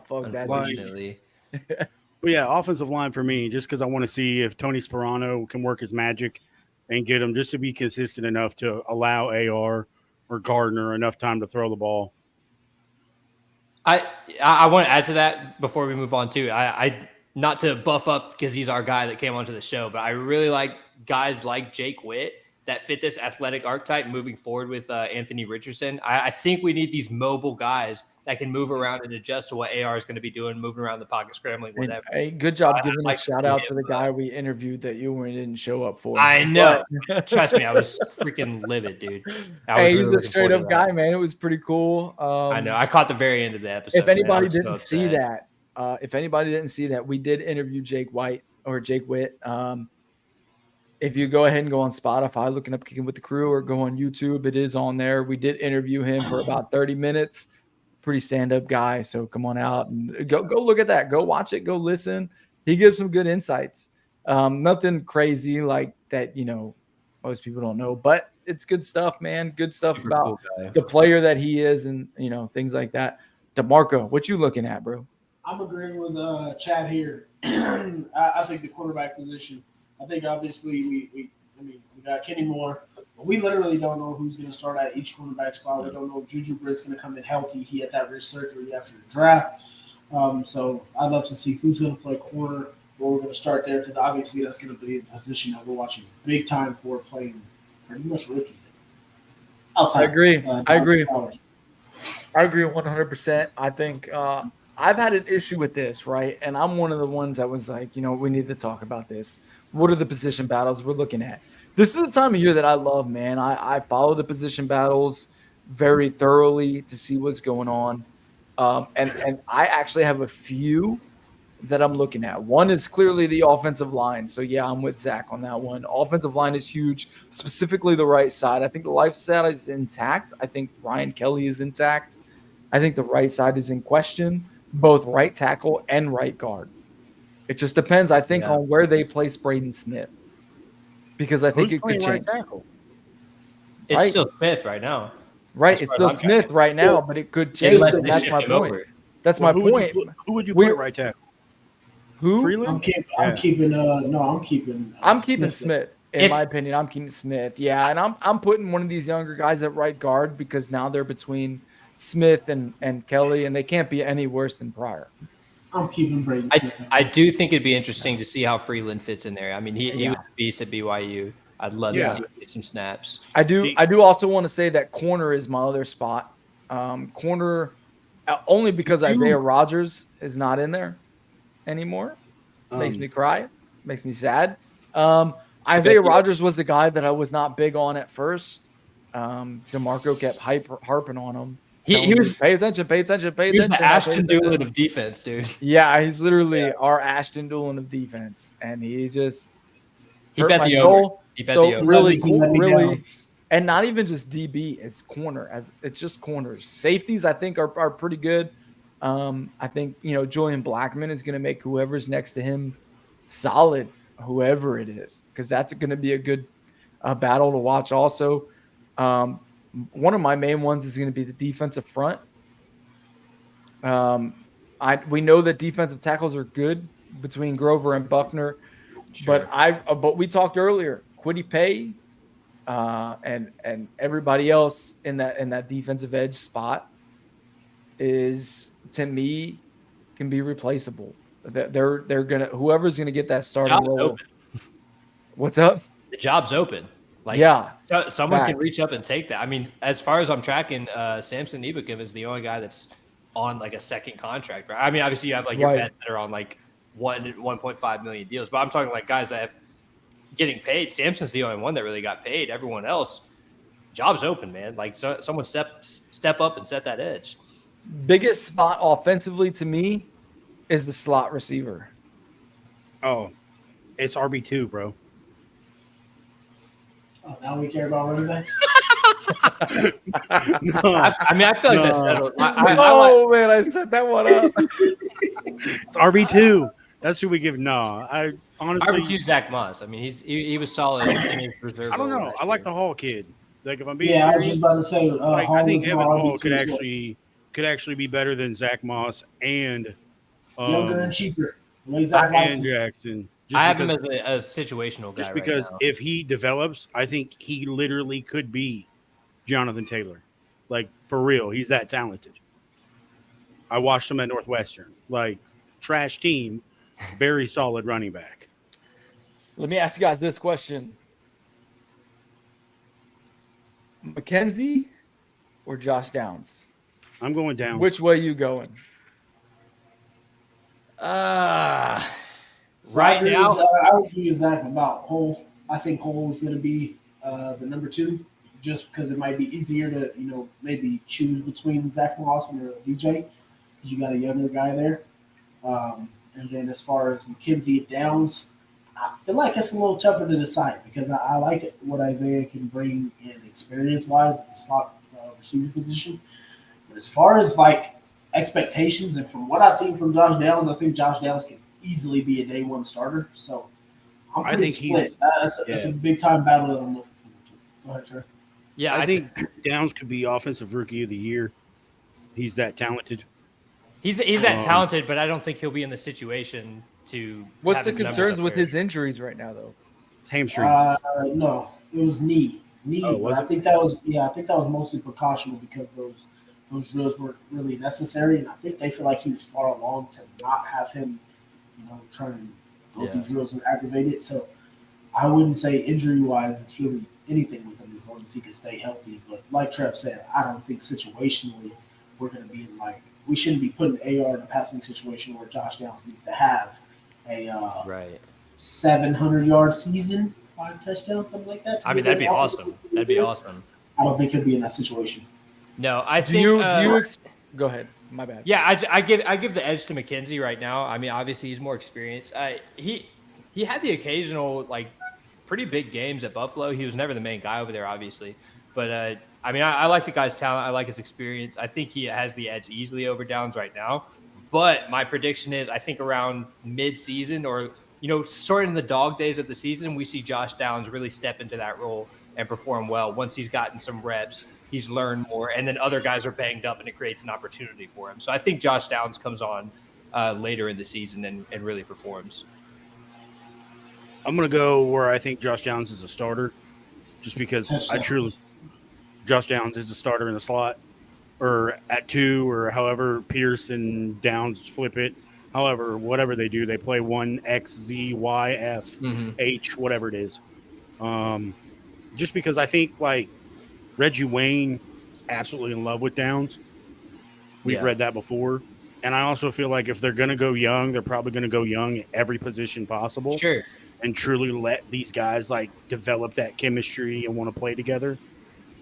Fuck that. Unfortunately. But yeah, offensive line for me, just because I want to see if Tony Sperano can work his magic and get him just to be consistent enough to allow AR or Gardner enough time to throw the ball. I want to add to that before we move on too. I not to buff up because he's our guy that came onto the show, but I really like guys like Jake Witt that fit this athletic archetype moving forward with Anthony Richardson. I think we need these mobile guys that can move around and adjust to what AR is going to be doing, moving around the pocket, scrambling, whatever. Hey, good job giving a shout out to the guy we interviewed that you didn't show up for. I know. Trust me, I was freaking livid, dude. Hey, he's a straight up guy, man. It was pretty cool. I know. I caught the very end of the episode. If anybody didn't see that, we did interview Jake Witt. If you go ahead and go on Spotify, looking up Kicking with the Crew, or go on YouTube, it is on there. We did interview him for about 30 minutes. Pretty stand-up guy, so come on out and go look at that. Go watch it. Go listen. He gives some good insights. Nothing crazy like that, most people don't know, but it's good stuff, man. Good stuff about the player that he is, and things like that. DeMarco, what you looking at, bro? I'm agreeing with Chad here. I think the quarterback position. I think obviously we got Kenny Moore, but we literally don't know who's going to start at each cornerback spot. We don't know if Juju Britt's going to come in healthy. He had that wrist surgery after the draft. So I'd love to see who's going to play corner, where we're going to start there, because obviously that's going to be a position that we're watching big time for, playing pretty much rookies. Outside, I agree. I agree 100%. I think I've had an issue with this, right? And I'm one of the ones that was like, we need to talk about this. What are the position battles we're looking at? This is the time of year that I love, man. I follow the position battles very thoroughly to see what's going on. And I actually have a few that I'm looking at. One is clearly the offensive line. So, yeah, I'm with Zach on that one. Offensive line is huge, specifically the right side. I think the left side is intact. I think Ryan Kelly is intact. I think the right side is in question, both right tackle and right guard. It just depends, I think, on where they place Braden Smith, because I think it could change. Right tackle? It's still Smith right now. Right, it's still Smith right now, but it could change. That's my point. That's my point. Who would you put at right tackle? Who? Freeland? I'm keeping Smith. In my opinion, I'm keeping Smith. Yeah, and I'm putting one of these younger guys at right guard, because now they're between Smith and Kelly, and they can't be any worse than Pryor. I'm keeping Braden Smith. I do think it'd be interesting to see how Freeland fits in there. I mean, he was a beast at BYU. I'd love to see him get some snaps. I do also want to say that corner is my other spot. Corner, only because Isaiah Rodgers is not in there anymore. Makes me cry. Makes me sad. Isaiah Rodgers was a guy that I was not big on at first. DeMarco kept harping on him. He was pay attention. He was the Ashton Dulin of defense, dude. Yeah, he's literally our Ashton Dulin of defense, and he bet my the soul. He bet the over. Really, and not even just DB. It's corner. It's just corners. Safeties, I think, are pretty good. I think Julian Blackman is going to make whoever's next to him solid, whoever it is, because that's going to be a good battle to watch. Also. One of my main ones is going to be the defensive front. We know that defensive tackles are good between Grover and Buckner, but we talked earlier, Kwity Paye, and everybody else in that defensive edge spot is, to me, can be replaceable. They're gonna, whoever's gonna get that starting role. What's up? The job's open. Someone can reach up and take that. I mean, as far as I'm tracking, Samson Ebukam is the only guy that's on like a second contract, right? I mean, obviously you have like your vets that are on like 1.5 million deals, but I'm talking like guys that have getting paid. Samson's the only one that really got paid. Everyone else, job's open, man. Like someone step up and set that edge. Biggest spot offensively to me is the slot receiver. Oh, it's RB2, bro. Oh, now we care about running backs? No. I feel like that's settled. Man, I set that one up. It's RB2. That's who we give. No, I honestly. RB2 Zach Moss. I mean, he was solid in his reserve. I don't know. I like the Hall kid. Like if I'm being serious, I was just about to say. I think Evan Hall could actually be better than Zach Moss and younger and cheaper. And Jackson. I have him as a situational guy. Just because if he develops, I think he literally could be Jonathan Taylor. Like, for real. He's that talented. I watched him at Northwestern. Like, trash team, very solid running back. Let me ask you guys this question. McKenzie or Josh Downs? I'm going down. Which way you going? Right now, I would agree with Zach about Cole. I think Cole is going to be the number 2, just because it might be easier to maybe choose between Zach Lawson or DJ, because you got a younger guy there. And then as far as McKenzie at Downs, I feel like it's a little tougher to decide because I like what Isaiah can bring in experience-wise at the slot receiver position. But as far as like expectations and from what I've seen from Josh Downs, I think Josh Downs can easily be a day 1 starter. So I'm pretty split. That's a big-time battle that I'm looking forward to. Go ahead, Trey. Yeah, I think Downs could be Offensive Rookie of the Year. He's that talented. He's that talented, but I don't think he'll be in the situation to. What's the concerns with his injuries right now, though? Hamstrings. No, it was knee. I think that was mostly precautional because those drills weren't really necessary, and I think they feel like he was far along to not have him, try and go through drills and aggravate it. So I wouldn't say injury-wise it's really anything with him as long as he can stay healthy. But like Trev said, I don't think situationally we're going to be in we shouldn't be putting AR in a passing situation where Josh Downs needs to have a 700-yard season, 5 touchdowns, something like that. I mean, that'd be awesome. That'd be awesome. I don't think he'll be in that situation. No, I think. Go ahead. My bad. Yeah, I give the edge to McKenzie right now. I mean, obviously he's more experienced. He had the occasional pretty big games at Buffalo. He was never the main guy over there, obviously, but I mean, I like the guy's talent. I like his experience. I think he has the edge easily over Downs right now. But my prediction is I think around mid-season or, sort of in the dog days of the season, we see Josh Downs really step into that role and perform well. Once he's gotten some reps, he's learned more, and then other guys are banged up and it creates an opportunity for him. So I think Josh Downs comes on later in the season and really performs. I'm going to go where I think Josh Downs is a starter just because Josh Downs is a starter in the slot or at 2 or however Pierce and Downs flip it. However, whatever they do, they play 1 X, Z, Y, F, H, whatever it is. Just because I think Reggie Wayne is absolutely in love with Downs. We've read that before. And I also feel like if they're going to go young, they're probably going to go young at every position possible. Sure. And truly let these guys develop that chemistry and want to play together.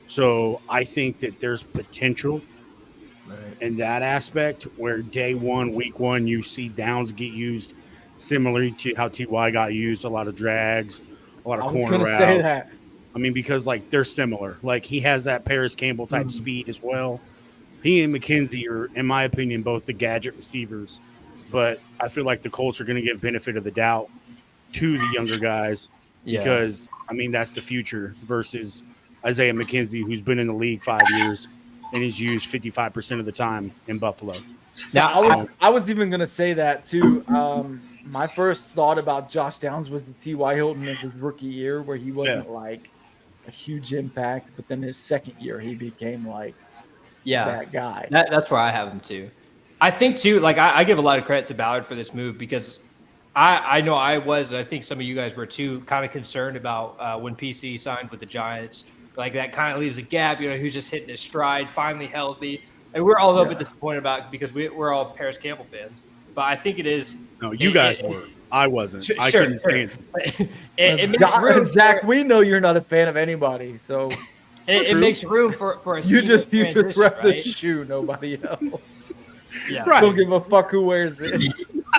So I think that there's potential in that aspect where day 1, week 1, you see Downs get used similarly to how T.Y. got used, a lot of drags, a lot of corner routes. Say that. I mean, because they're similar. He has that Paris Campbell type speed as well. He and McKenzie are, in my opinion, both the gadget receivers. But I feel like the Colts are going to give benefit of the doubt to the younger guys because, I mean, that's the future versus Isaiah McKenzie, who's been in the league 5 years and he's used 55% of the time in Buffalo. Now, I was even going to say that too. My first thought about Josh Downs was the T.Y. Hilton of his rookie year where he wasn't a huge impact, but then his second year he became that guy. That's where I have him too. I think too, I give a lot of credit to Ballard for this move because I know I think some of you guys were too kind of concerned about when PC signed with the Giants. That kind of leaves a gap, who's just hitting his stride, finally healthy. And we're all a little bit disappointed about it because we're all Paris Campbell fans. But I think it is. No, you guys were. I wasn't. I couldn't stand it. It makes room. Zach, we know you're not a fan of anybody, so it makes room for a you just rep the shoe, nobody else. Yeah, right. Don't give a fuck who wears it. I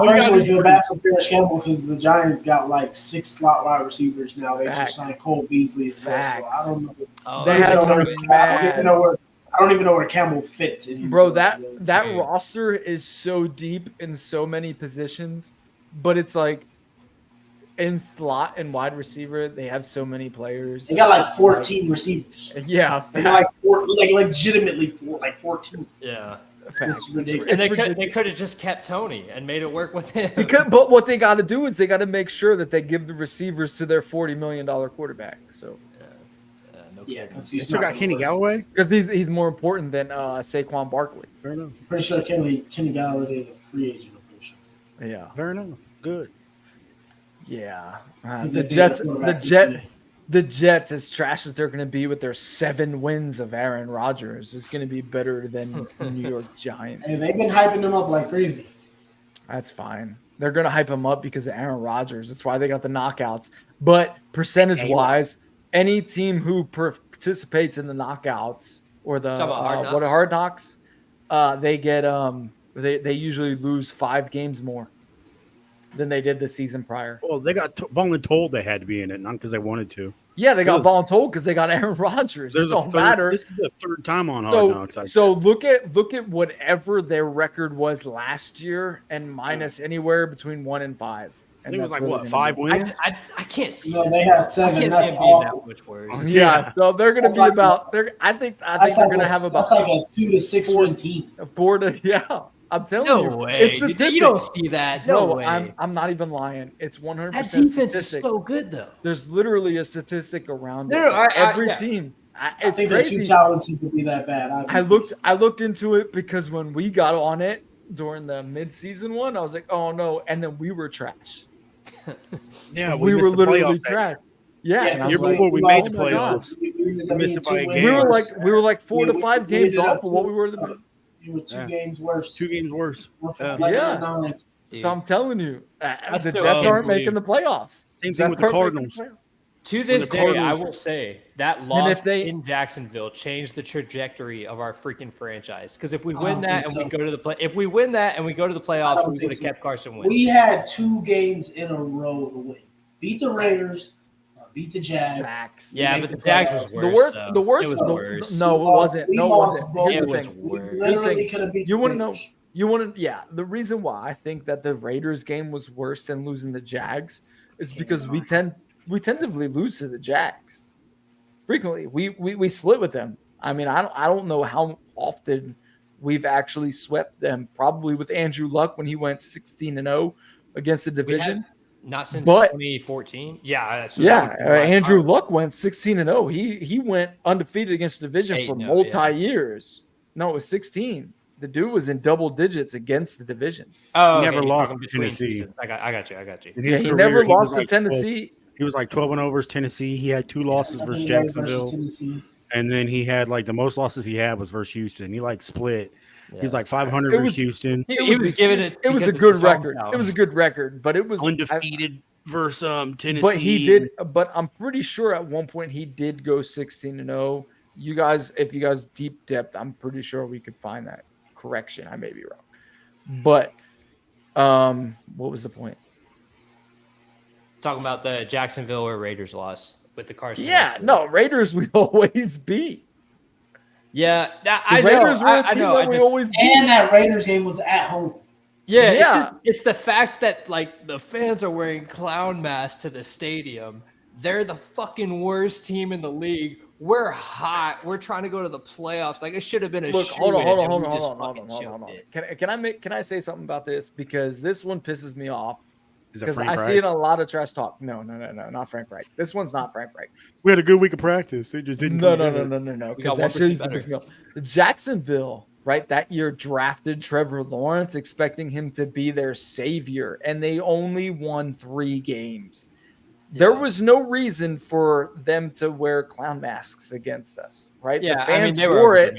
personally feel bad for Paris Campbell because the Giants got 6 slot wide receivers now. They just signed Cole Beasley as well. So I don't know. I don't even know where Campbell fits anymore. Bro, that roster is so deep in so many positions, but it's in slot and wide receiver, they have so many players. They got 14 receivers. Yeah. They got legitimately 14. Yeah. It's ridiculous. And they could have just kept Tony and made it work with him. But what they got to do is they got to make sure that they give the receivers to their $40 million quarterback. So. Because you still got Kenny Galloway? Because he's more important than Saquon Barkley. Fair enough. I'm pretty sure Kenny Galloway is a free agent. I'm pretty sure. Yeah. Fair enough. Good. Yeah. the Jets, as trash as they're going to be with their 7 wins of Aaron Rodgers, is going to be better than the New York Giants. And they've been hyping them up like crazy. That's fine. They're going to hype him up because of Aaron Rodgers. That's why they got the knockouts. But percentage-wise, any team who participates in the knockouts or the Hard Knocks, they get they usually lose 5 games more than they did the season prior. Well, they got voluntold they had to be in it, not because they wanted to. Yeah, they got voluntold because they got Aaron Rodgers. It don't matter. This is the 3rd time on Hard Knocks. So look at whatever their record was last year and minus anywhere between 1 and 5. I think it was like what, 5 wins? I can't see. No, they had 7. I can't That's see it being awful. that much worse. Yeah, so they're going to be like about. I think they're going to have about. That's like a 2 to 6 win team. 4 to yeah. I'm telling you. No way. You don't see that. No way. I'm not even lying. It's 100%. That defense is so good, though. There's literally a statistic around every team. I think they're too talented to be that bad. I looked into it because when we got on it during the mid-season one, I was like, oh no, and then we were trash. Yeah, we were literally trash. Yeah, year before we made the playoffs. We were like 4 to 5 games off of what we were. You were 2 games worse. 2 games worse. So I'm telling you, the Jets aren't making the playoffs. Same thing with the Cardinals. To this day, I will say that loss in Jacksonville changed the trajectory of our freaking franchise. Because if we win that and we go to the playoffs, we would have kept Carson Wentz. We had 2 games in a row to win. Beat the Raiders, beat the Jags. Yeah, but the Jags was worse. The worst. It was worse. No, it wasn't. It was worse. Literally could have beat. You want to know? The reason why I think that the Raiders game was worse than losing the Jags is because we tentatively lose to the Jags frequently. We split with them. I mean, I don't know how often we've actually swept them. Probably with Andrew Luck when he went 16-0 against the division. Not since 2014. Yeah. Andrew Luck went 16-0. He went undefeated against the division for multi-years. No, it was 16. The dude was in double digits against the division. Oh, he never lost to Tennessee. I got you. Yeah, he never lost to Tennessee. He was like 12-0 versus Tennessee. He had 2 losses versus Jacksonville. And then he had like the most losses he had was versus Houston. He like split. Yeah. He's like 500 versus Houston. He was giving it. It was a good record. It was a good record, but it was undefeated versus Tennessee. But he did. But I'm pretty sure at one point he did go 16-0. You guys, if you guys deep depth, I'm pretty sure we could find that correction. I may be wrong, but what was the point? Talking about the Jacksonville or Raiders loss with the Carson. Yeah, no, Raiders we always beat. Yeah, I know. And that Raiders game was at home. Yeah. It's the fact that like the fans are wearing clown masks to the stadium. They're the fucking worst team in the league. We're hot. We're trying to go to the playoffs. Like it should have been a hold on. Can I say something about this? Because this one pisses me off. Because I see it in a lot of trash talk. No, not Frank Reich. This one's not Frank Reich. We had a good week of practice. They just didn't. No. The Jacksonville, right? That year drafted Trevor Lawrence, expecting him to be their savior, and they only won 3 games. Yeah. There was no reason for them to wear clown masks against us, right? Yeah, the fans wore it.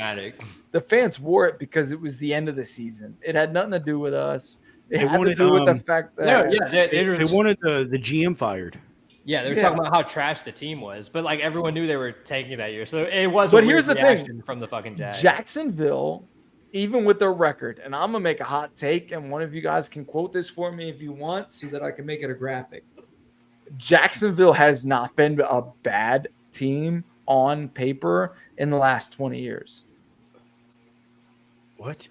The fans wore it because it was the end of the season. It had nothing to do with us. It had to do with the fact that they wanted the GM fired. Yeah, they were talking about how trash the team was, but like everyone knew they were tanking that year, so it was. But here's the thing: from the fucking Jags, Jacksonville, even with their record, and I'm gonna make a hot take, and one of you guys can quote this for me if you want, so that I can make it a graphic. Jacksonville has not been a bad team on paper in the last 20 years. What?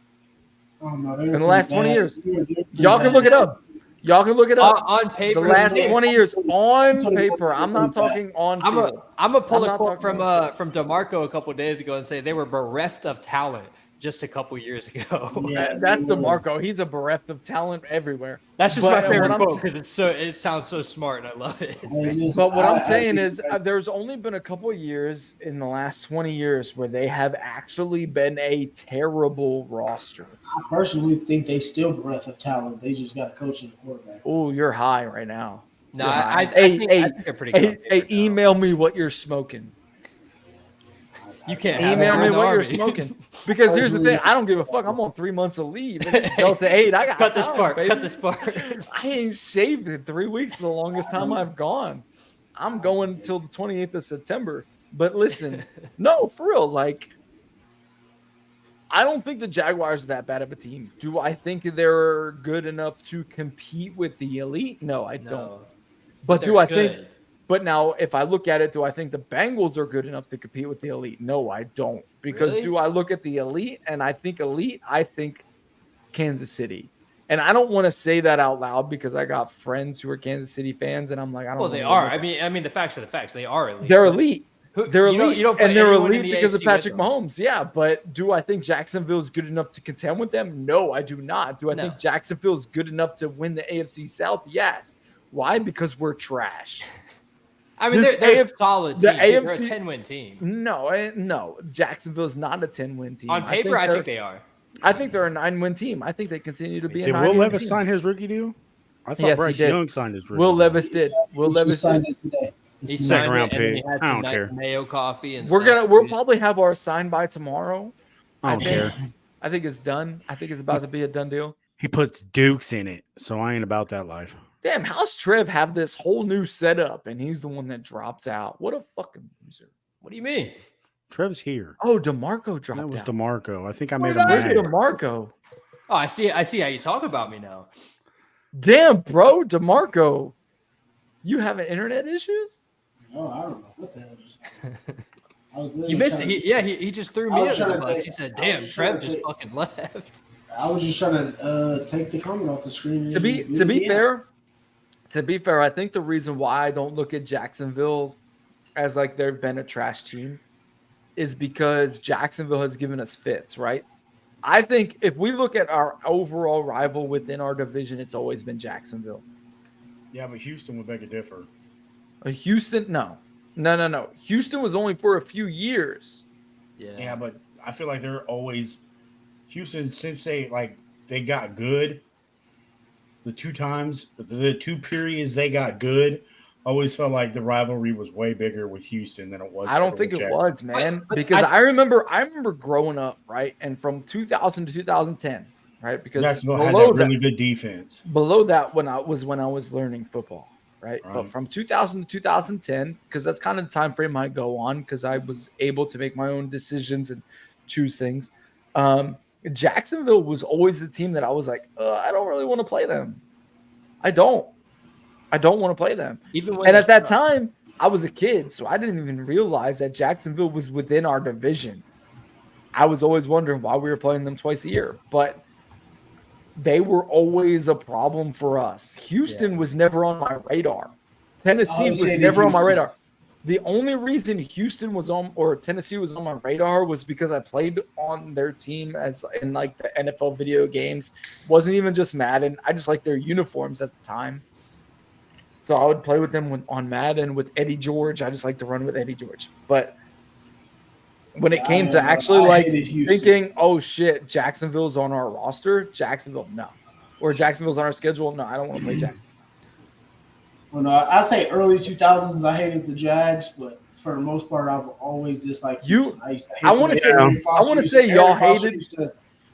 Oh, no, in the last 20 years. Y'all can look it up. On paper. The last 20 years on paper. I'm not talking on field. I'm going to pull a quote from DeMarco a couple of days ago and say they were bereft of talent just a couple years ago. Yeah, that's DeMarco. He's a bereft of talent everywhere. That's just my favorite quote because it sounds so smart and I love it. But what I'm saying is there's only been a couple of years in the last 20 years where they have actually been a terrible roster. I personally think they still bereft of talent. They just got a coach and a quarterback. Oh, you're high right now. No, I think they're pretty good. Hey, email me what you're smoking. You can't email me what you're smoking. Because here's the thing, I don't give a fuck. I'm on 3 months of leave. Delta 8, I got cut the spark. Cut the spark. I ain't shaved in 3 weeks, the longest time I've gone. I'm going until the 28th of September. But listen, no, for real, like, I don't think the Jaguars are that bad of a team. Do I think they're good enough to compete with the elite? No, I don't. But do I think? But now, if I look at it, do I think the Bengals are good enough to compete with the elite? No, I don't. Because do I look at the elite and I think elite? I think Kansas City. And I don't want to say that out loud because I got friends who are Kansas City fans, and I'm like, I don't. Well, they are. I mean, the facts are the facts. They are elite. They're elite. They're elite, and they're elite because of Patrick Mahomes. Yeah, but do I think Jacksonville is good enough to contend with them? No, I do not. Do I think Jacksonville is good enough to win the AFC South? Yes. Why? Because we're trash. I mean, they're a solid team. They're a 10-win team. No. Jacksonville's not a 10-win team. On paper, I think they are. I think they're a 9-win team. I think they continue to be a 9-win team. Did Will Levis sign his rookie deal? I thought Bryce Young signed his rookie deal. Will Levis did. Will Levis signed it today. He second round pick. I don't care. Mayo coffee and we'll probably have our sign by tomorrow. I don't care. I think it's done. I think it's about to be a done deal. He puts Dukes in it, so I ain't about that life. Damn, how's Trev have this whole new setup and he's the one that drops out? What a fucking loser. What do you mean? Trev's here. Oh, DeMarco dropped out. That was DeMarco. I think I made him mad. DeMarco. Oh, I see how you talk about me now. Damn, bro, DeMarco. You having internet issues? No, I don't know what the hell. You missed it. He just threw me under the bus. He said, "Damn, Trev just fucking left." I was just trying to take the comment off the screen. To be fair, I think the reason why I don't look at Jacksonville as like they've been a trash team is because Jacksonville has given us fits, right? I think if we look at our overall rival within our division, it's always been Jacksonville. Yeah, but Houston would beg to differ. Houston, no. Houston was only for a few years. Yeah, but I feel like they're always Houston since they got good. The two periods they got good, always felt like the rivalry was way bigger with Houston than it was. I don't think it was, man, because I remember growing up, right, and from 2000 to 2010, right, because Jacksonville had that really good defense. Below that, when I was learning football, right, but from 2000 to 2010, because that's kind of the time frame I go on, because I was able to make my own decisions and choose things. Jacksonville was always the team that I was like, I don't really want to play them. I don't want to play them. And at that time, I was a kid, so I didn't even realize that Jacksonville was within our division. I was always wondering why we were playing them twice a year, but they were always a problem for us. Houston was never on my radar. Tennessee was never on my radar. The only reason Houston was on or Tennessee was on my radar was because I played on their team as in like the NFL video games. Wasn't even just Madden. I just liked their uniforms at the time. So I would play with them on Madden with Eddie George. I just like to run with Eddie George. But when it came to actually like thinking, oh shit, Jacksonville's on our roster, Jacksonville, no. Or Jacksonville's on our schedule, no, I don't want to play Jacksonville. Well, no, I say early 2000s. I hated the Jags, but for the most part, I've always disliked Houston. I want to say y'all hated.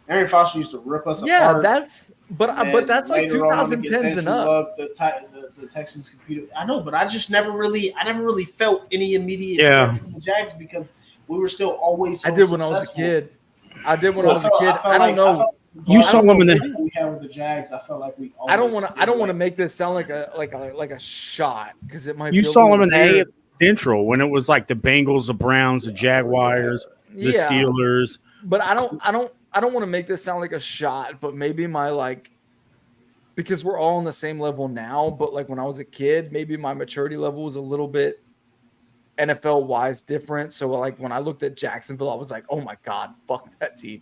Aaron Foster used to rip us apart. Yeah, but that's like 2010s and up. The Texans competed. I know, but I never really felt any immediate from the Jags because we were still always. I did when I was a kid. I don't know. You saw them in we had with the Jags. I felt like we. I don't want to make this sound like a shot because it might. You saw them in the AFC Central when it was like the Bengals, the Browns, the Jaguars, the Steelers. But I don't want to make this sound like a shot. But maybe because we're all on the same level now. But like when I was a kid, maybe my maturity level was a little bit NFL wise different. So like when I looked at Jacksonville, I was like, oh my God, fuck that team.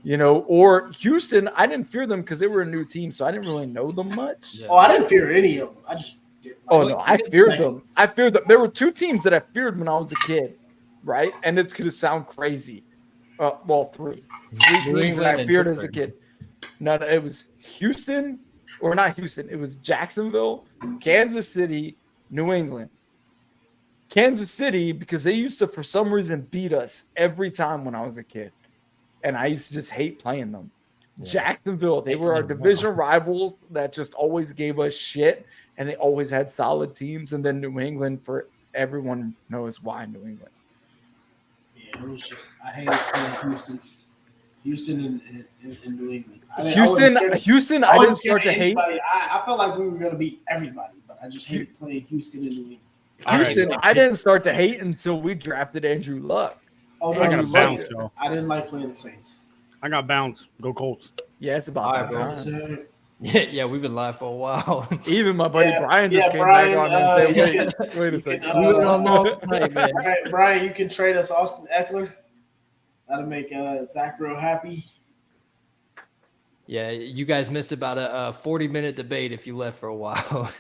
You know, or Houston, I didn't fear them because they were a new team, so I didn't really know them much. Yeah. Oh, I didn't fear any of them. I just didn't. I feared them. I feared them. There were two teams that I feared when I was a kid, right? And it's going to sound crazy. Three teams that I feared as a kid. No, it was Houston, or not Houston. It was Jacksonville, Kansas City, New England. Kansas City, because they used to, for some reason, beat us every time when I was a kid. And I used to just hate playing them. Yeah. Jacksonville, they were our division rivals that just always gave us shit. And they always had solid teams. And then New England, for everyone knows why New England. Yeah, it was just, I hated playing Houston and New England. Houston, I didn't start to hate. I felt like we were going to beat everybody, but I just hated playing Houston and New England. Houston, I didn't start to hate until we drafted Andrew Luck. Oh, no, I got bounce. I didn't like playing the Saints. I got bounce. Go Colts. Yeah, it's about that time. Yeah, we've been live for a while. Even my buddy Brian just came back on and said, wait a second. Brian, you can trade us Austin Eckler. That'll make Zach real happy. Yeah, you guys missed about a 40-minute debate if you left for a while.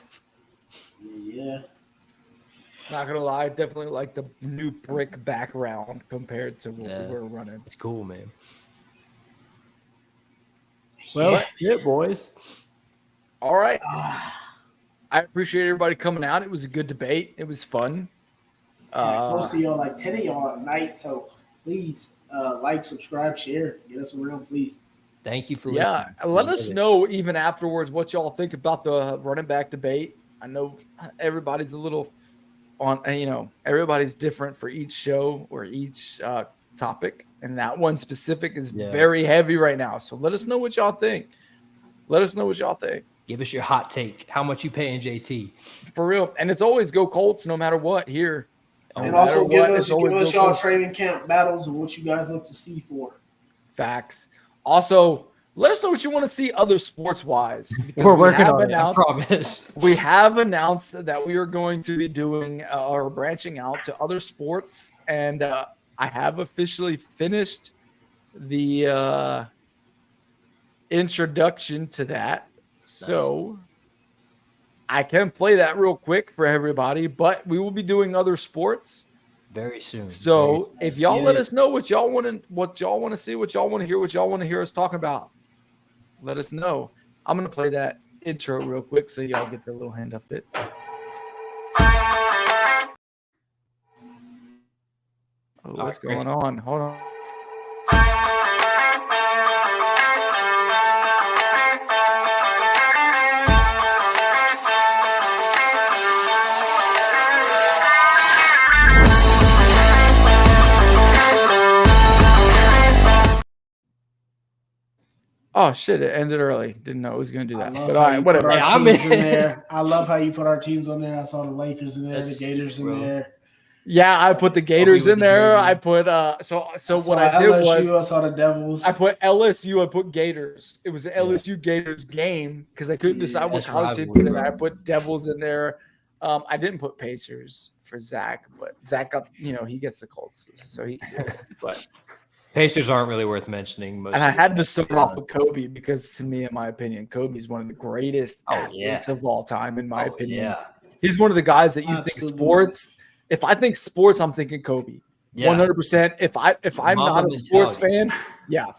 Yeah. Not gonna lie, I definitely like the new brick background compared to what we were running. It's cool, man. Well, yeah, boys. All right. I appreciate everybody coming out. It was a good debate. It was fun. Close to y'all, like 10 of y'all at night. So please like, subscribe, share. Get us around, please. Thank you for listening. Let us know even afterwards what y'all think about the running back debate. I know everybody's a little on, everybody's different for each show or each topic, and that one specific is very heavy right now. So let us know what y'all think. Give us your hot take. How much you paying JT? For real. And it's always go Colts no matter what here. And also give us y'all training camp battles and what you guys look to see for. Facts. Also, let us know what you want to see other sports-wise. We're working on it, I promise. We have announced that we are going to be doing or branching out to other sports, and I have officially finished the introduction to that. Nice. So I can play that real quick for everybody, but we will be doing other sports very soon. So if y'all let us know what y'all want to see, what y'all want to hear, what y'all want to hear us talk about, let us know. I'm going to play that intro real quick so y'all get the little hand of it. Oh, what's going on? Hold on. Oh shit! It ended early. Didn't know it was going to do that. But all right, whatever. I'm in there. I love how you put our teams on there. I saw the Lakers in there, the Gators in there. Yeah, I put the Gators in there. I put so what I did was I saw the Devils. I put LSU. I put Gators. It was an LSU Gators game because I couldn't decide what college to put in there. I put Devils in there. I didn't put Pacers for Zach, but Zach got he gets the Colts, so he. But Pacers aren't really worth mentioning. And I had to start off with Kobe because, to me, in my opinion, Kobe is one of the greatest athletes of all time. In my opinion, he's one of the guys that you think sports. If I think sports, I'm thinking Kobe. 100%. If I'm not a sports fan,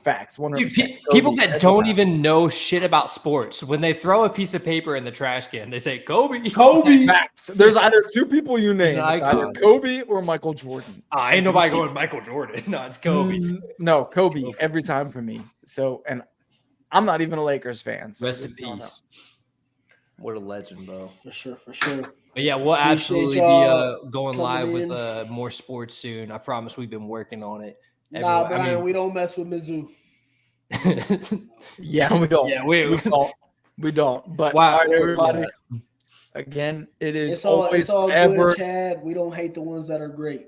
facts. 100%. Dude, people that don't even know shit about sports, when they throw a piece of paper in the trash can, they say Kobe. Facts. There's either two people you name. It's either Kobe or Michael Jordan. Ain't nobody going Michael Jordan. No, it's Kobe. No, Kobe every time for me. So, and I'm not even a Lakers fan. So rest in peace. What a legend, bro. For sure. But yeah, we'll absolutely be going live with more sports soon. I promise we've been working on it. Brian, we don't mess with Mizzou. Yeah, we don't. Yeah, we don't. But all right, everybody. Again, it's all good, Chad. We don't hate the ones that are great.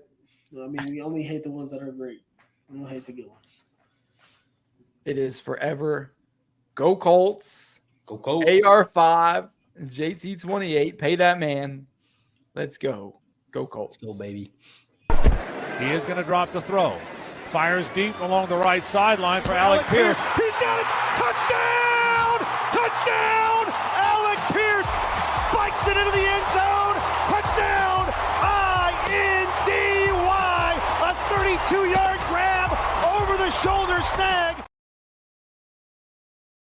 We only hate the ones that are great. We don't hate the good ones. It is forever. Go Colts. Go Colts. AR5. JT28, pay that man. Let's go. Go Colts. Let's go, baby. He is going to drop the throw. Fires deep along the right sideline for Alec Pierce. He's got it. Touchdown! Touchdown! Alec Pierce spikes it into the end zone. Touchdown! INDY. A 32-yard grab over the shoulder snag.